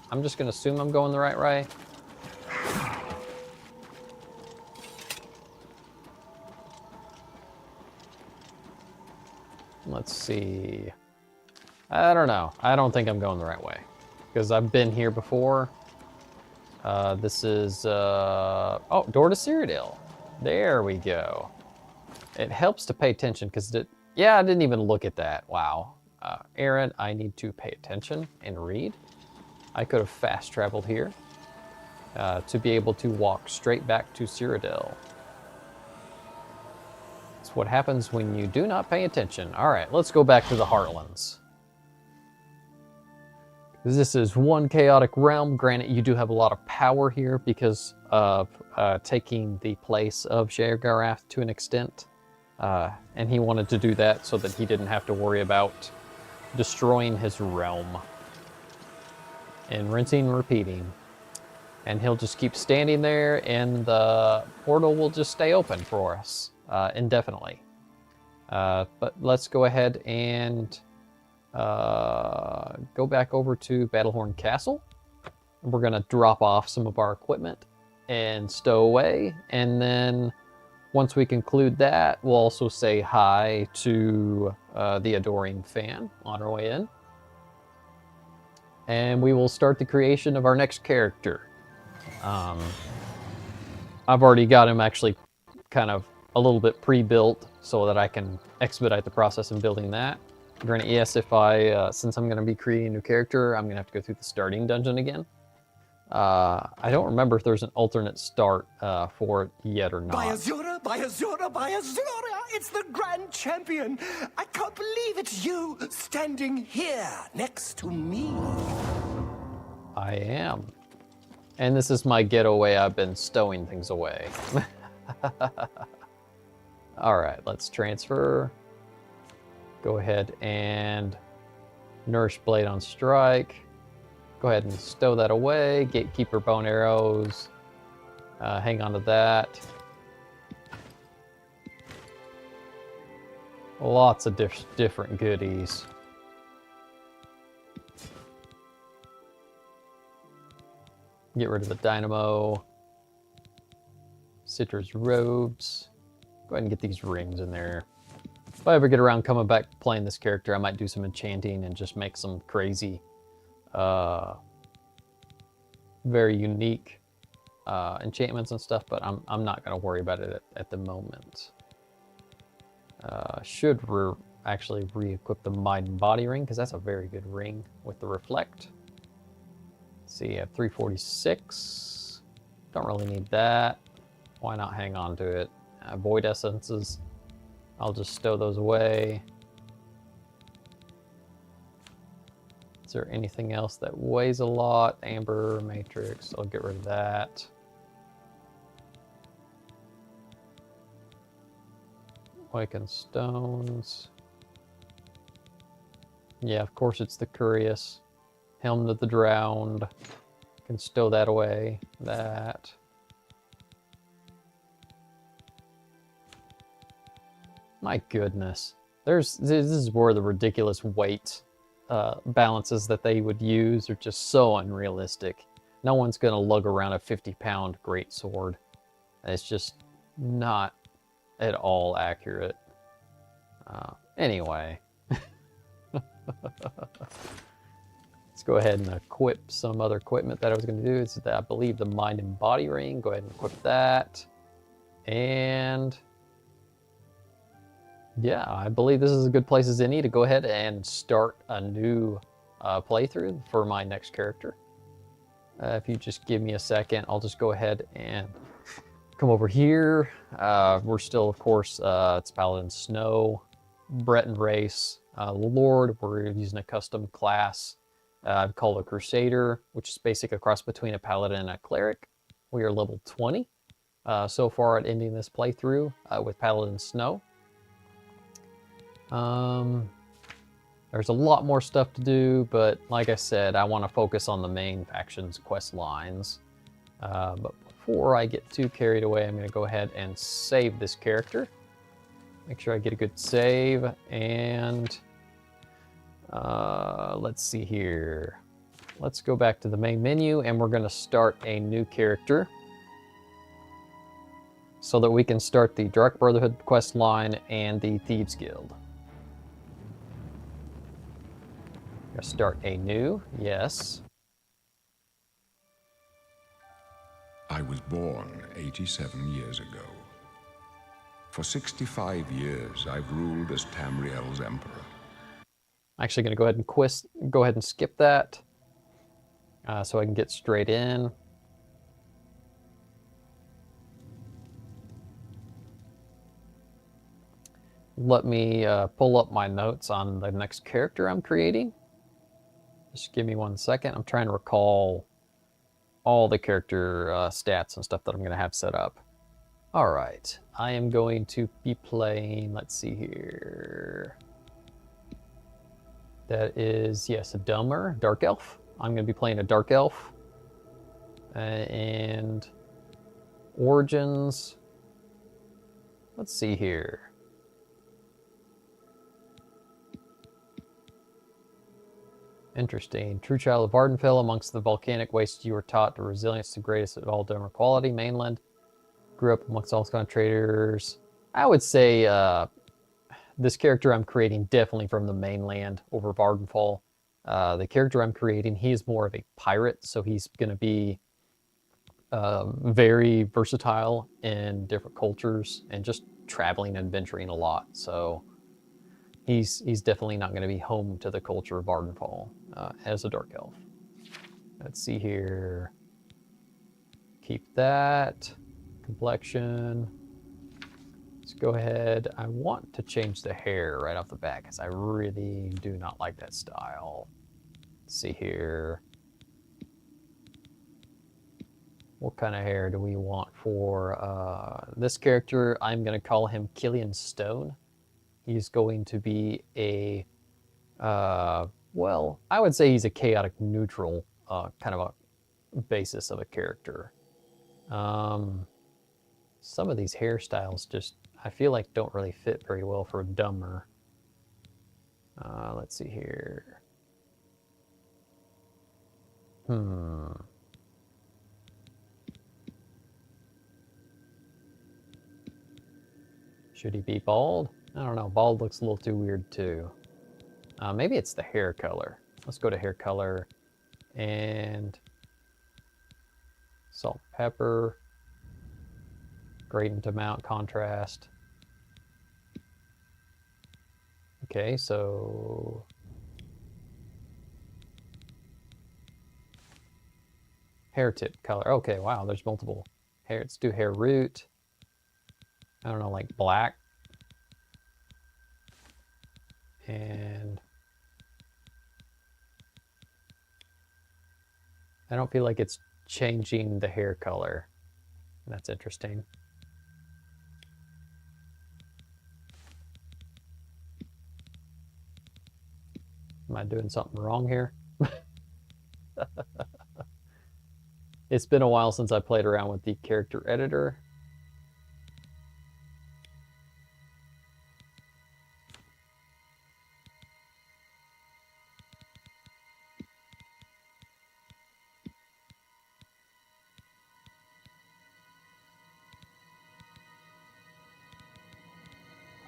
I'm just gonna assume I'm going the right way. Let's see. I don't know. I don't think I'm going the right way, because I've been here before. This is, oh, door to Cyrodiil. There we go. It helps to pay attention, because yeah, I didn't even look at that. Wow. Aaron, I need to pay attention and read. I could have fast traveled here to be able to walk straight back to Cyrodiil. It's what happens when you do not pay attention. All right, let's go back to the Heartlands. This is one chaotic realm. Granted, you do have a lot of power here because of taking the place of Sheogorath to an extent. And he wanted to do that so that he didn't have to worry about destroying his realm. And rinsing and repeating. And he'll just keep standing there, and the portal will just stay open for us indefinitely. But let's go ahead and go back over to Battlehorn Castle. We're gonna drop off some of our equipment and stow away, and then once we conclude that, we'll also say hi to the Adoring Fan on our way in, and we will start the creation of our next character. I've already got him actually kind of a little bit pre-built so that I can expedite the process in building that. Granted, yes, if since I'm going to be creating a new character, I'm going to have to go through the starting dungeon again. I don't remember if there's an alternate start for it yet or not. By Azura, by Azura, by Azura! It's the Grand Champion! I can't believe it's you standing here next to me. I am. And this is my getaway. I've been stowing things away. All right, let's transfer. Go ahead and Nourish Blade on Strike. Go ahead and stow that away. Gatekeeper Bone Arrows. Hang on to that. Lots of different goodies. Get rid of the Dynamo. Citrus Robes. Go ahead and get these rings in there. If I ever get around coming back playing this character, I might do some enchanting and just make some crazy, very unique enchantments and stuff, but I'm not going to worry about it at the moment. Should actually re-equip the Mind and Body Ring, because that's a very good ring with the Reflect. Let's see, I have 346. Don't really need that. Why not hang on to it? Void Essences. I'll just stow those away. Is there anything else that weighs a lot? Amber, Matrix, I'll get rid of that. Awakened stones. Yeah, of course it's the Curious. Helm of the Drowned. Can stow that away. That. My goodness. This is where the ridiculous weight balances that they would use are just so unrealistic. No one's going to lug around a 50-pound greatsword. It's just not at all accurate. Anyway. Let's go ahead and equip some other equipment that I was going to do. It's, I believe, the Mind and Body Ring. Go ahead and equip that. And yeah, I believe this is as good place as any to go ahead and start a new playthrough for my next character. If you just give me a second, I'll just go ahead and come over here. We're still, of course, it's Paladin Snow, Breton race, Lord. We're using a custom class called a Crusader, which is basically a cross between a Paladin and a Cleric. We are level 20 so far at ending this playthrough with Paladin Snow. There's a lot more stuff to do, but like I said, I want to focus on the main faction's quest lines. But before I get too carried away, I'm going to go ahead and save this character. Make sure I get a good save, and let's see here. Let's go back to the main menu, and we're going to start a new character so that we can start the Dark Brotherhood quest line and the Thieves Guild. Start a new, yes. I was born 87 years ago. For 65 years, I've ruled as Tamriel's emperor. I'm actually going to go ahead and skip that so I can get straight in. Let me pull up my notes on the next character I'm creating. Just give me 1 second. I'm trying to recall all the character stats and stuff that I'm going to have set up. All right. I am going to be playing, let's see here. That is, yes, a Dumber, Dark Elf. I'm going to be playing a Dark Elf. And Origins. Let's see here. Interesting. True child of Vardenfell, amongst the volcanic wastes you were taught to resilience, the greatest of all Dumber quality. Mainland. Grew up amongst all kind of traders. I would say this character I'm creating definitely from the mainland over Vardenfall. The character I'm creating, he's more of a pirate, so he's going to be very versatile in different cultures and just traveling and adventuring a lot. So he's definitely not going to be home to the culture of Vardenfall as a Dark Elf. Let's see here. Keep that. Complexion. Let's go ahead. I want to change the hair right off the bat because I really do not like that style. Let's see here. What kind of hair do we want for this character? I'm going to call him Killian Stone. He's going to be a, well, I would say he's a chaotic neutral kind of a basis of a character. Some of these hairstyles just, I feel like don't really fit very well for a Dumber. Let's see here. Should he be bald? I don't know. Bald looks a little too weird too. Maybe it's the hair color. Let's go to hair color and salt, pepper, gradient amount, contrast. Okay, so hair tip color. Okay, wow, there's multiple hair. Let's do hair root. I don't know, like black. And I don't feel like it's changing the hair color. That's interesting. Am I doing something wrong here? It's been a while since I played around with the character editor.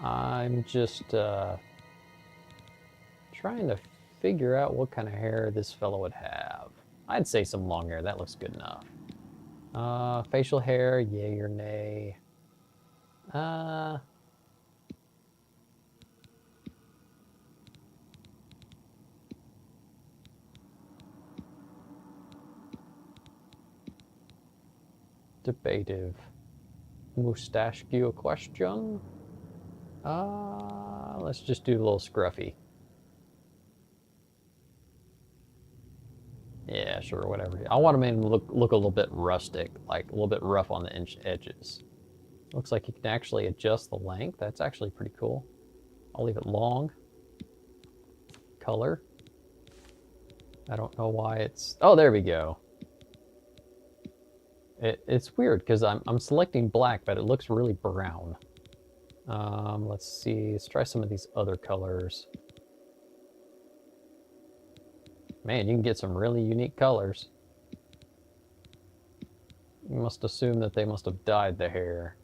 I'm just trying to figure out what kind of hair this fellow would have. I'd say some long hair. That looks good enough. Facial hair, yay or nay. Debative. Mustache a question. Let's just do a little scruffy. Yeah, sure, whatever. I want to make him look a little bit rustic, like a little bit rough on the edges. Looks like you can actually adjust the length. That's actually pretty cool. I'll leave it long. Color. I don't know why it's... Oh, there we go. It's weird because I'm selecting black, but it looks really brown. Let's see. Let's try some of these other colors. Man, you can get some really unique colors. You must assume that they must have dyed the hair.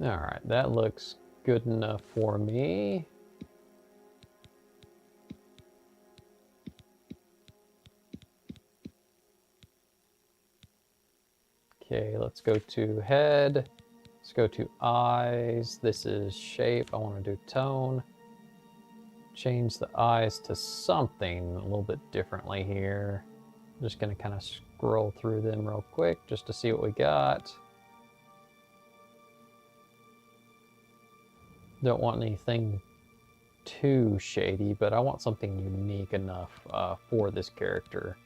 Alright, that looks good enough for me. Okay, let's go to head. Let's go to eyes. This is shape. I want to do tone. Change the eyes to something a little bit differently here. I'm just going to kind of scroll through them real quick just to see what we got. Don't want anything too shady, but I want something unique enough for this character.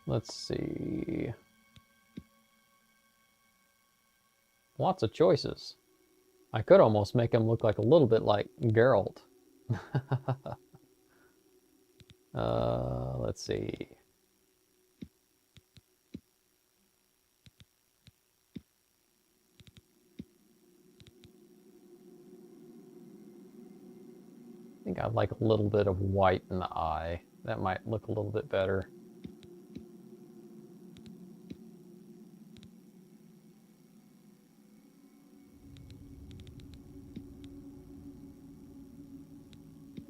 Let's see. Lots of choices. I could almost make him look like a little bit like Geralt. Let's see. I think I'd like a little bit of white in the eye. That might look a little bit better.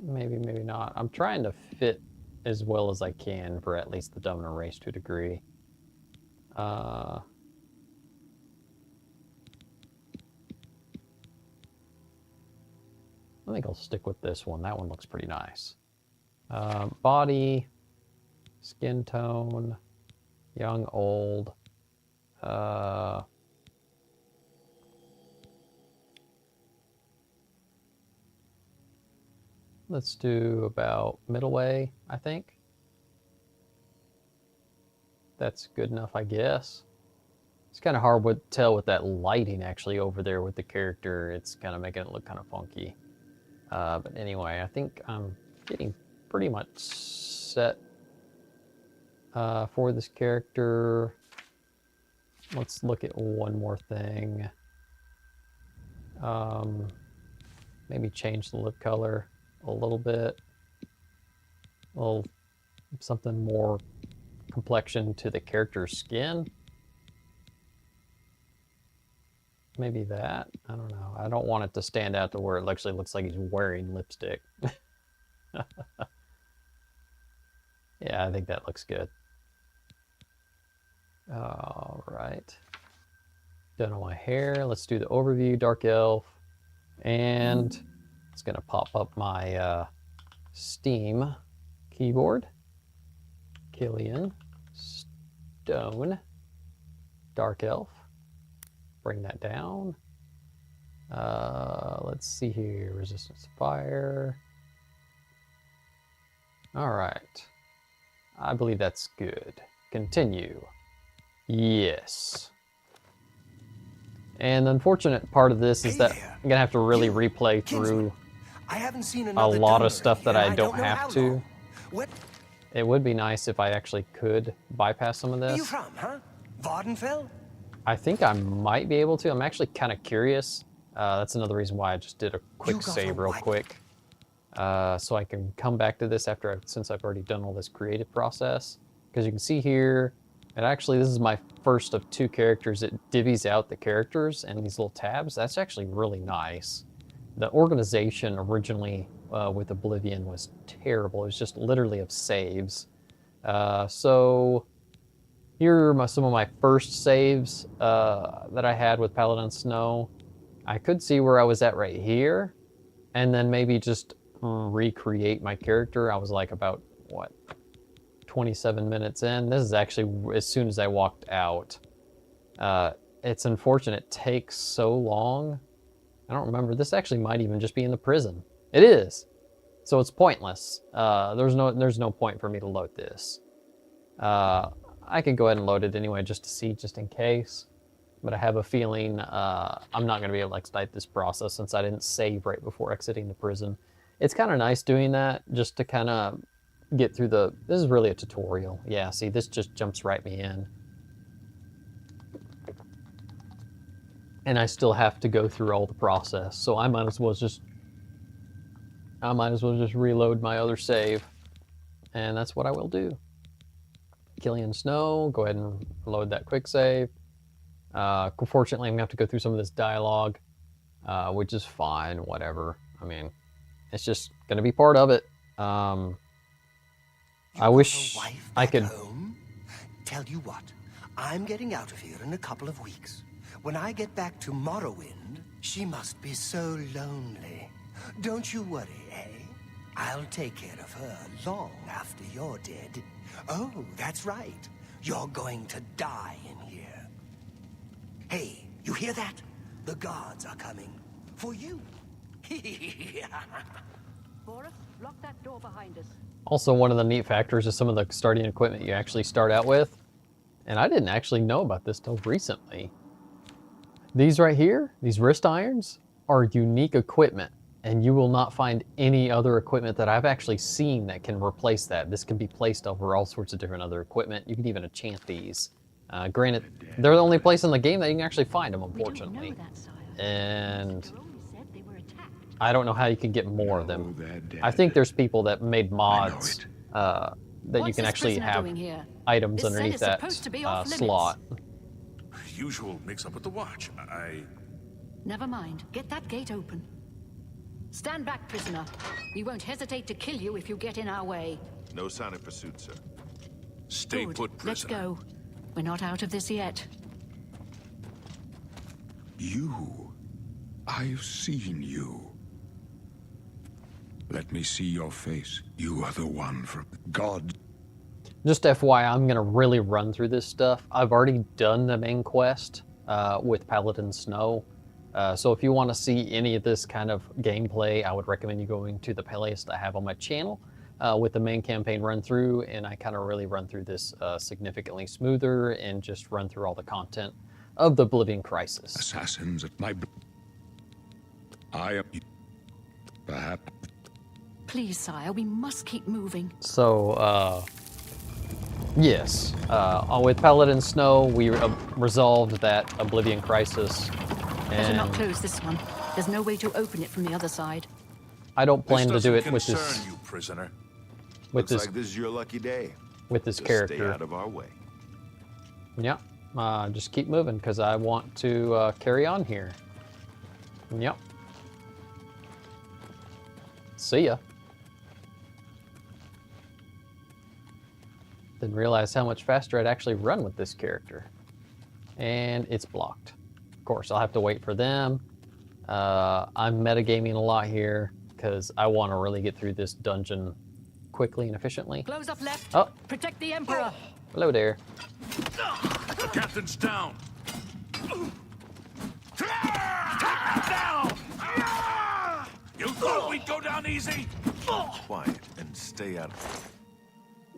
Maybe, maybe not. I'm trying to fit as well as I can for at least the Dominant race to a degree. I think I'll stick with this one. That one looks pretty nice. Body, skin tone, young, old. Let's do about middle way, I think. That's good enough, I guess. It's kind of hard to tell with that lighting actually over there with the character. It's kind of making it look kind of funky. But anyway, I think I'm getting pretty much set for this character. Let's look at one more thing. Maybe change the lip color a little bit. A little something more complexion to the character's skin. Maybe that. I don't know. I don't want it to stand out to where it actually looks like he's wearing lipstick. Yeah, I think that looks good. All right. Done on my hair. Let's do the overview, Dark Elf. And it's going to pop up my Steam keyboard. Killian Stone. Dark Elf. Bring that down. Let's see here. Resistance to fire. All right. I believe that's good. Continue. Yes. And the unfortunate part of this is that I'm gonna have to really replay through I haven't seen a another lot donor of stuff here, that I and don't know how have to. long. Where It would be nice if I actually could bypass some of are you this. from, huh? Vardenfell? I think I might be able to. I'm actually kind of curious. That's another reason why I just did a quick got save a real wife? quick. So I can come back to this since I've already done all this creative process. Because you can see here, and actually this is my first of 2 characters. It divvies out the characters and these little tabs. That's actually really nice. The organization originally with Oblivion was terrible. It was just literally of saves. So here are some of my first saves that I had with Paladin Snow. I could see where I was at right here, and then maybe just recreate my character. I was like about, what, 27 minutes in. This is actually as soon as I walked out. It's unfortunate it takes so long. I don't remember. This actually might even just be in the prison. It is. So it's pointless. There's no point for me to load this. I could go ahead and load it anyway just to see, just in case. But I have a feeling I'm not going to be able to expedite this process since I didn't save right before exiting the prison. It's kind of nice doing that just to kind of get through the... This is really a tutorial. Yeah, see, this just jumps right me in. And I still have to go through all the process, so I might as well just reload my other save. And that's what I will do. Killian Snow, go ahead and load that quick save. Unfortunately, I'm gonna have to go through some of this dialogue, which is fine, whatever. I mean, it's just gonna be part of it. I wish I could... Home? Tell you what, I'm getting out of here in a couple of weeks. When I get back to Morrowind, she must be so lonely. Don't you worry, eh? I'll take care of her long after you're dead. Oh, that's right. You're going to die in here. Hey, you hear that? The guards are coming. For you. Boris, lock that door behind us. Also, one of the neat factors is some of the starting equipment you actually start out with. And I didn't actually know about this till recently. These right here, these wrist irons, are unique equipment. And you will not find any other equipment that I've actually seen that can replace that. This can be placed over all sorts of different other equipment. You can even enchant these. Granted, they're the only place in the game that you can actually find them, unfortunately. And I don't know how you can get more of them. I think there's people that made mods that you can actually have items underneath that slot. Usual mix-up with the watch. Never mind. Get that gate open. Stand back, prisoner. We won't hesitate to kill you if you get in our way. No sign of pursuit, sir. Stay Good. put, Let's prisoner. go. We're not out of this yet. You. I've seen you. Let me see your face. You are the one from God. Just FYI, I'm going to really run through this stuff. I've already done the main quest with Paladin Snow. So if you want to see any of this kind of gameplay, I would recommend you going to the playlist I have on my channel with the main campaign run through. And I kind of really run through this significantly smoother and just run through all the content of the Oblivion Crisis. Assassins at my... I am... Perhaps... Please, sire, we must keep moving. So, yes. With Paladin Snow, we resolved that Oblivion Crisis. Better not close this one. There's no way to open it from the other side. I don't plan to do This it with doesn't this... concern you, prisoner. With Looks like this is your lucky day. With this Just character. Stay out of our way. Yep. Just keep moving because I want to carry on here. Yep. See ya. Didn't realize how much faster I'd actually run with this character. And it's blocked. Of course, I'll have to wait for them. I'm metagaming a lot here because I want to really get through this dungeon quickly and efficiently. Close up left. Oh. Protect the Emperor. Hello there. The captain's down. You thought we'd go down easy? Quiet and stay out.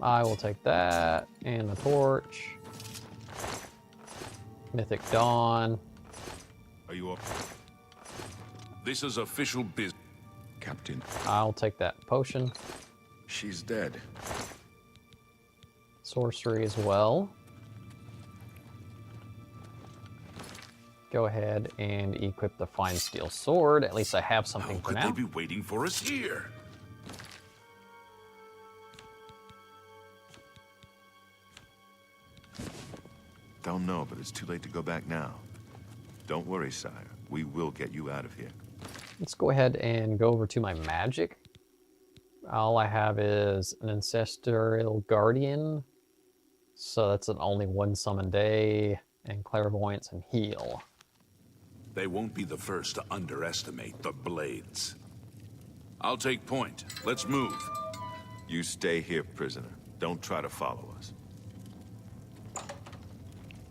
I will take that and the torch. Mythic Dawn. Are you up? This is official business. Captain, I'll take that potion. she's dead. Sorcery as well. Go ahead and equip the Fine Steel Sword. At least I have something for Could now. they be waiting for us here? Don't know, but it's too late to go back now. Don't worry, sire. We will get you out of here. Let's go ahead and go over to my magic. All I have is an Ancestral Guardian. So that's an only one summon day, and Clairvoyance and Heal. They won't be the first to underestimate the blades. I'll take point. Let's move. You stay here, prisoner. Don't try to follow us.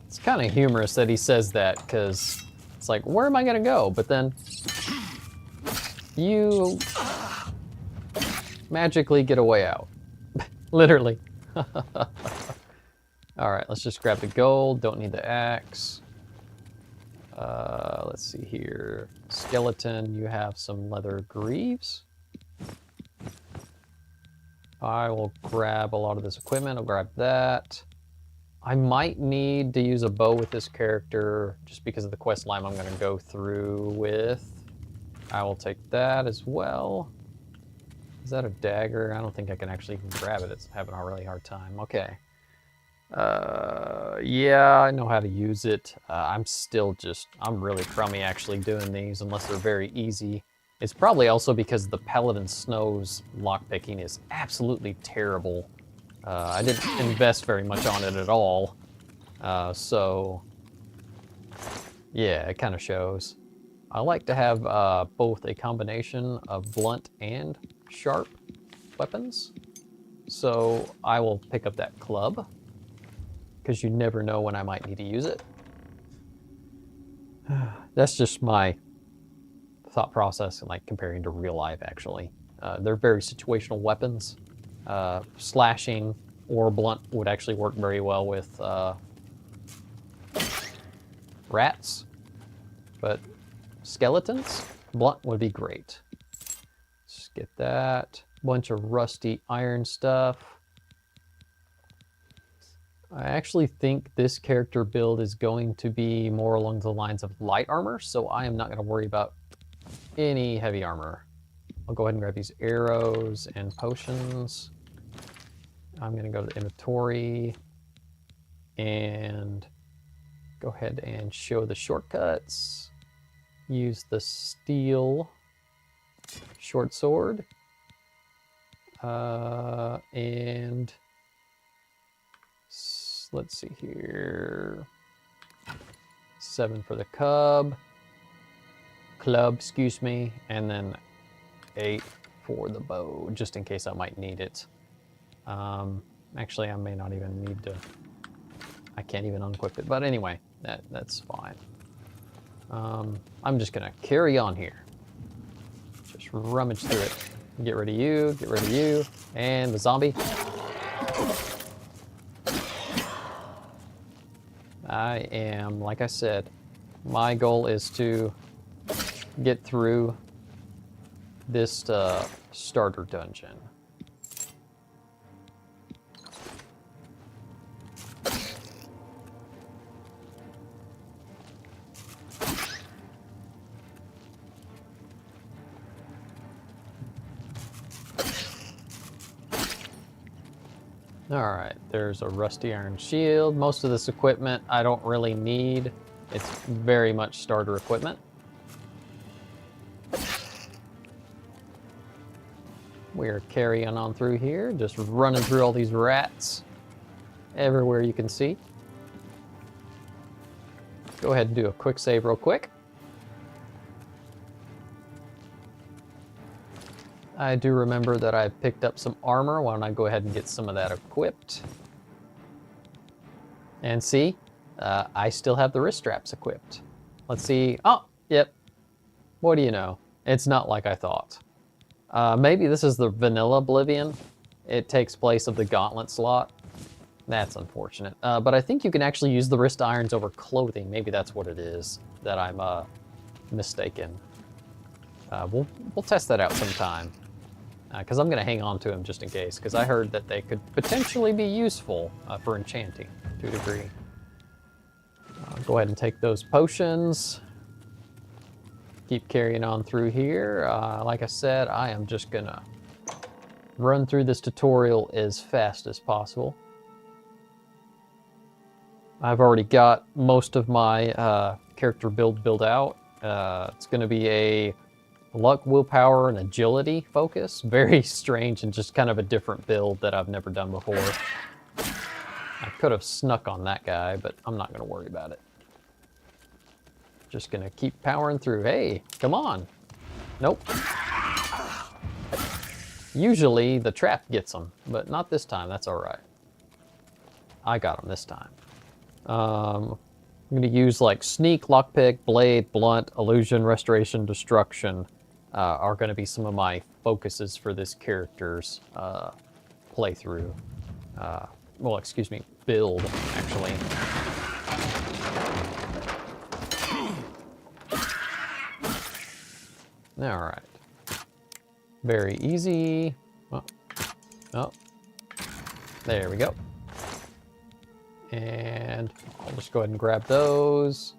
It's kind of humorous that he says that, because it's like, where am I going to go? But then you magically get a way out. Literally. All right, let's just grab the gold. Don't need the axe. Let's see here. Skeleton, you have some leather greaves. I will grab a lot of this equipment. I'll grab that. I might need to use a bow with this character just because of the quest line I'm going to go through with. I will take that as well. Is that a dagger? I don't think I can actually even grab it. It's having a really hard time. Okay. Yeah, I know how to use it. I'm really crummy actually doing these unless they're very easy. It's probably also because the Paladin Snow's lockpicking is absolutely terrible. I didn't invest very much on it at all. So, yeah, it kind of shows. I like to have both a combination of blunt and sharp weapons. So I will pick up that club, because you never know when I might need to use it. That's just my thought process, and like comparing to real life, actually. They're very situational weapons. Slashing or blunt would actually work very well with rats, but skeletons, blunt would be great. Just get that. Bunch of rusty iron stuff. I actually think this character build is going to be more along the lines of light armor, so I am not going to worry about any heavy armor. I'll go ahead and grab these arrows and potions. I'm going to go to the inventory and go ahead and show the shortcuts. Use the steel short sword. And let's see here. 7 for the club, excuse me, and then 8 for the bow, just in case I might need it. Actually, I may not even need to. I can't even unequip it, but anyway, that's fine. I'm just gonna carry on here. Just rummage through it. Get rid of you, and the zombie. I am, like I said, my goal is to get through this starter dungeon. Alright, there's a rusty iron shield. Most of this equipment I don't really need. It's very much starter equipment. We're carrying on through here, just running through all these rats everywhere you can see. Go ahead and do a quick save real quick. I do remember that I picked up some armor. Why don't I go ahead and get some of that equipped? And see, I still have the wrist straps equipped. Let's see. Oh, yep. What do you know? It's not like I thought. Maybe this is the vanilla Oblivion. It takes place of the gauntlet slot. That's unfortunate. But I think you can actually use the wrist irons over clothing. Maybe that's what it is that I'm mistaken. We'll test that out sometime. Because I'm going to hang on to them just in case. Because I heard that they could potentially be useful for enchanting to a degree. Go ahead and take those potions. Keep carrying on through here. Like I said, I am just going to run through this tutorial as fast as possible. I've already got most of my character build out. It's going to be a luck, willpower, and agility focus. Very strange and just kind of a different build that I've never done before. I could have snuck on that guy, but I'm not going to worry about it. Just going to keep powering through. Hey, come on. Nope. Usually the trap gets them, but not this time. That's all right. I got them this time. I'm going to use like sneak, lockpick, blade, blunt, illusion, restoration, destruction are going to be some of my focuses for this character's playthrough. Well, excuse me, build, actually. All right. Very easy. Oh. There we go. And I'll just go ahead and grab those.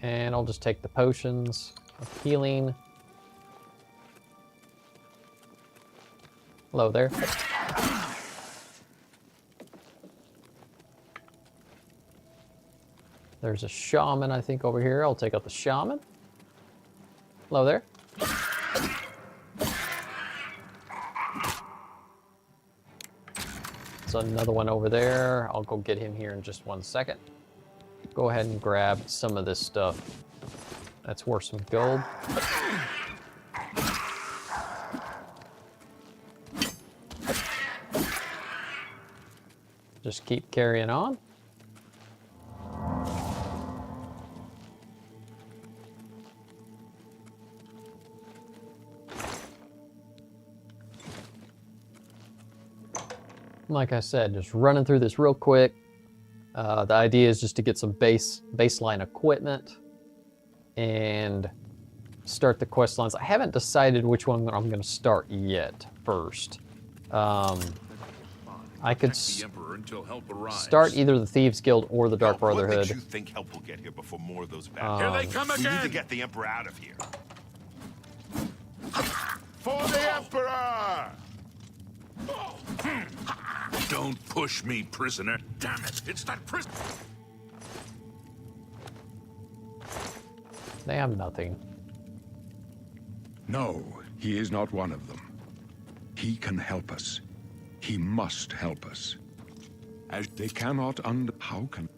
And I'll just take the potions of healing. Hello there. There's a shaman, I think, over here. I'll take out the shaman. Hello there. There's another one over there. I'll go get him here in just 1 second. Go ahead and grab some of this stuff. That's worth some gold. Just keep carrying on. Like I said, just running through this real quick. The idea is just to get some baseline equipment and start the quest lines. I haven't decided which one I'm going to start yet first. I could start either the Thieves Guild or the Dark Brotherhood. What makes you think help will get here before more of those battles? Here they come again! We need to get the Emperor out of here. For the Emperor! Don't push me, prisoner. Damn it, it's that prisoner. They have nothing. No, he is not one of them. He can help us. He must help us. As they cannot how can...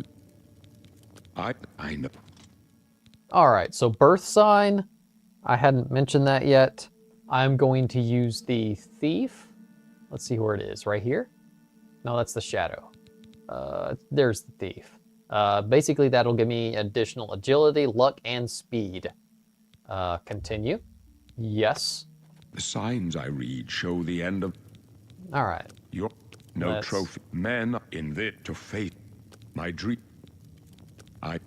I know. All right, so birth sign. I hadn't mentioned that yet. I'm going to use the thief. Let's see where it is, right here? No, that's the shadow. There's the thief. Basically, that'll give me additional agility, luck, and speed. Continue. Yes. The signs I read show the end of... All right. No trophy. Men in this to fate. My dream. All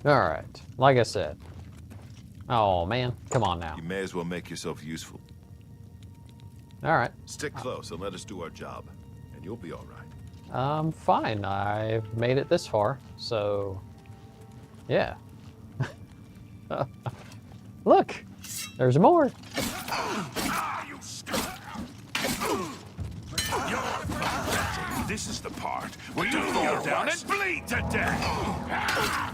right. Like I said. Oh, man. Come on now. You may as well make yourself useful. All right. Stick close and let us do our job, and you'll be all right. Fine. I've made it this far, so... Yeah. Look! There's more! This is the part where you fall down and bleed to death!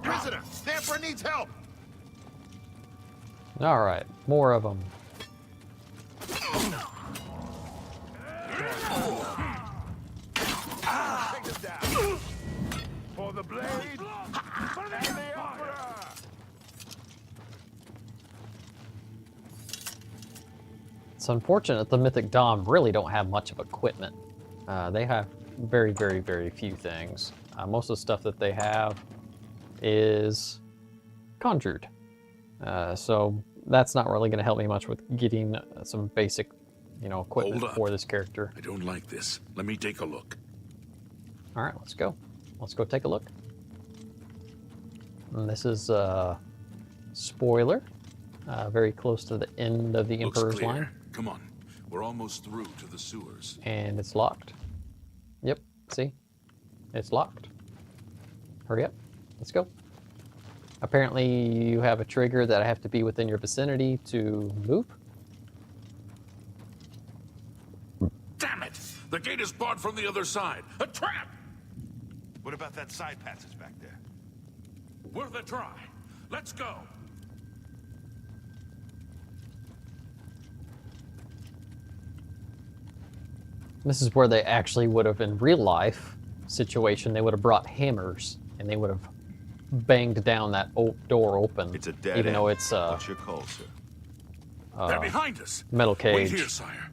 Prisoner, the Emperor needs help! All right, more of them. For the blade, It's unfortunate the Mythic Dom really don't have much of equipment. They have very, very, very few things. Most of the stuff that they have is conjured. So that's not really going to help me much with getting some basic, equipment for this character. I don't like this. Let me take a look. All right, let's go. Let's go take a look. And this is spoiler. Very close to the end of the Looks Emperor's clear. line. Come on. We're almost through to the sewers. And it's locked. Yep, see? It's locked. Hurry up. Let's go. Apparently you have a trigger that I have to be within your vicinity to move. Damn it! The gate is barred from the other side. A trap! What about that side passage back there? Worth a try. Let's go. This is where they actually would have, in real life situation, they would have brought hammers and they would have banged down that door open. It's a dead even end. though it's What's your call, sir? They're behind us. metal Wait cage. here, sire.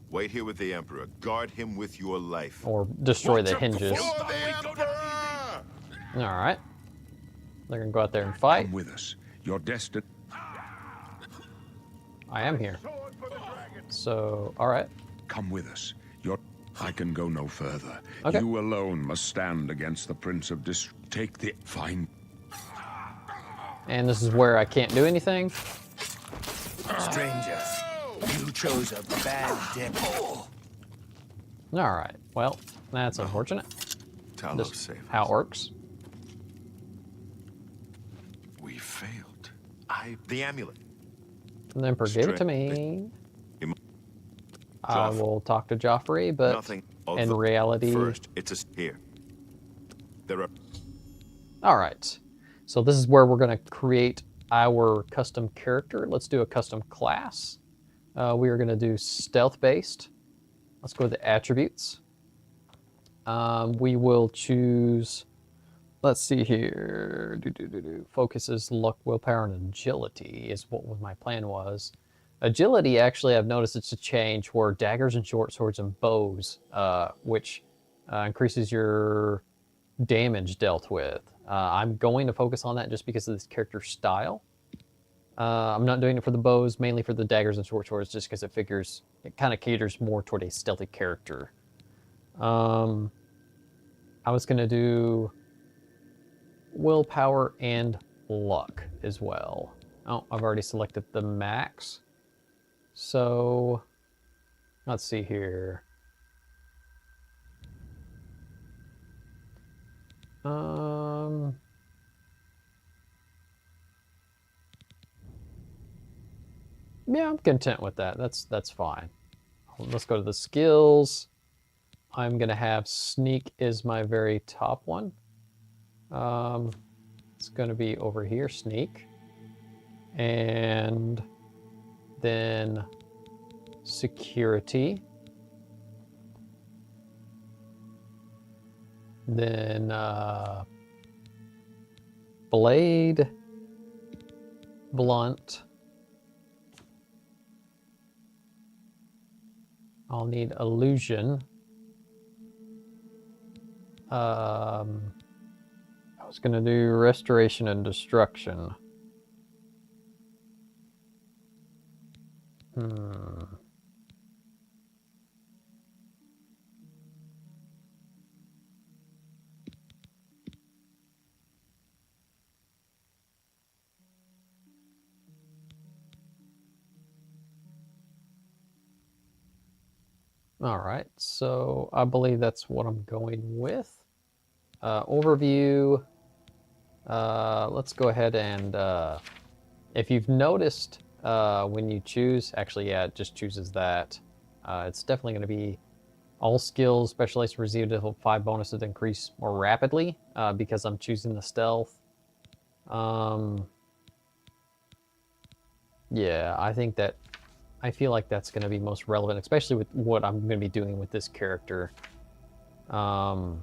Wait here with the Emperor. Guard him with your life. Or destroy Watch the out hinges. before we go down easy. All right. They're gonna go out there and fight. Come with us. You're destined. I am here. So, all right. Come with us. I can go no further. Okay. You alone must stand against the Prince of Take the fine. And this is where I can't do anything. Stranger, you chose a bad demo. All right. Well, that's unfortunate. Talos Just saved us. how it works. We failed. The amulet. The Emperor gave it to me. I will talk to Joffrey, but Nothing. in reality... First, it's here. There are... All right. So this is where we're going to create our custom character. Let's do a custom class. We are going to do stealth-based. Let's go to the attributes. We will choose... Let's see here. Focuses luck, willpower, and agility is what my plan was. Agility, actually, I've noticed it's a change where daggers and short swords and bows, which increases your damage dealt with. I'm going to focus on that just because of this character's style. I'm not doing it for the bows, mainly for the daggers and short swords, just because it kind of caters more toward a stealthy character. I was going to do willpower and luck as well. Oh, I've already selected the max. So, let's see here. Yeah, I'm content with that. That's fine. Let's go to the skills. I'm gonna have sneak is my very top one. It's gonna be over here, sneak. And then security. Then blade, blunt. I'll need illusion. I was gonna do restoration and destruction. All right, so I believe that's what I'm going with. Overview. Let's go ahead and, if you've noticed, when you choose, actually, yeah, it just chooses that. It's definitely going to be all skills, specialized receive level 5 bonuses that increase more rapidly, because I'm choosing the stealth. Yeah, I feel like that's going to be most relevant, especially with what I'm going to be doing with this character. I'm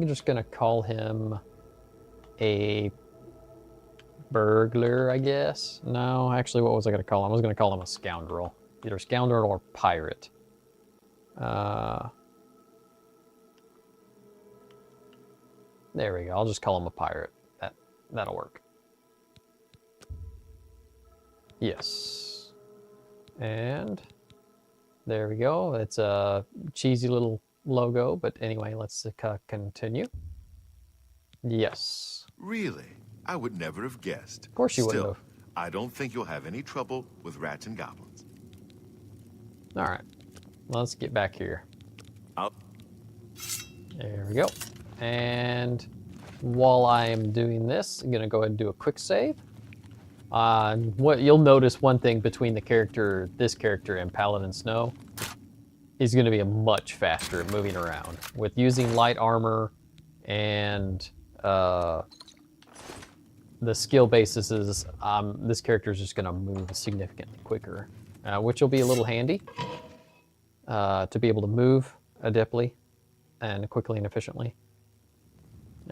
just going to call him a burglar, I guess. No, actually, what was I going to call him? I was going to call him a scoundrel. Either scoundrel or pirate. There we go. I'll just call him a pirate. That'll work. Yes. And there we go. It's a cheesy little logo, but anyway, let's continue. Yes. Really? I would never have guessed. Of course you wouldn't Still, have. I don't think you'll have any trouble with rats and goblins. All right. Let's get back here. I'll... There we go. And while I am doing this, I'm going to go ahead and do a quick save. What you'll notice, one thing between this character and Paladin Snow, is going to be a much faster at moving around. With using light armor and the skill basis is, this character is just going to move significantly quicker, which will be a little handy to be able to move adeptly and quickly and efficiently.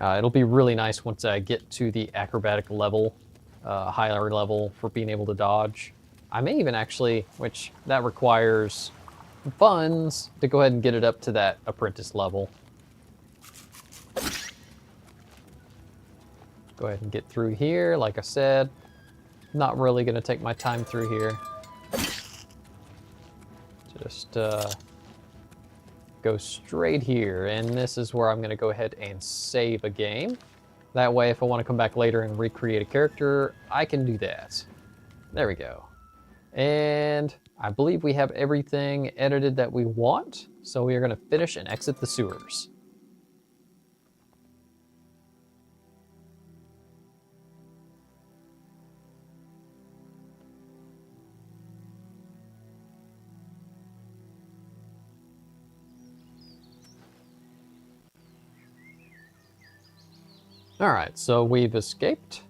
It'll be really nice once I get to the acrobatic level, higher level for being able to dodge. I may even actually, which that requires funds, to go ahead and get it up to that apprentice level. Go ahead and get through here. Like I said, not really going to take my time through here. Just go straight here, and this is where I'm going to go ahead and save a game. That way, if I want to come back later and recreate a character, I can do that. There we go. And I believe we have everything edited that we want, so we are going to finish and exit the sewers. All right, so we've escaped.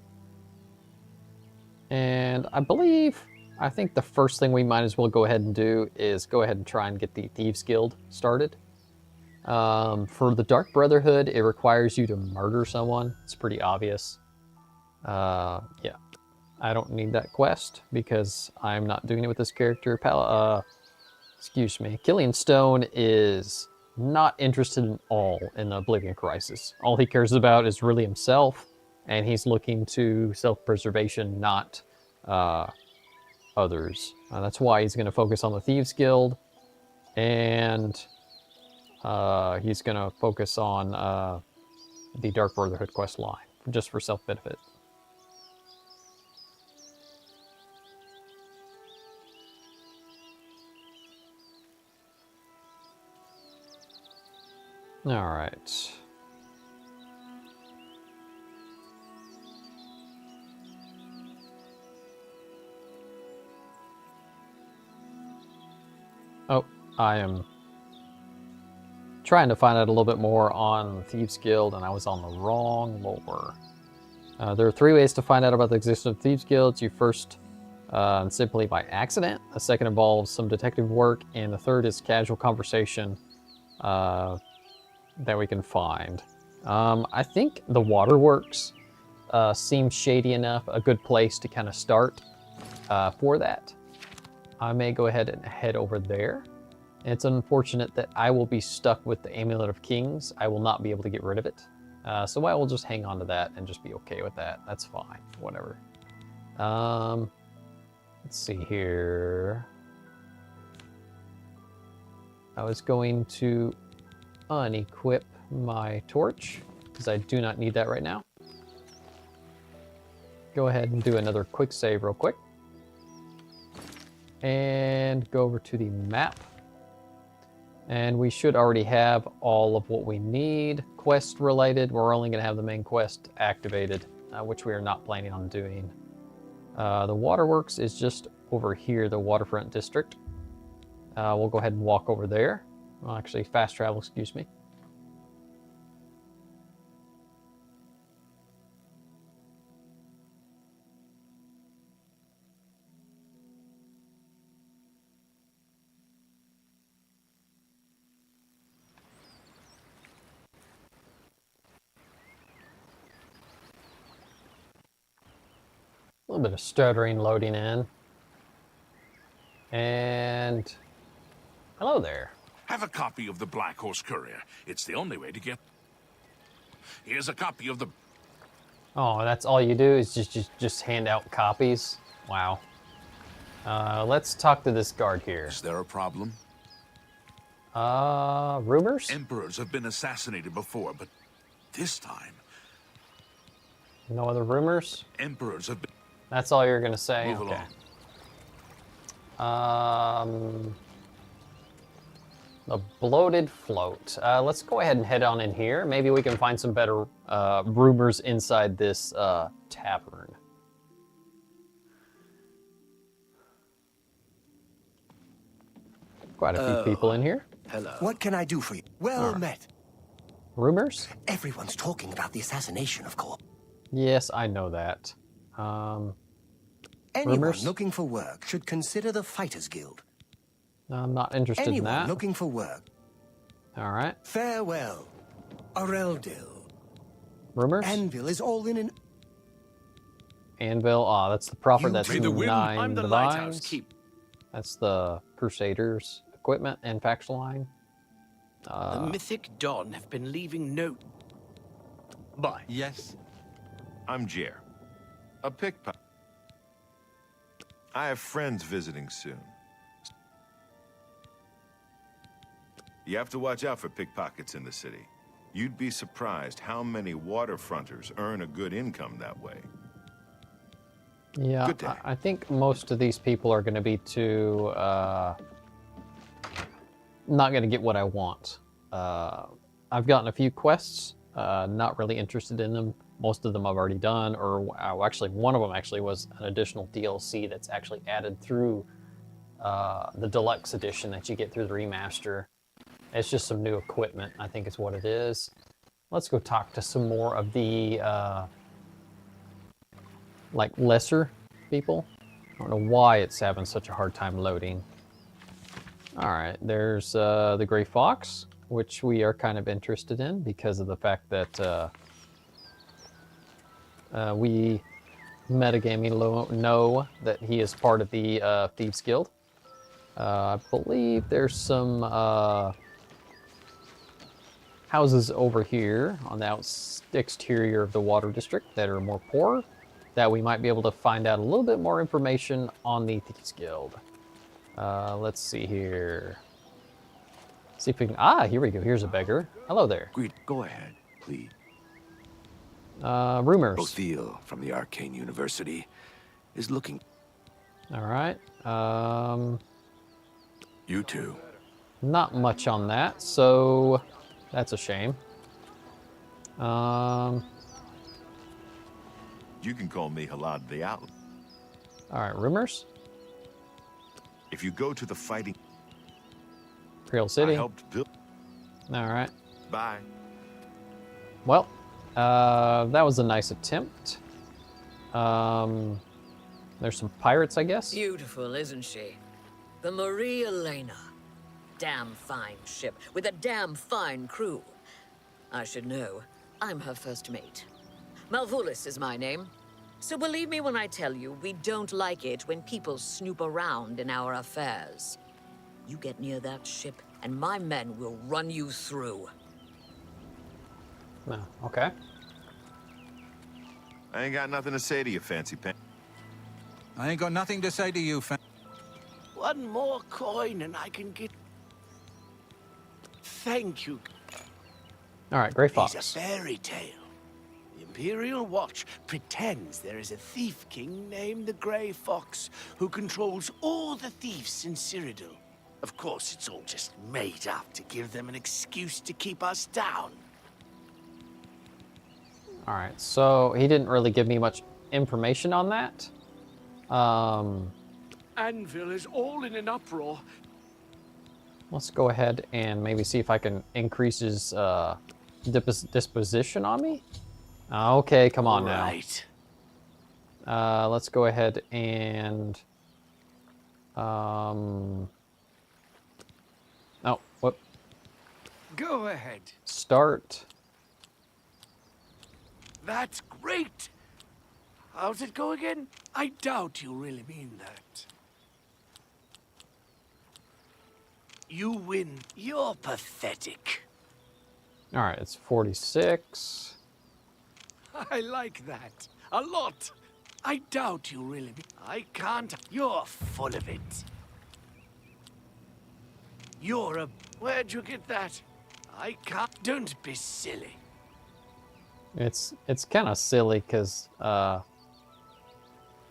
And I think the first thing we might as well go ahead and do is go ahead and try and get the Thieves Guild started. For the Dark Brotherhood, it requires you to murder someone. It's pretty obvious. Yeah, I don't need that quest because I'm not doing it with this character. Excuse me. Killian Stone is not interested at all in the Oblivion Crisis. All he cares about is really himself, and he's looking to self-preservation, not others. That's why he's going to focus on the Thieves Guild, and he's going to focus on the Dark Brotherhood quest line, just for self-benefit. All right. Oh, I am trying to find out a little bit more on the Thieves Guild, and I was on the wrong lore. There are 3 ways to find out about the existence of Thieves Guilds. You first, simply by accident. The second involves some detective work, and the third is casual conversation that we can find. I think the waterworks seems shady enough, a good place to kind of start for that. I may go ahead and head over there. It's unfortunate that I will be stuck with the Amulet of Kings. I will not be able to get rid of it. So I will just hang on to that and just be okay with that. That's fine, whatever. Let's see here. I was going to unequip my torch because I do not need that right now. Go ahead and do another quick save real quick. And go over to the map. And we should already have all of what we need quest related. We're only going to have the main quest activated, which we are not planning on doing. The waterworks is just over here, the waterfront district. We'll go ahead and walk over there. Well, actually, fast travel, excuse me. little bit of stuttering loading in. And hello there. Have a copy of the Black Horse Courier. It's the only way to get... Here's a copy of the... Oh, that's all you do is just hand out copies? Wow. Let's talk to this guard here. Is there a problem? Rumors? Emperors have been assassinated before, but this time... No other rumors? Emperors have been... That's all you're gonna say? Move okay. along. The bloated float. Let's go ahead and head on in here. Maybe we can find some better rumors inside this tavern. Quite a few people in here. Hello. What can I do for you? Well met. Rumors? Everyone's talking about the assassination, of course. Yes, I know that. Anyone rumors? looking for work should consider the Fighters Guild. I'm not interested in Anyone that. looking for work. All right. Farewell, Areldil. Rumors? Anvil is all in an... Anvil. Ah, that's the proper. That's May the wind- 9 I'm the divines. lighthouse keep. That's the Crusaders equipment and faction line. The Mythic Dawn have been leaving note. Bye. Yes. I'm Jer. A pickpocket. I have friends visiting soon. You have to watch out for pickpockets in the city. You'd be surprised how many waterfronters earn a good income that way. Yeah, Good day. I think most of these people are going to be too not going to get what I want. I've gotten a few quests, not really interested in them. Most of them I've already done, or actually one of them actually was an additional DLC that's actually added through the deluxe edition that you get through the remaster. It's just some new equipment, I think is what it is. Let's go talk to some more of the like lesser people. I don't know why it's having such a hard time loading. All right, there's the Gray Fox, which we are kind of interested in because of the fact that we metagaming know that he is part of the Thieves Guild. I believe there's some houses over here on the exterior of the water district that are more poor, that we might be able to find out a little bit more information on the Thieves Guild. Let's see here. See if we can... here we go. Here's a beggar. Hello there. Go ahead, please. Rumors. Othil from the Arcane University is looking... All right. You too. Not much on that, so that's a shame. You can call me Halad the Outlaw. All right, rumors. If you go to the fighting... Real City. I helped build... All right. Bye. Well, that was a nice attempt. There's some pirates, I guess. Beautiful, isn't she? The Marie Elena. Damn fine ship, with a damn fine crew. I should know. I'm her first mate. Malvulis is my name. So believe me when I tell you, we don't like it when people snoop around in our affairs. You get near that ship, and my men will run you through. No, okay. I ain't got nothing to say to you, Fancy Pants. I ain't got nothing to say to you, One more coin and I can get... Thank you. All right, Gray It's Fox. a fairy tale. The Imperial Watch pretends there is a thief king named the Gray Fox who controls all the thieves in Cyrodiil. Of course, it's all just made up to give them an excuse to keep us down. All right, so he didn't really give me much information on that. Anvil is all in an uproar. Let's go ahead and maybe see if I can increase his disposition on me. Okay, come on Right. now. Let's go ahead and... Oh, whoop. Go ahead. Start. That's great. How's it go again? I doubt you really mean that. You win. You're pathetic. All right, it's 46. I like that. A lot. I doubt you really mean. I can't. You're full of it. You're a... Where'd you get that? I can't... Don't be silly. It's kind of silly because I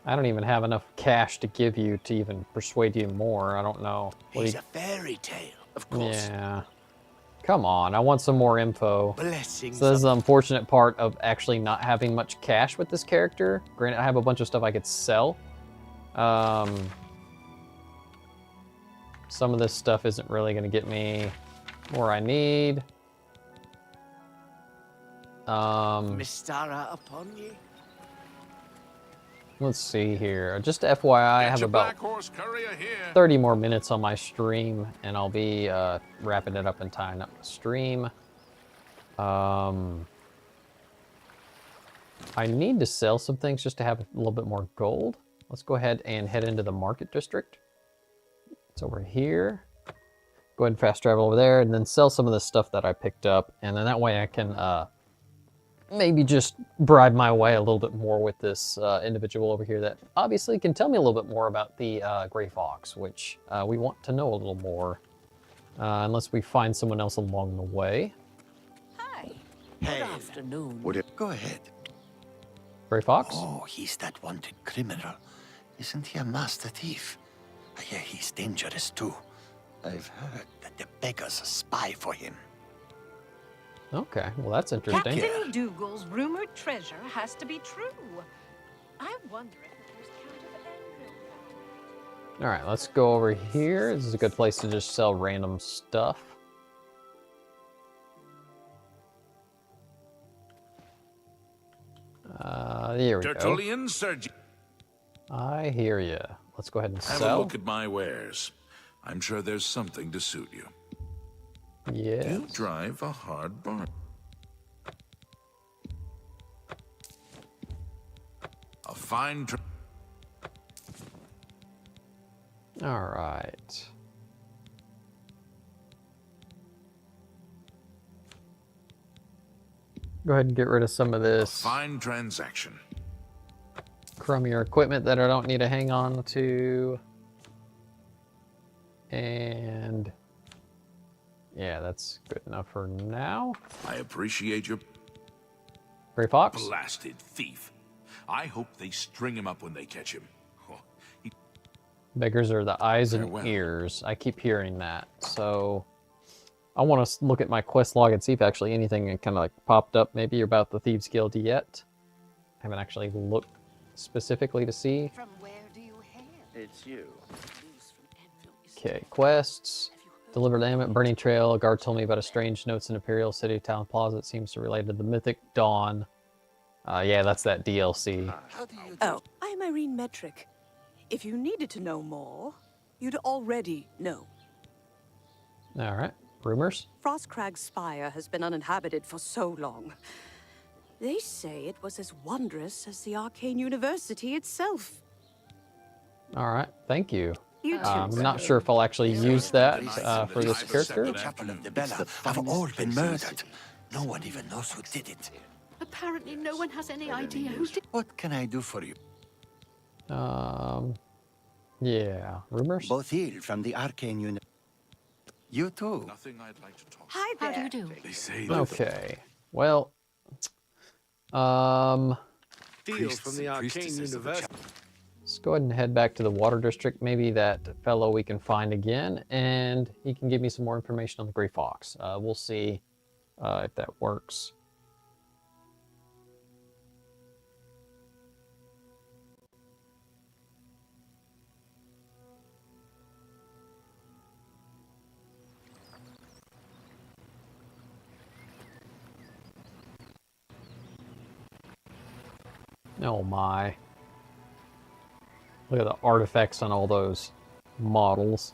don't even have enough cash to give you to even persuade you more. I don't know. He's a fairy tale, of course. Yeah. Come on, I want some more info. Blessings. So this is the unfortunate part of actually not having much cash with this character. Granted, I have a bunch of stuff I could sell. Some of this stuff isn't really going to get me where I need. Mistara upon ye? Let's see here. Just FYI, I have about 30 more minutes on my stream, and I'll be wrapping it up and tying up the stream. I need to sell some things just to have a little bit more gold. Let's go ahead and head into the market district. It's over here. Go ahead and fast travel over there, and then sell some of the stuff that I picked up, and then that way I can maybe just bribe my way a little bit more with this individual over here that obviously can tell me a little bit more about the Gray Fox, which we want to know a little more, unless we find someone else along the way. Hi. Hey. Good afternoon. Go ahead. Gray Fox? Oh, he's that wanted criminal. Isn't he a master thief? Yeah, he's dangerous too. I've heard that the beggars spy for him. Okay, well that's interesting. Captain Dougal's rumored treasure has to be true. I wonder if the first count of Enfield. All right, let's go over here. This is a good place to just sell random stuff. There we go. Tertullian, Sergi. I hear you. Let's go ahead and Have sell. a look at my wares. I'm sure there's something to suit you. Yeah. You drive a hard bargain. A fine. All right. Go ahead and get rid of some of this Fine transaction. crummier equipment that I don't need to hang on to. And yeah, that's good enough for now. I appreciate your Gray Fox? blasted thief. I hope they string him up when they catch him. Oh, Beggars are the eyes and Farewell. ears. I keep hearing that. So I want to look at my quest log and see if actually anything kind of like popped up maybe about the Thieves Guild yet. I haven't actually looked specifically to see. From where do you hail? It's you. Okay, quests. Delivered Ammon, Burning Trail. A guard told me about a strange notes in Imperial City Town Plaza that seems to relate to the Mythic Dawn. Yeah, that's that DLC. Oh, I'm Irene Metric. If you needed to know more, you'd already know. All right. Rumors? Frostcrag's spire has been uninhabited for so long. They say it was as wondrous as the Arcane University itself. All right. Thank you. You too, I'm not sure if I'll actually use that for this character. Chapel of the Bella have all been murdered. No one even knows who did it. Apparently no one has any idea who did. What can I do for you? Yeah. Rumors? Both hail from the Arcane University. You too. Nothing I'd like to talk. Hi there. How do you do? They say Okay. Well, Deals from the Arcane University. let's go ahead and head back to the Water District. Maybe that fellow we can find again, and he can give me some more information on the Gray Fox. We'll see if that works. Oh my. Look at the artifacts on all those models.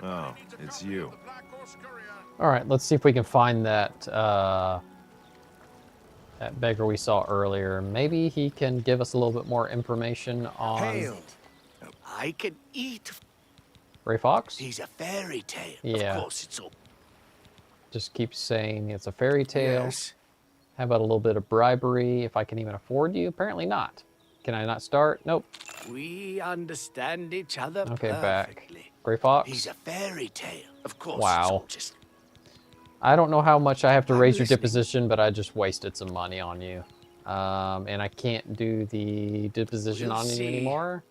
Oh, it's you. All right, let's see if we can find that that beggar we saw earlier. Maybe he can give us a little bit more information on Hail! I can eat. Gray Fox. He's a fairy tale. Yeah. Of course, it's all. Just keep saying it's a fairy tale. Yes. How about a little bit of bribery? If I can even afford you? Apparently not. Can I not start? Nope. We understand each other Okay, perfectly. back. Gray Fox. He's a fairy tale. Of course, it's Wow. all just. I don't know how much I have to raise your listening. deposition, but I just wasted some money on you. And I can't do the deposition We'll on you see. anymore.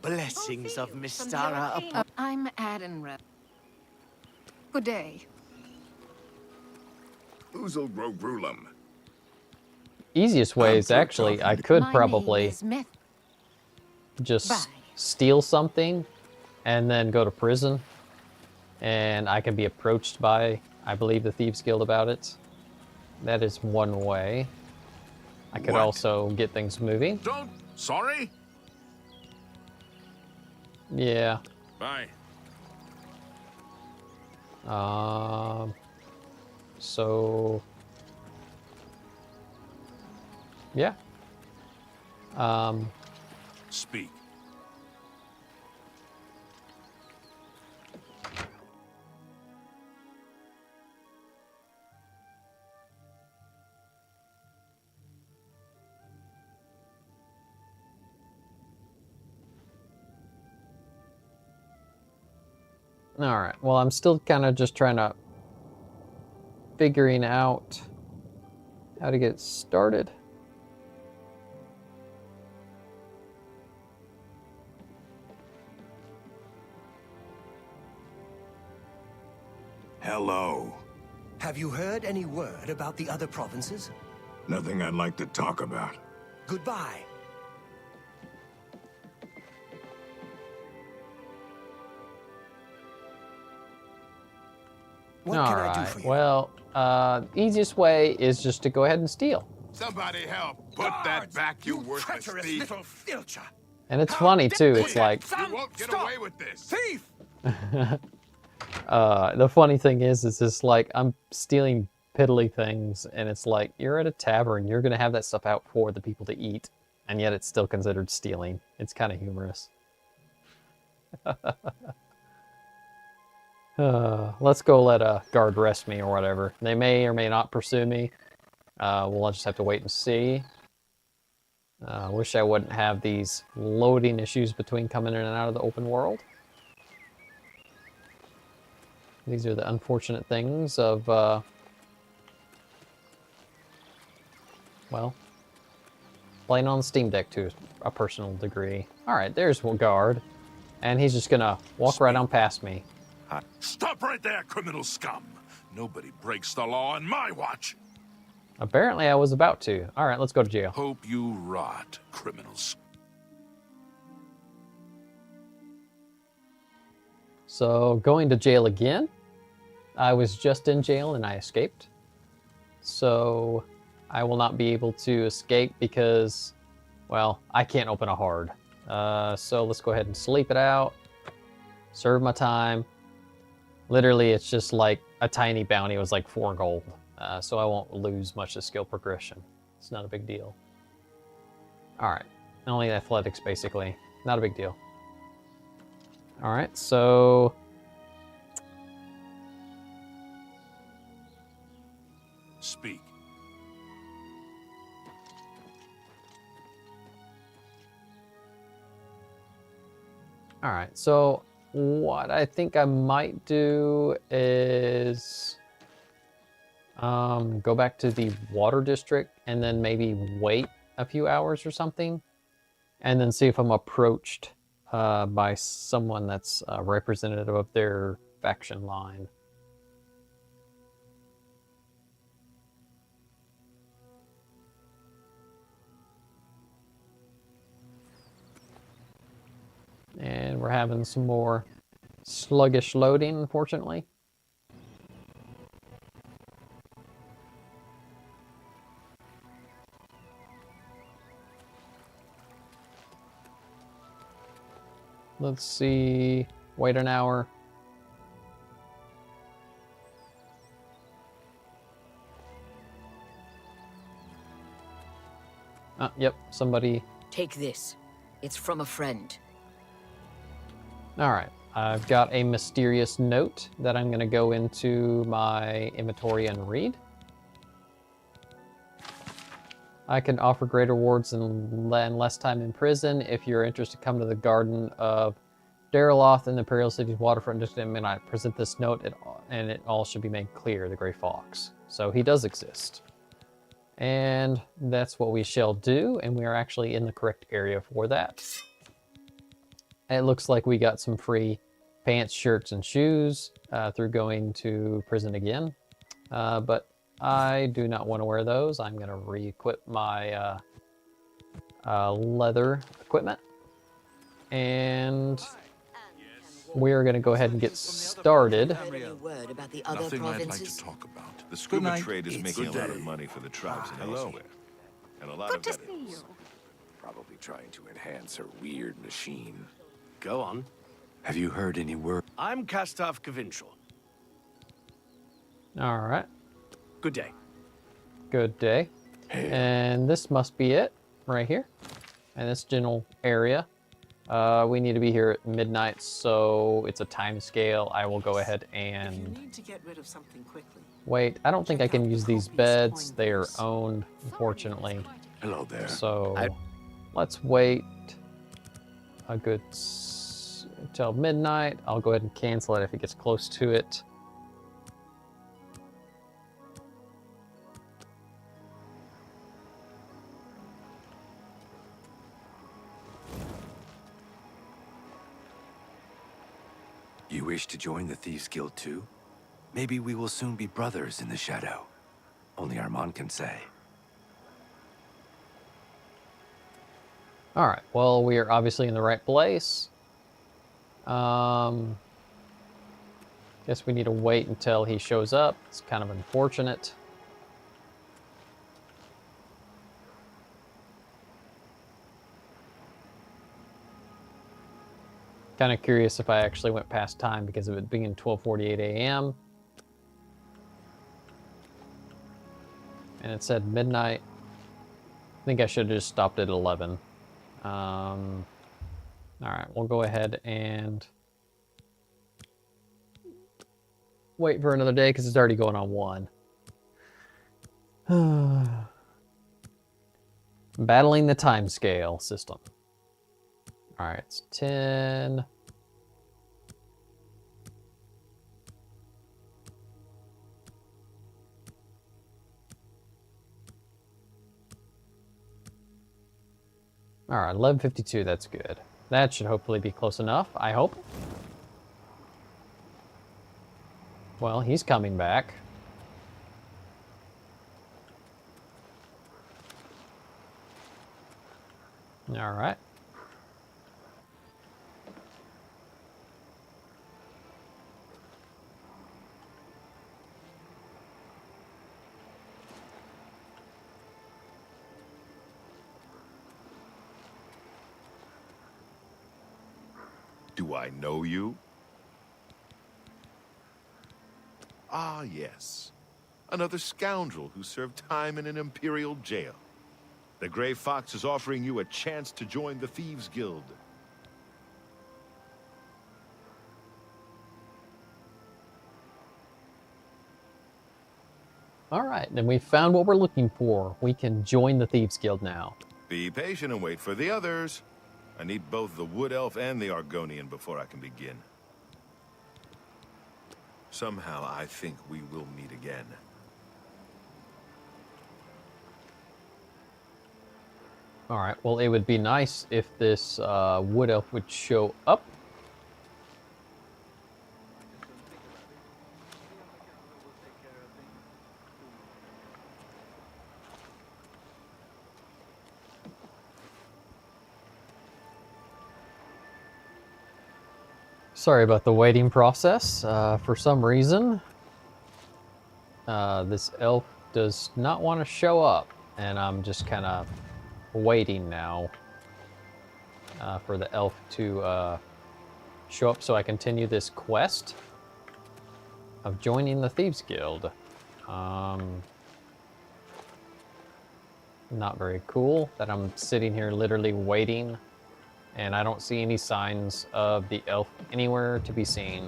Blessings of Mistara upon. I'm Adenra. Good day. Oozle Grogrulum. Easiest way is actually, I could My probably name is Meth. just Bye. steal something and then go to prison. And I can be approached by, I believe, the Thieves Guild about it. That is one way. I could What? also get things moving. Don't. Sorry? Yeah. Bye. So yeah. Speak. All right. Well, I'm still kind of just trying to figuring out how to get started. Hello. Have you heard any word about the other provinces? Nothing I'd like to talk about. Goodbye. What All can I do right. for you? Well, easiest way is just to go ahead and steal. Somebody help! Put that back, you worthless thief! little filcher! And it's funny too. It's like You won't get away with this! Thief! the funny thing is just like I'm stealing piddly things, and it's like you're at a tavern. You're gonna have that stuff out for the people to eat, and yet it's still considered stealing. It's kind of humorous. Let's go let a guard arrest me or whatever. They may or may not pursue me. We'll just have to wait and see. Wish I wouldn't have these loading issues between coming in and out of the open world. These are the unfortunate things of, well, playing on the Steam Deck to a personal degree. All right, there's one guard, and he's just gonna walk right on past me. Stop right there, criminal scum! Nobody breaks the law on my watch! Apparently, I was about to. All right, let's go to jail. Hope you rot, criminals. So, going to jail again. I was just in jail and I escaped. So, I will not be able to escape because, well, I can't open a hard. So, let's go ahead and sleep it out. Serve my time. Literally, it's just like a tiny bounty. It was like 4 gold. So I won't lose much of skill progression. It's not a big deal. Alright. Only athletics, basically. Not a big deal. Alright, so... Speak. Alright, so what I think I might do is... go back to the water district and then maybe wait a few hours or something, and then see if I'm approached by someone that's representative of their faction line. And we're having some more sluggish loading, unfortunately. Let's see. Wait an hour. Yep, somebody. Take this. It's from a friend. All right, I've got a mysterious note that I'm going to go into my inventory and read. I can offer greater rewards and less time in prison. If you're interested, come to the Garden of Dariloth in the Imperial City's waterfront district. And I present this note, and it all should be made clear, the Grey Fox. So he does exist. And that's what we shall do, and we are actually in the correct area for that. It looks like we got some free pants, shirts, and shoes through going to prison again. But I do not want to wear those. I'm going to re-equip my leather equipment. And we're going to go ahead and get started. Nothing I'd like to talk about. The scuba trade is making a lot of money for the tribes and elsewhere. And a lot of that is Probably trying to enhance her weird machine. Go on. Have you heard any word? I'm Kastov Kavinchal. All right. Good day. Good day. And this must be it right here. And this general area. We need to be here at midnight, so it's a time scale. I will go ahead and... If you need to get rid of something quickly. Wait, I don't think I can use these beds. They are owned, unfortunately. Hello there. So let's wait a good till midnight. I'll go ahead and cancel it if it gets close to it. You wish to join the Thieves Guild too? Maybe we will soon be brothers in the shadow. Only Armand can say. All right, well, we are obviously in the right place. Guess we need to wait until he shows up. It's kind of unfortunate. Kind of curious if I actually went past time because of it being 12:48 a.m. And it said midnight. I think I should have just stopped at 11. All right, we'll go ahead and wait for another day because it's already going on 1. Battling the timescale system. All right, it's 10. All right, 11:52, that's good. That should hopefully be close enough, I hope. Well, he's coming back. All right. Do I know you? Ah, yes. Another scoundrel who served time in an Imperial jail. The Grey Fox is offering you a chance to join the Thieves Guild. All right, then we found what we're looking for. We can join the Thieves Guild now. Be patient and wait for the others. I need both the Wood Elf and the Argonian before I can begin. Somehow I think we will meet again. All right, well, it would be nice if this Wood Elf would show up. Sorry about the waiting process. For some reason, this elf does not want to show up, and I'm just kind of waiting now for the elf to show up so I continue this quest of joining the Thieves Guild. Not very cool that I'm sitting here literally waiting and I don't see any signs of the elf anywhere to be seen.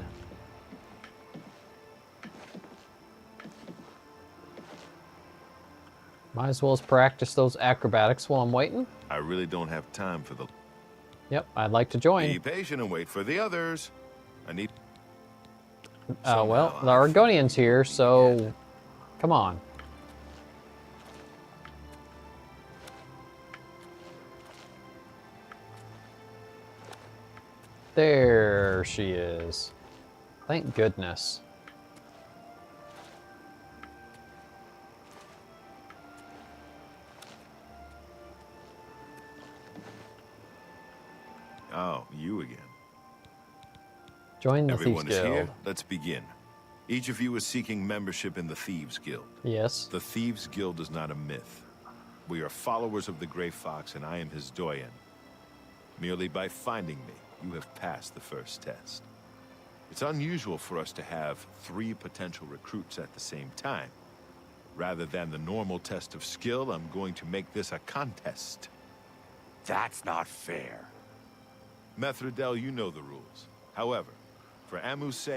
Might as well as practice those acrobatics while I'm waiting. I really don't have time for the... Yep, I'd like to join. Be patient and wait for the others. I need... Well, the Argonian's here, so come on. There she is. Thank goodness. Oh, you again. Join the Everyone Thieves is Guild. here. Let's begin. Each of you is seeking membership in the Thieves Guild. Yes. The Thieves Guild is not a myth. We are followers of the Grey Fox, and I am his doyen. Merely by finding me, you have passed the first test. It's unusual for us to have 3 potential recruits at the same time. Rather than the normal test of skill, I'm going to make this a contest. That's not fair. Methridel, you know the rules. However, for Amuse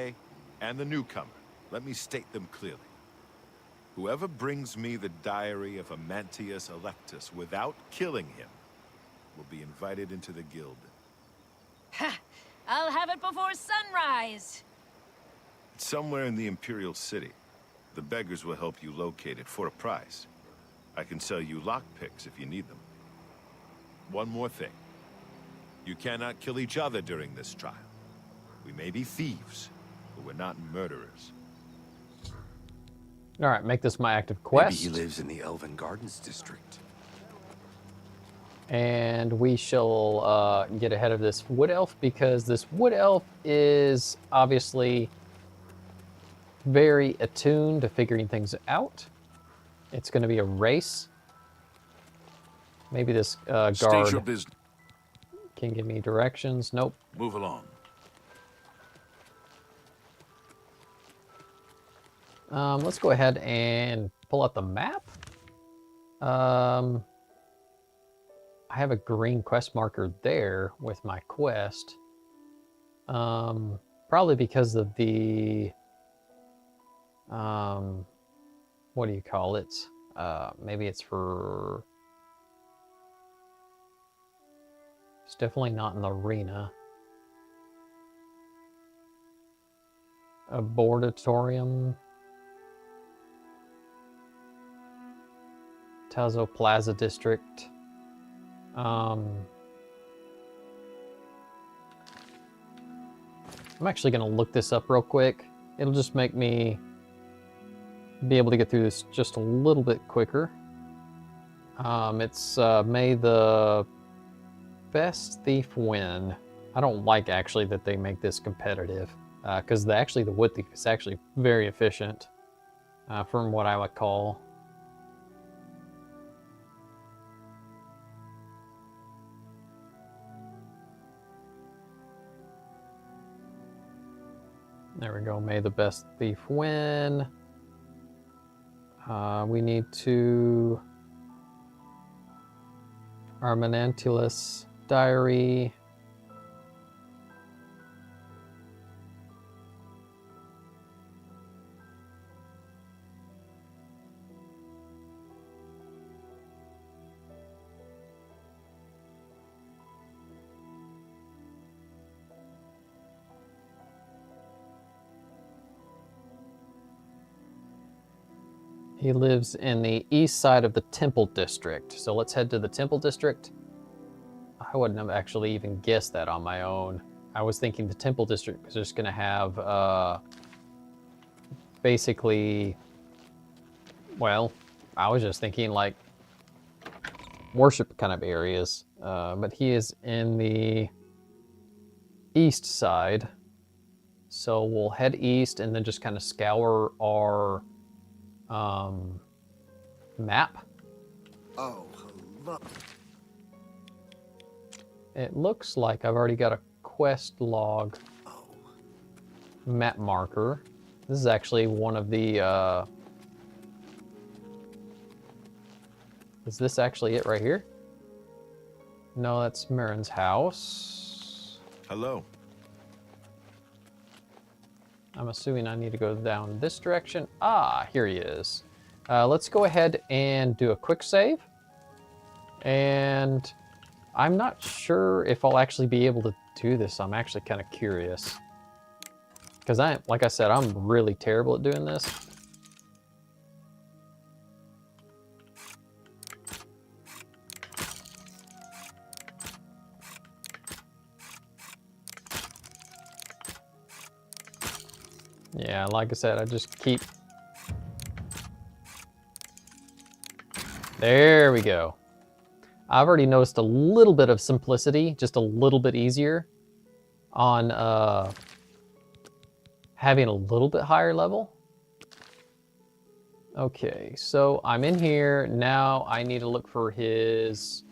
and the newcomer, let me state them clearly. Whoever brings me the diary of Amantius Electus without killing him will be invited into the guild. Ha! I'll have it before sunrise. It's somewhere in the Imperial City. The beggars will help you locate it for a price. I can sell you lockpicks if you need them. One more thing. You cannot kill each other during this trial. We may be thieves, but we're not murderers. All right, make this my active quest. Maybe he lives in the Elven Gardens district. And we shall get ahead of this wood elf because this wood elf is obviously very attuned to figuring things out. It's going to be a race. Maybe this guard can give me directions. Nope. Move along. Let's go ahead and pull out the map. I have a green quest marker there with my quest. Probably because of the, what do you call it? Maybe it's for, it's definitely not in the arena. Abordatorium. Tazo Plaza District. I'm actually going to look this up real quick. It'll just make me be able to get through this just a little bit quicker. It's may the best thief win. I don't like actually that they make this competitive because actually the wood thief is actually very efficient from what I would call. There we go. May the best thief win. We need to Armanantulus diary. He lives in the east side of the Temple District. So let's head to the Temple District. I wouldn't have actually even guessed that on my own. I was thinking the Temple District was just going to have basically, well, I was just thinking like worship kind of areas. But he is in the east side. So we'll head east and then just kind of scour our map. Oh, hello. It looks like I've already got a quest log map marker. This is actually one of the, is this actually it right here? No, that's Marin's house. Hello. I'm assuming I need to go down this direction. Ah, here he is. Let's go ahead and do a quick save. And I'm not sure if I'll actually be able to do this. I'm actually kind of curious. Because like I said, I'm really terrible at doing this. Yeah, like I said, I just keep... There we go. I've already noticed a little bit of simplicity, just a little bit easier on having a little bit higher level. Okay, so I'm in here. Now I need to look for his...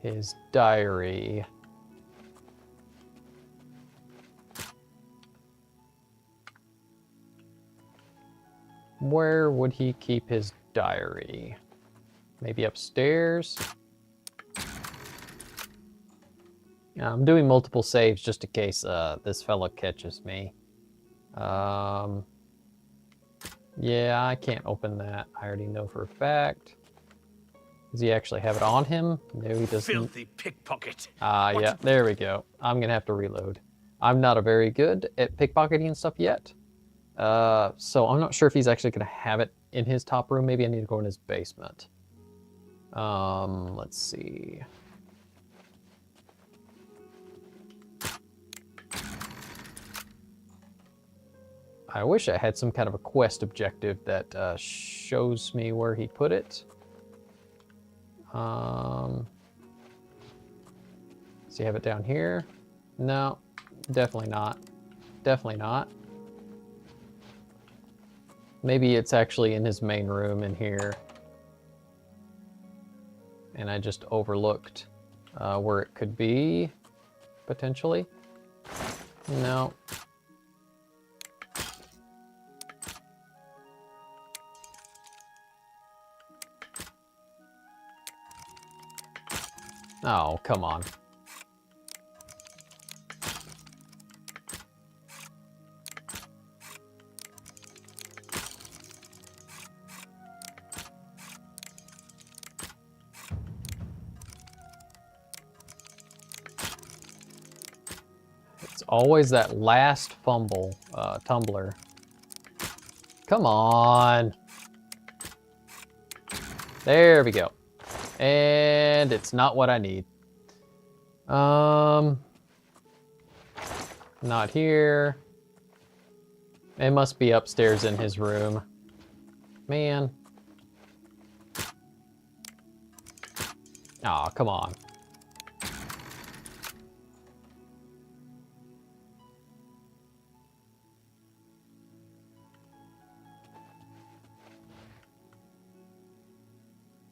his diary. Where would he keep his diary? Maybe upstairs? Yeah, I'm doing multiple saves just in case this fella catches me. Yeah, I can't open that. I already know for a fact. Does he actually have it on him? No, he doesn't. Filthy pickpocket. Yeah, there we go. I'm gonna have to reload. I'm not a very good at pickpocketing and stuff yet. So I'm not sure if he's actually going to have it in his top room. Maybe I need to go in his basement. Let's see. I wish I had some kind of a quest objective that shows me where he put it. Does he have it down here? No, definitely not. Definitely not. Maybe it's actually in his main room in here. And I just overlooked where it could be, potentially. No. Oh, come on. Always that last fumble, tumbler. Come on. There we go. And it's not what I need. Not here. It must be upstairs in his room. Man. Aw, come on.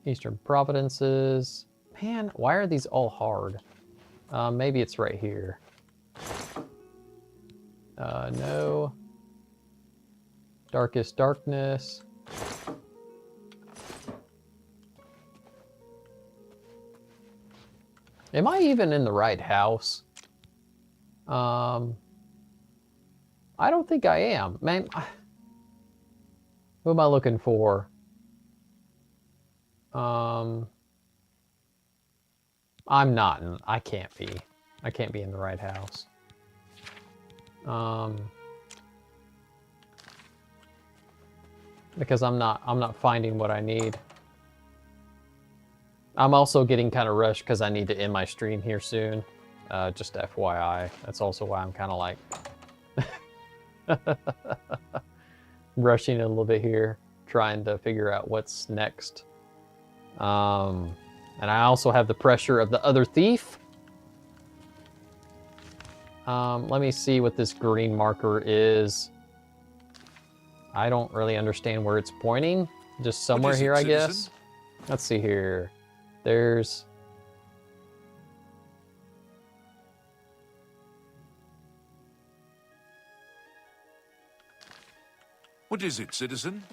Eastern Providences. Man, why are these all hard? Maybe it's right here. No. Darkest Darkness. Am I even in the right house? I don't think I am. Man, who am I looking for? I'm not in, I can't be. I can't be in the right house. Because I'm not finding what I need. I'm also getting kind of rushed because I need to end my stream here soon. Just FYI. That's also why I'm kind of like rushing a little bit here, trying to figure out what's next. And I also have the pressure of the other thief. Let me see what this green marker is. I don't really understand where it's pointing. Just somewhere here, I guess. Let's see here. There's... What is it, citizen?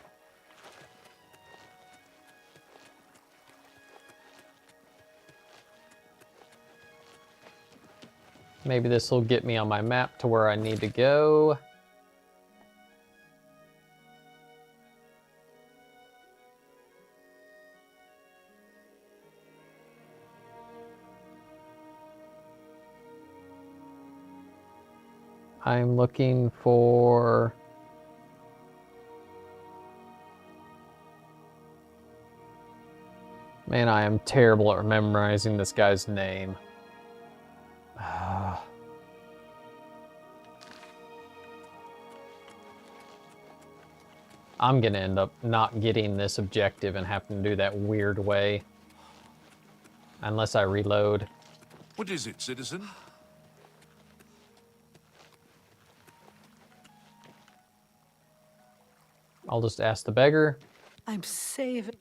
Maybe this will get me on my map to where I need to go. I'm looking for... Man, I am terrible at memorizing this guy's name. I'm gonna end up not getting this objective and having to do that weird way. Unless I reload. What is it, citizen? I'll just ask the beggar. I'm saving.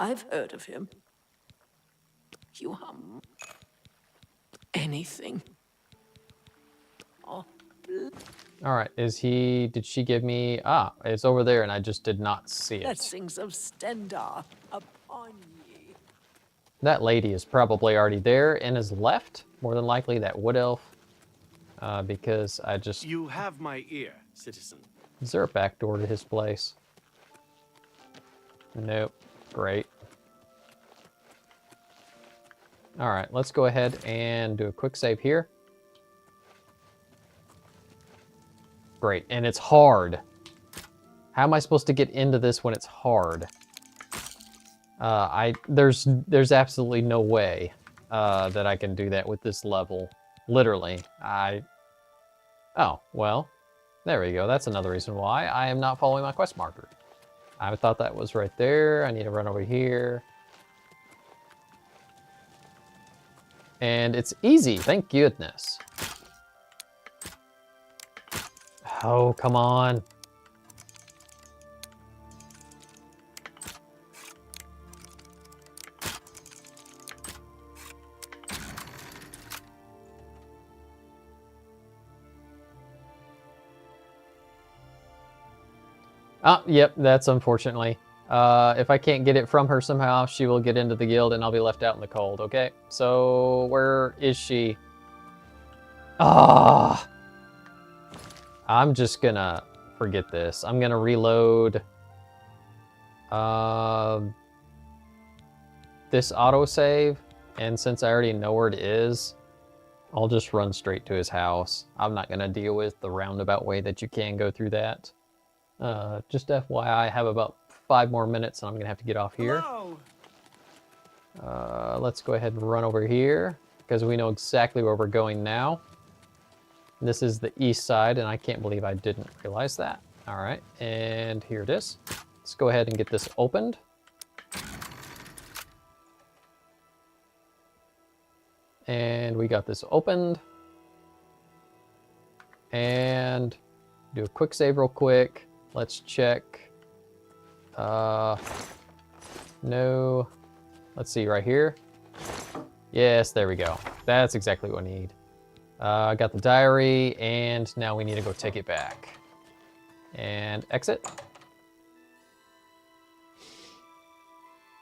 I've heard of him. You hum. Anything. Oh. Alright, did she give me... Ah, it's over there and I just did not see it. Blessings of Stendar upon ye. That lady is probably already there and is left. More than likely that wood elf. Because I just... You have my ear, citizen. Is there a back door to his place? Nope. Great. Alright, let's go ahead and do a quick save here. Great, and it's hard. How am I supposed to get into this when it's hard? There's absolutely no way that I can do that with this level. Literally. Oh, well. There we go. That's another reason why I am not following my quest marker. I thought that was right there. I need to run over here. And it's easy, thank goodness. Oh, come on. Ah, yep, that's unfortunately. If I can't get it from her somehow, she will get into the guild and I'll be left out in the cold, okay? So, where is she? Ah! I'm just gonna forget this. I'm gonna reload this autosave, and since I already know where it is, I'll just run straight to his house. I'm not gonna deal with the roundabout way that you can go through that. Just FYI, I have about 5 more minutes and I'm gonna have to get off here. Let's go ahead and run over here because we know exactly where we're going now. This is the east side and I can't believe I didn't realize that. All right, and here it is. Let's go ahead and get this opened. And we got this opened. And do a quick save real quick. Let's check. No. Let's see right here. Yes, there we go. That's exactly what I need. I got the diary, and now we need to go take it back. And exit.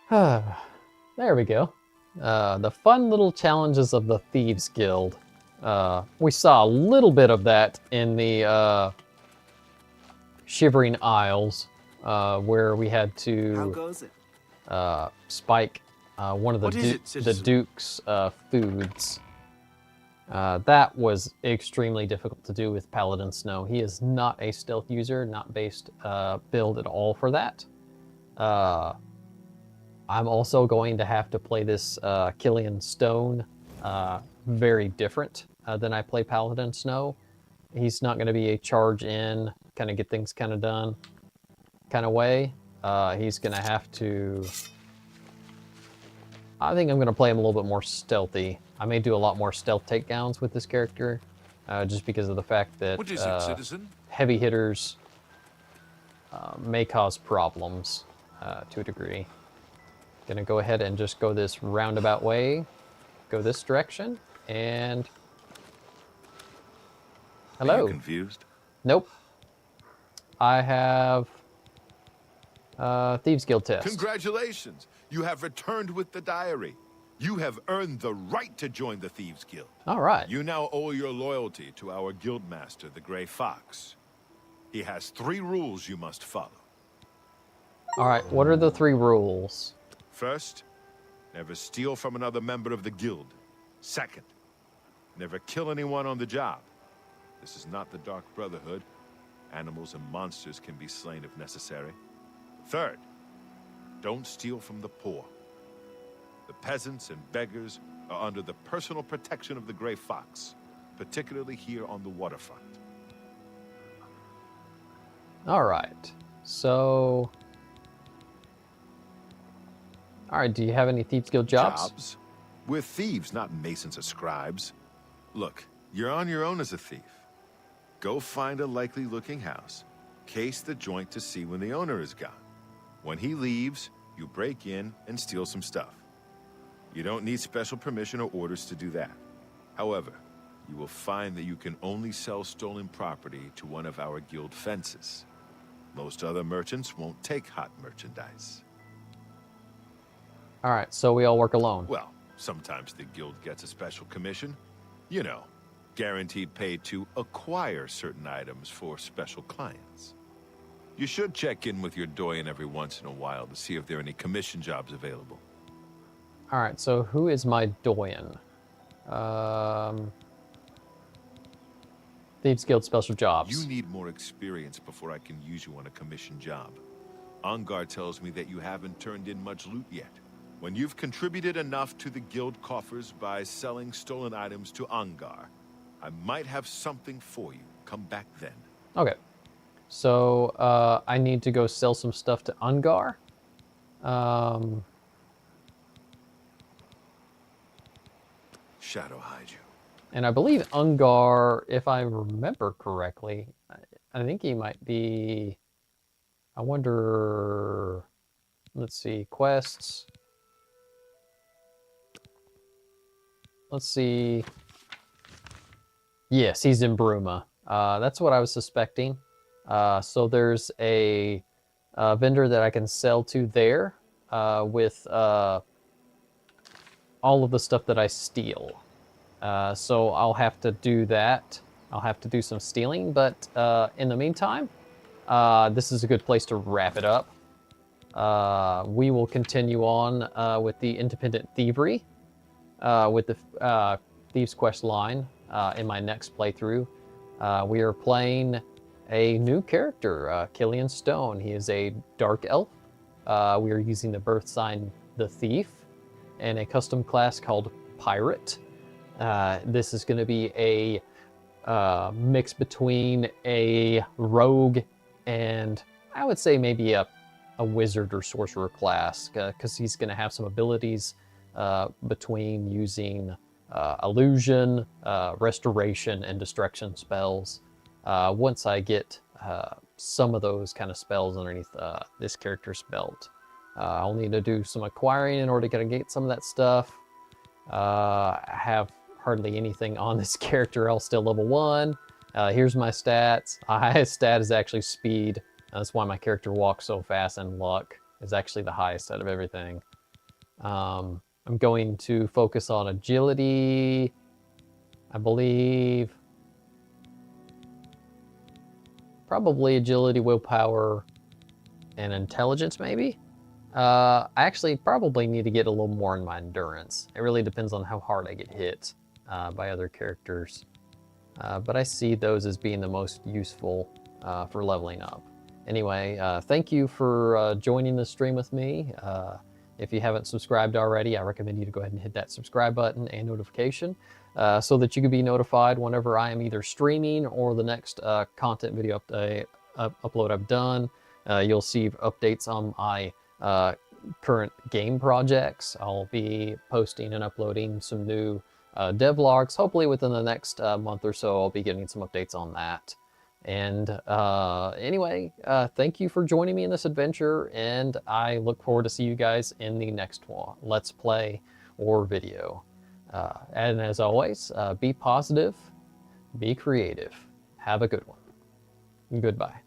There we go. The fun little challenges of the Thieves Guild. We saw a little bit of that in the Shivering Isles, where we had to How goes it? spike one of the Duke's foods. That was extremely difficult to do with Paladin Snow. He is not a stealth user, not based build at all for that. I'm also going to have to play this Killian Stone very different than I play Paladin Snow. He's not going to be a charge in, kind of get things kind of done kind of way. He's going to have to... I think I'm going to play him a little bit more stealthy. I may do a lot more stealth takedowns with this character, just because of the fact that what is it, citizen? Heavy hitters may cause problems to a degree. Gonna go ahead and just go this roundabout way, go this direction, and... Hello. Are you confused? Nope. I have Thieves Guild test. Congratulations! You have returned with the diary. You have earned the right to join the Thieves Guild. All right. You now owe your loyalty to our guild master, the Gray Fox. He has 3 rules you must follow. All right, what are the 3 rules? First, never steal from another member of the guild. Second, never kill anyone on the job. This is not the Dark Brotherhood. Animals and monsters can be slain if necessary. Third, don't steal from the poor. The peasants and beggars are under the personal protection of the Gray Fox, particularly here on the waterfront. All right, so... All right, do you have any Thieves Guild jobs? We're thieves, not masons or scribes. Look, you're on your own as a thief. Go find a likely-looking house, case the joint to see when the owner is gone. When he leaves, you break in and steal some stuff. You don't need special permission or orders to do that. However, you will find that you can only sell stolen property to one of our guild fences. Most other merchants won't take hot merchandise. All right, so we all work alone. Well, sometimes the guild gets a special commission. You know, guaranteed pay to acquire certain items for special clients. You should check in with your doyen every once in a while to see if there are any commission jobs available. All right, so who is my doyen? Thieves Guild special jobs. You need more experience before I can use you on a commission job. Ongar tells me that you haven't turned in much loot yet. When you've contributed enough to the guild coffers by selling stolen items to Ongar, I might have something for you. Come back then. Okay. So, I need to go sell some stuff to Ungar. Shadow hide you. And I believe Ungar, if I remember correctly, I think he might be... I wonder... Let's see, quests. Let's see. Yes, he's in Bruma. That's what I was suspecting. So there's a vendor that I can sell to there with all of the stuff that I steal. So I'll have to do that. I'll have to do some stealing, but in the meantime, this is a good place to wrap it up. We will continue on with the Independent Thievery, with the Thieves Quest line in my next playthrough. We are playing a new character, Killian Stone. He is a dark elf. We are using the birth sign, the Thief, and a custom class called Pirate. This is going to be a mix between a rogue and I would say maybe a wizard or sorcerer class, because he's going to have some abilities between using illusion, restoration, and destruction spells. Once I get some of those kind of spells underneath this character's belt, I'll need to do some acquiring in order to get some of that stuff. I have hardly anything on this character else, still level 1. Here's my stats. My highest stat is actually speed. That's why my character walks so fast, and luck is actually the highest out of everything. I'm going to focus on agility, I believe. Probably agility, willpower, and intelligence, maybe? I actually probably need to get a little more in my endurance. It really depends on how hard I get hit by other characters. But I see those as being the most useful for leveling up. Anyway, thank you for joining the stream with me. If you haven't subscribed already, I recommend you to go ahead and hit that subscribe button and notification so that you can be notified whenever I am either streaming or the next content video upload I've done. You'll see updates on my current game projects. I'll be posting and uploading some new devlogs. Hopefully within the next month or so, I'll be giving some updates on that. And anyway, thank you for joining me in this adventure, and I look forward to see you guys in the next one, Let's Play or video. And as always, be positive, be creative. Have a good one. Goodbye.